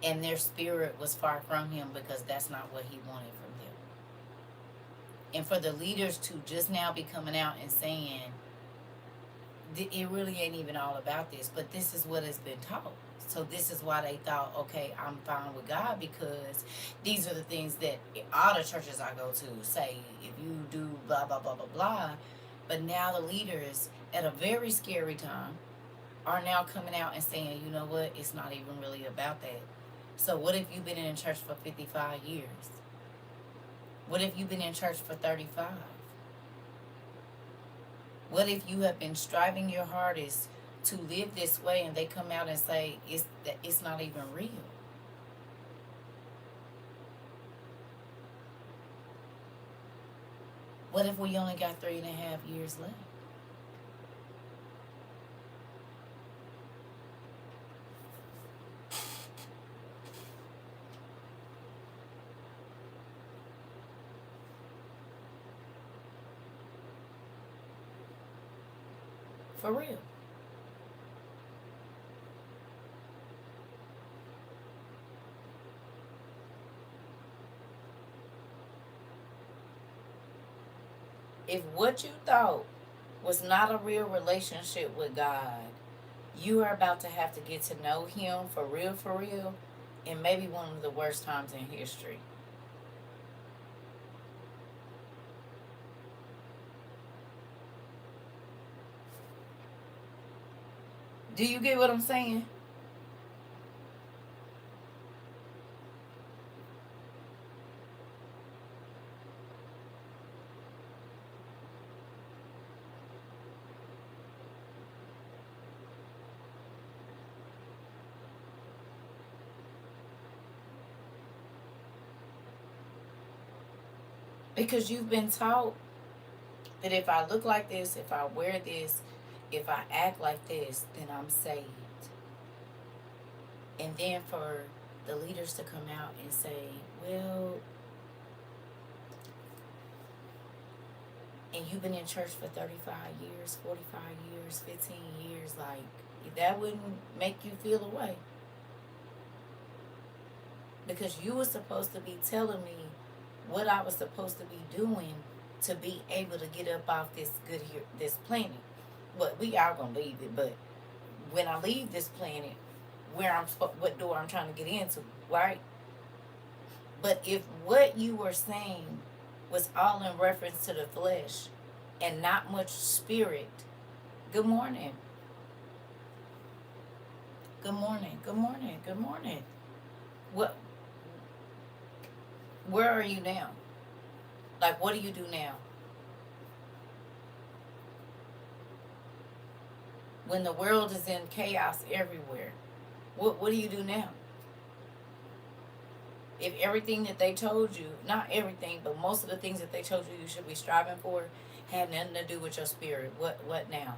Speaker 1: and their spirit was far from Him because that's not what He wanted from them. And for the leaders to just now be coming out and saying it really ain't even all about this, but this is what has been taught. So this is why they thought, okay, I'm fine with God because these are the things that all the churches I go to say, if you do blah, blah, blah, blah, blah. But now the leaders, at a very scary time, are now coming out and saying, you know what, it's not even really about that. So what if you've been in church for 55 years? What if you've been in church for 35? What if you have been striving your hardest to live this way and they come out and say it's not even real? What if we only got 3.5 years left? For real. If what you thought was not a real relationship with God, you are about to have to get to know Him for real, in maybe one of the worst times in history. Do you get what I'm saying? Because you've been taught that if I look like this, if I wear this, if I act like this, then I'm saved. And then for the leaders to come out and say, well, and you've been in church for 35 years, 45 years, 15 years, like, that wouldn't make you feel away. Because you were supposed to be telling me what I was supposed to be doing to be able to get up off this planet. But we are gonna leave it. But when I leave this planet, what door I'm trying to get into, right? But if what you were saying was all in reference to the flesh and not much spirit, good morning. Good morning. Good morning. Good morning. What? Where are you now? Like, what do you do now? When the world is in chaos everywhere, what do you do now? If everything that they told you, not everything, but most of the things that they told you you should be striving for had nothing to do with your spirit, what now?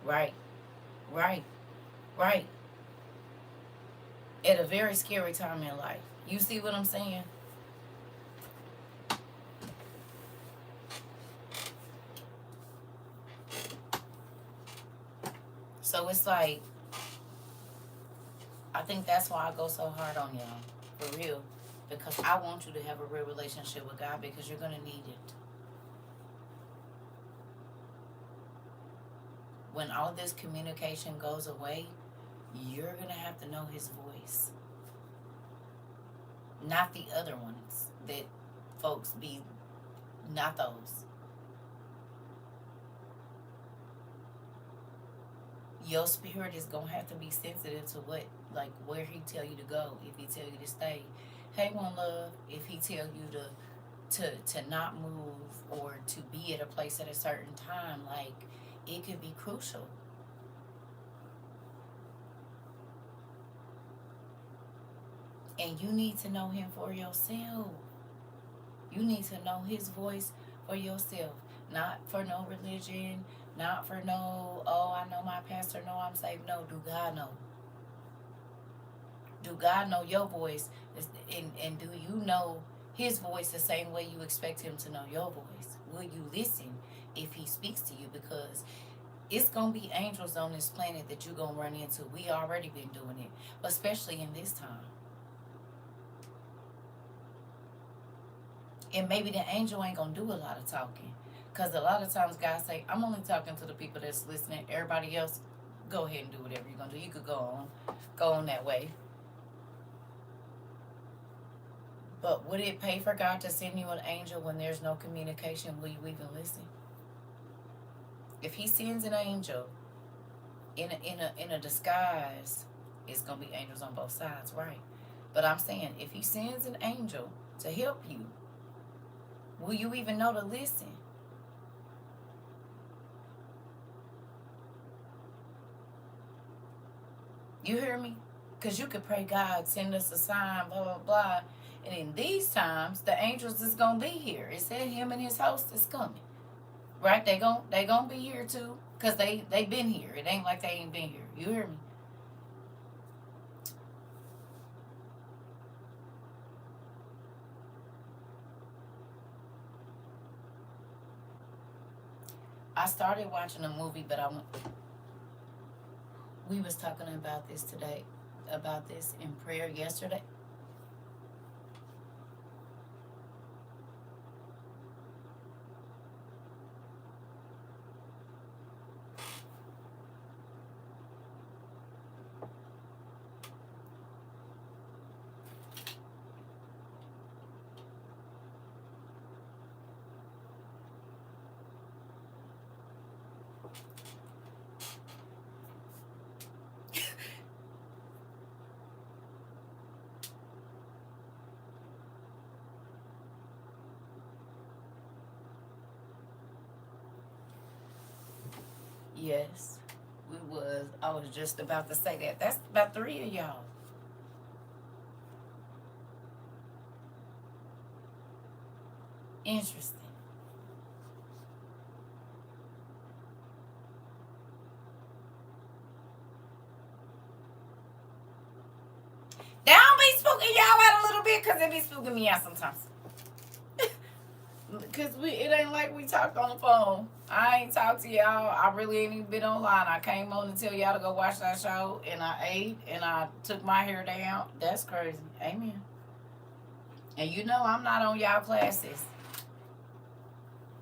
Speaker 1: Right, right, right. At a very scary time in life. You see what I'm saying? So it's like, I think that's why I go so hard on y'all, for real. Because I want you to have a real relationship with God because you're going to need it. When all this communication goes away, you're going to have to know His voice. Not the other ones that folks be, not those. Your spirit is going to have to be sensitive to what, like where He tell you to go. If He tell you to stay, hey, one love. If He tell you to not move or to be at a place at a certain time, like it could be crucial. And you need to know Him for yourself. You need to know His voice for yourself. Not for no religion, not for no, oh, I know my pastor, no, I'm saved. No, do God know? Do God know your voice? And do you know His voice the same way you expect Him to know your voice? Will you listen if He speaks to you? Because it's going to be angels on this planet that you're going to run into. We already been doing it, but especially in this time. And maybe the angel ain't going to do a lot of talking. Because a lot of times God say, I'm only talking to the people that's listening. Everybody else, go ahead and do whatever you're going to do. You could go on that way. But would it pay for God to send you an angel when there's no communication? Will you even listen? If He sends an angel in a disguise, it's gonna be angels on both sides, right? But I'm saying, if He sends an angel to help you, will you even know to listen? You hear me? Because you could pray, God, send us a sign, blah, blah, blah. And in these times, the angels is going to be here. It said Him and His host is coming. Right? They gonna be here too. Because they been here. It ain't like they ain't been here. You hear me? I started watching a movie, but we was talking about this today, about this in prayer yesterday. Yes, we was. I was just about to say that. That's about 3 of y'all. Interesting. Don't be spooking y'all out a little bit, cause it be spooking me out sometimes. Cause it ain't like we talked on the phone. I ain't talked to y'all. I really ain't even been online. I came on to tell y'all to go watch that show, and I ate, and I took my hair down. That's crazy. Amen. And you know I'm not on y'all classes.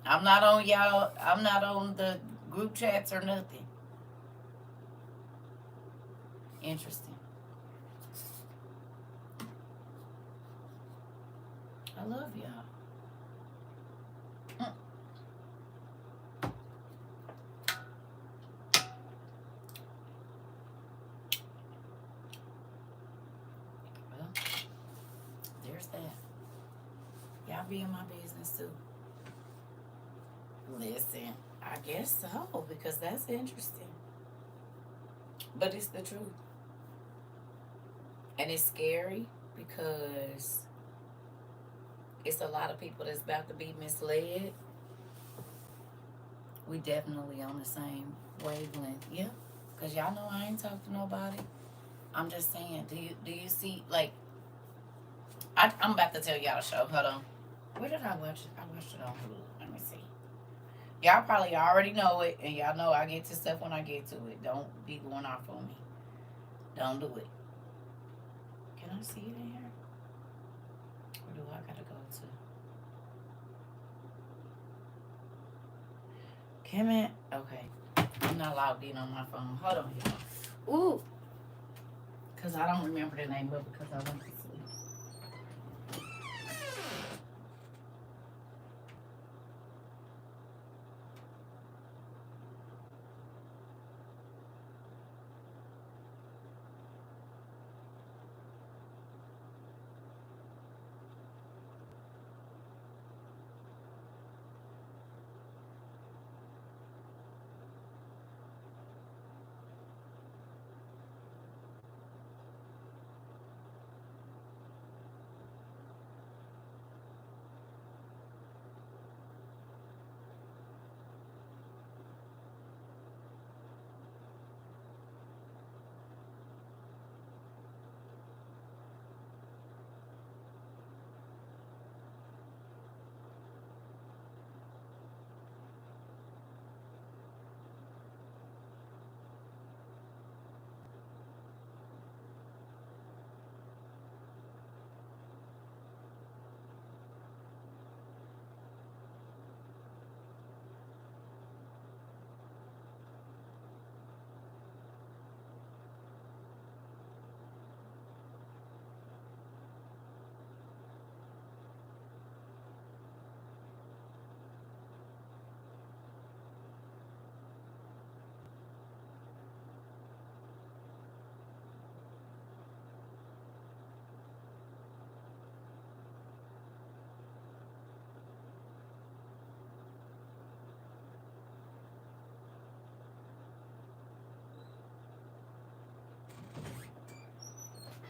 Speaker 1: I'm not on y'all. I'm not on the group chats or nothing. Interesting. I love y'all. Where's that? Y'all be in my business too. Listen, I guess so, because that's interesting. But it's the truth. And it's scary because it's a lot of people that's about to be misled. We definitely on the same wavelength. Yeah. Because y'all know I ain't talked to nobody. I'm just saying, do you see, like, I'm about to tell y'all a show. Hold on. Where did I watch it? I watched it on Hulu. Let me see. Y'all probably already know it, and y'all know I get to stuff when I get to it. Don't be going off on me. Don't do it. Can I see it in here? Or do I gotta go to? Can it? Okay. I'm not logged in on my phone. Hold on here. Ooh. Because I don't remember the name of it because I went to sleep.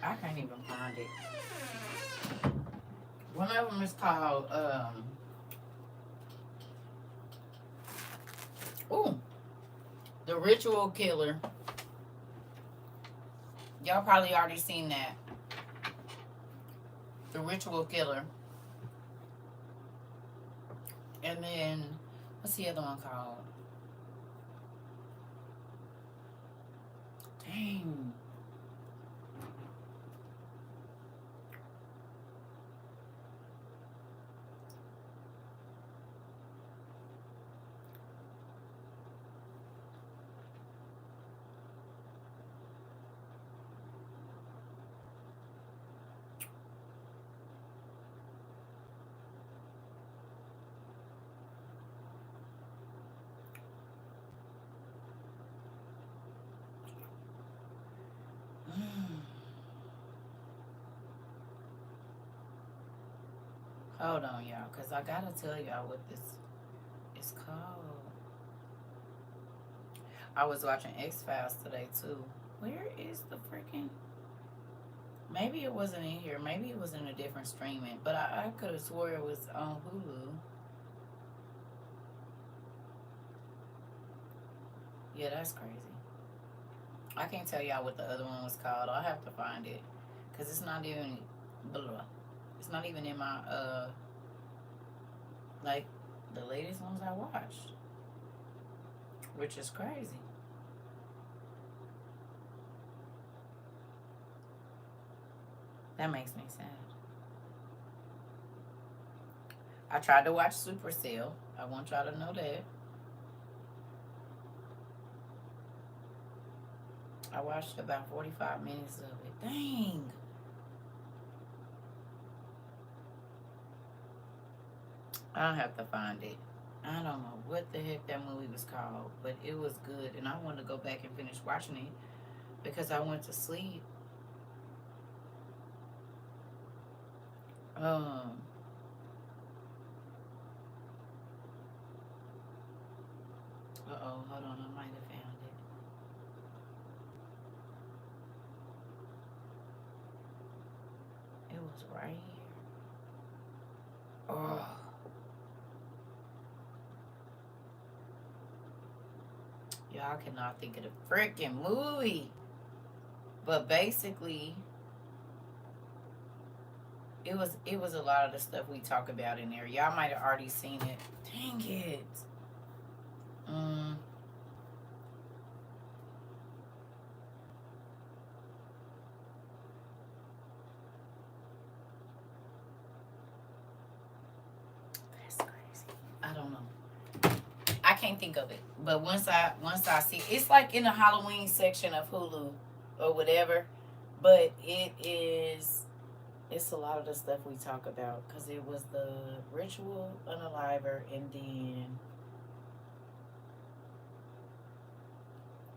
Speaker 1: I can't even find it. One of them is called, ooh, The Ritual Killer. Y'all probably already seen that. The Ritual Killer. And then, what's the other one called? Dang. Hold on, y'all, because I gotta tell y'all what this is called. I was watching X-Files today, too. Where is the freaking... Maybe it wasn't in here. Maybe it was in a different streaming. But I could have swore it was on Hulu. Yeah, that's crazy. I can't tell y'all what the other one was called. I'll have to find it. Because it's not even... Blah. It's not even in my, like, the latest ones I watched. Which is crazy. That makes me sad. I tried to watch Supercell. I want y'all to know that. I watched about 45 minutes of it. Dang. I'll have to find it. I don't know what the heck that movie was called, but it was good. And I wanted to go back and finish watching it because I went to sleep. Um, hold on, I might have found it. It was right here. Oh, y'all cannot think of the freaking movie. But basically, it was a lot of the stuff we talk about in there. Y'all might have already seen it. Dang it. Mm, that's crazy. I don't know. I can't think of it. But once I see it's like in the Halloween section of Hulu or whatever. But it's a lot of the stuff we talk about because it was the ritual unaliver and then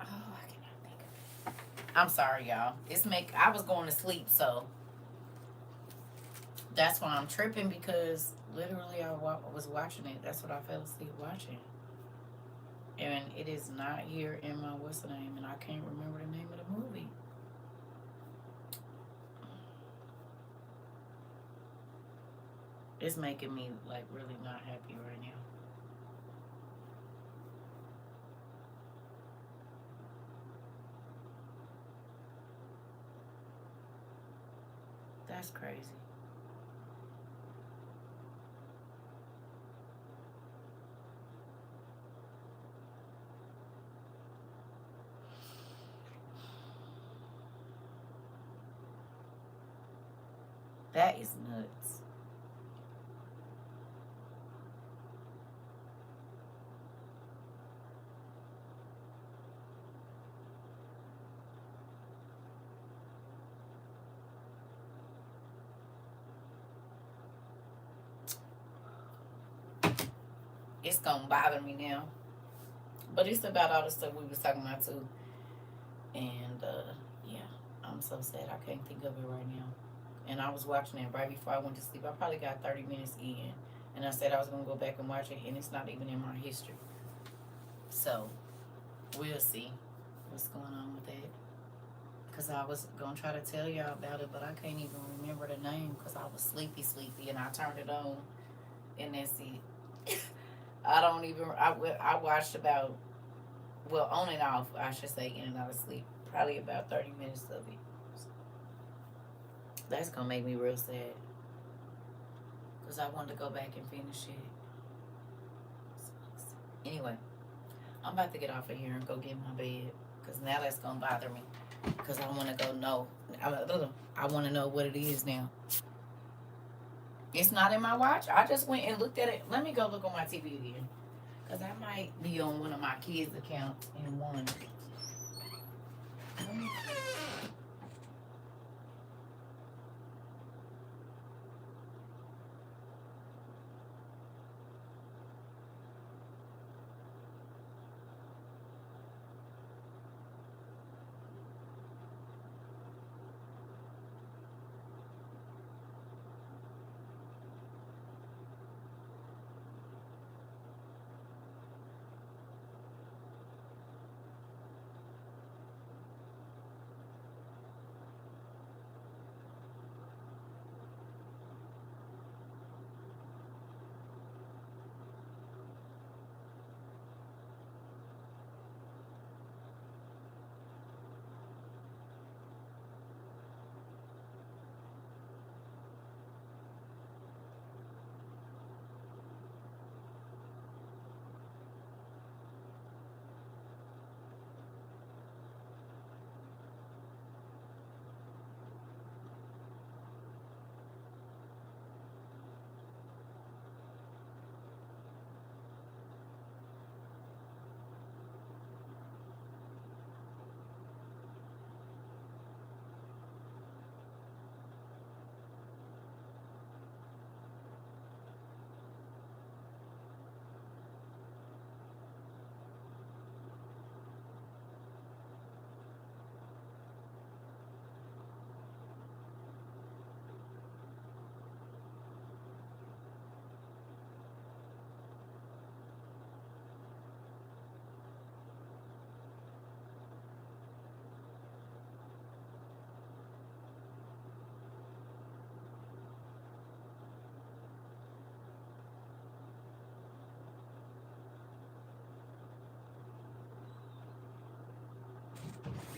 Speaker 1: oh I cannot think of it. I'm sorry y'all. I was going to sleep so that's why I'm tripping because literally was watching it. That's what I fell asleep watching. And it is not here in my what's the name and I can't remember the name of the movie. It's making me like really not happy right now. That's crazy. That is nuts. It's gonna bother me now. But it's about all the stuff we was talking about too. And yeah, I'm so sad I can't think of it right now. And I was watching it right before I went to sleep. I probably got 30 minutes in. And I said I was gonna go back and watch it and it's not even in my history. So we'll see what's going on with that. Cause I was gonna try to tell y'all about it, but I can't even remember the name because I was sleepy, and I turned it on, and that's it. I don't even. I watched about on and off, I should say, in and out of sleep. Probably about 30 minutes of it. That's gonna make me real sad because I wanted to go back and finish it. Anyway, I'm about to get off of here and go get my bed because now that's gonna bother me because I want to go know. I want to know what it is now. It's not in my watch. I just went and looked at it. Let me go look on my TV again because I might be on one of my kids' accounts in one.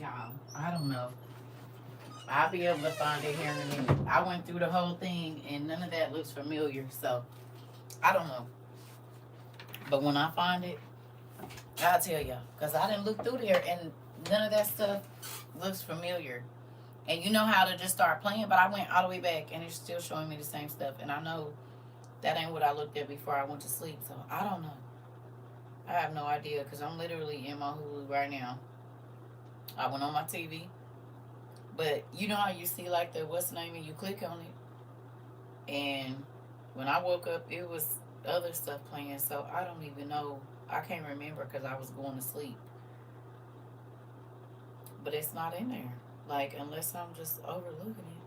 Speaker 1: y'all. I don't know. I'll be able to find it here in a minute. I went through the whole thing and none of that looks familiar, so I don't know. But when I find it, I'll tell y'all. Because I didn't look through there and none of that stuff looks familiar. And you know how to just start playing, but I went all the way back and it's still showing me the same stuff. And I know that ain't what I looked at before I went to sleep, so I don't know. I have no idea because I'm literally in my Hulu right now. I went on my TV, but you know how you see like the what's the name and you click on it, and when I woke up, it was other stuff playing. So I don't even know. I can't remember because I was going to sleep, but it's not in there. Like unless I'm just overlooking it.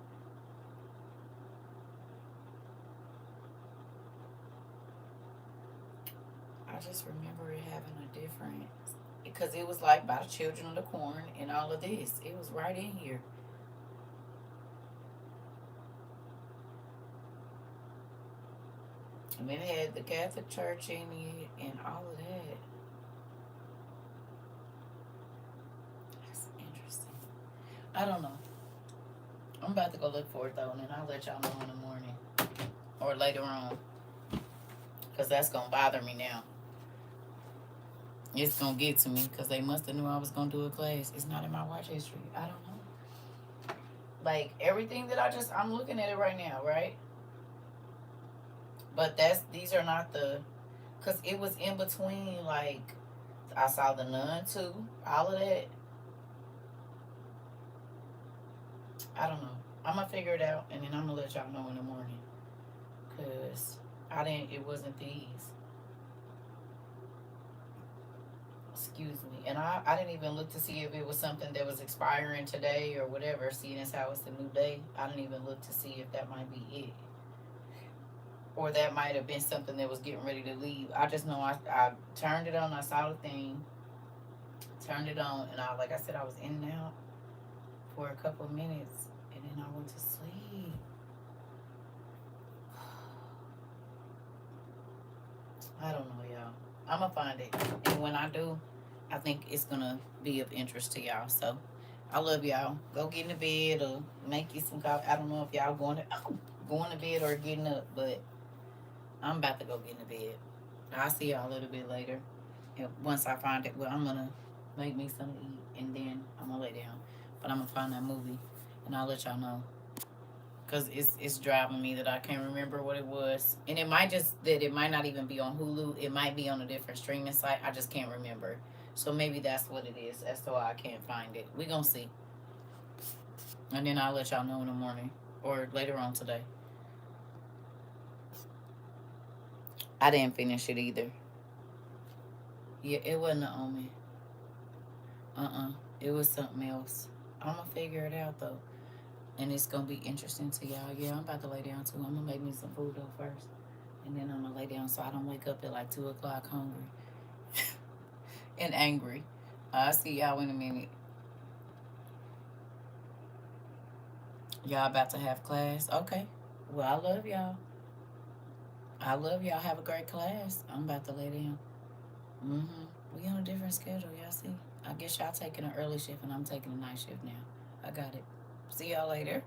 Speaker 1: I just remember it having a different, because it was like by the children of the corn and all of this. It was right in here. And it had the Catholic Church in it and all of that. That's interesting. I don't know. I'm about to go look for it though, and then I'll let y'all know in the morning or later on, because that's gonna bother me now. It's gonna get to me because they must have knew I was gonna do a class. It's not in my watch history. I don't know. Like everything that I'm looking at it right now, right? But these are not the, because it was in between. Like I saw the Nun too, all of that. I don't know. I'm gonna figure it out, and then I'm gonna let y'all know in the morning, cause it wasn't these. Excuse me. And I didn't even look to see if it was something that was expiring today or whatever, seeing as how it's the new day. I didn't even look to see if that might be it. Or that might have been something that was getting ready to leave. I just know I turned it on, I saw the thing, turned it on, and like I said, I was in and out for a couple of minutes, and then I went to sleep. I don't know, y'all. I'm going to find it. And when I do, I think it's going to be of interest to y'all. So, I love y'all. Go get in the bed or make you some coffee. I don't know if y'all going to bed or getting up, but I'm about to go get in the bed. I'll see y'all a little bit later. And once I find it, well, I'm going to make me something to eat, and then I'm going to lay down. But I'm going to find that movie, and I'll let y'all know. Because it's driving me that I can't remember what it was. And it might not even be on Hulu. It might be on a different streaming site. I just can't remember. So maybe that's what it is. That's why I can't find it. We're going to see. And then I'll let y'all know in the morning or later on today. I didn't finish it either. Yeah, it wasn't an Omen. It was something else. I'm going to figure it out though. And it's going to be interesting to y'all. Yeah, I'm about to lay down too. I'm going to make me some food though first. And then I'm going to lay down so I don't wake up at like 2 o'clock hungry and angry. I'll see y'all in a minute. Y'all about to have class? Okay. Well, I love y'all. Have a great class. I'm about to lay down. We on a different schedule, y'all see? I guess y'all taking an early shift and I'm taking a night shift now. I got it. See y'all later.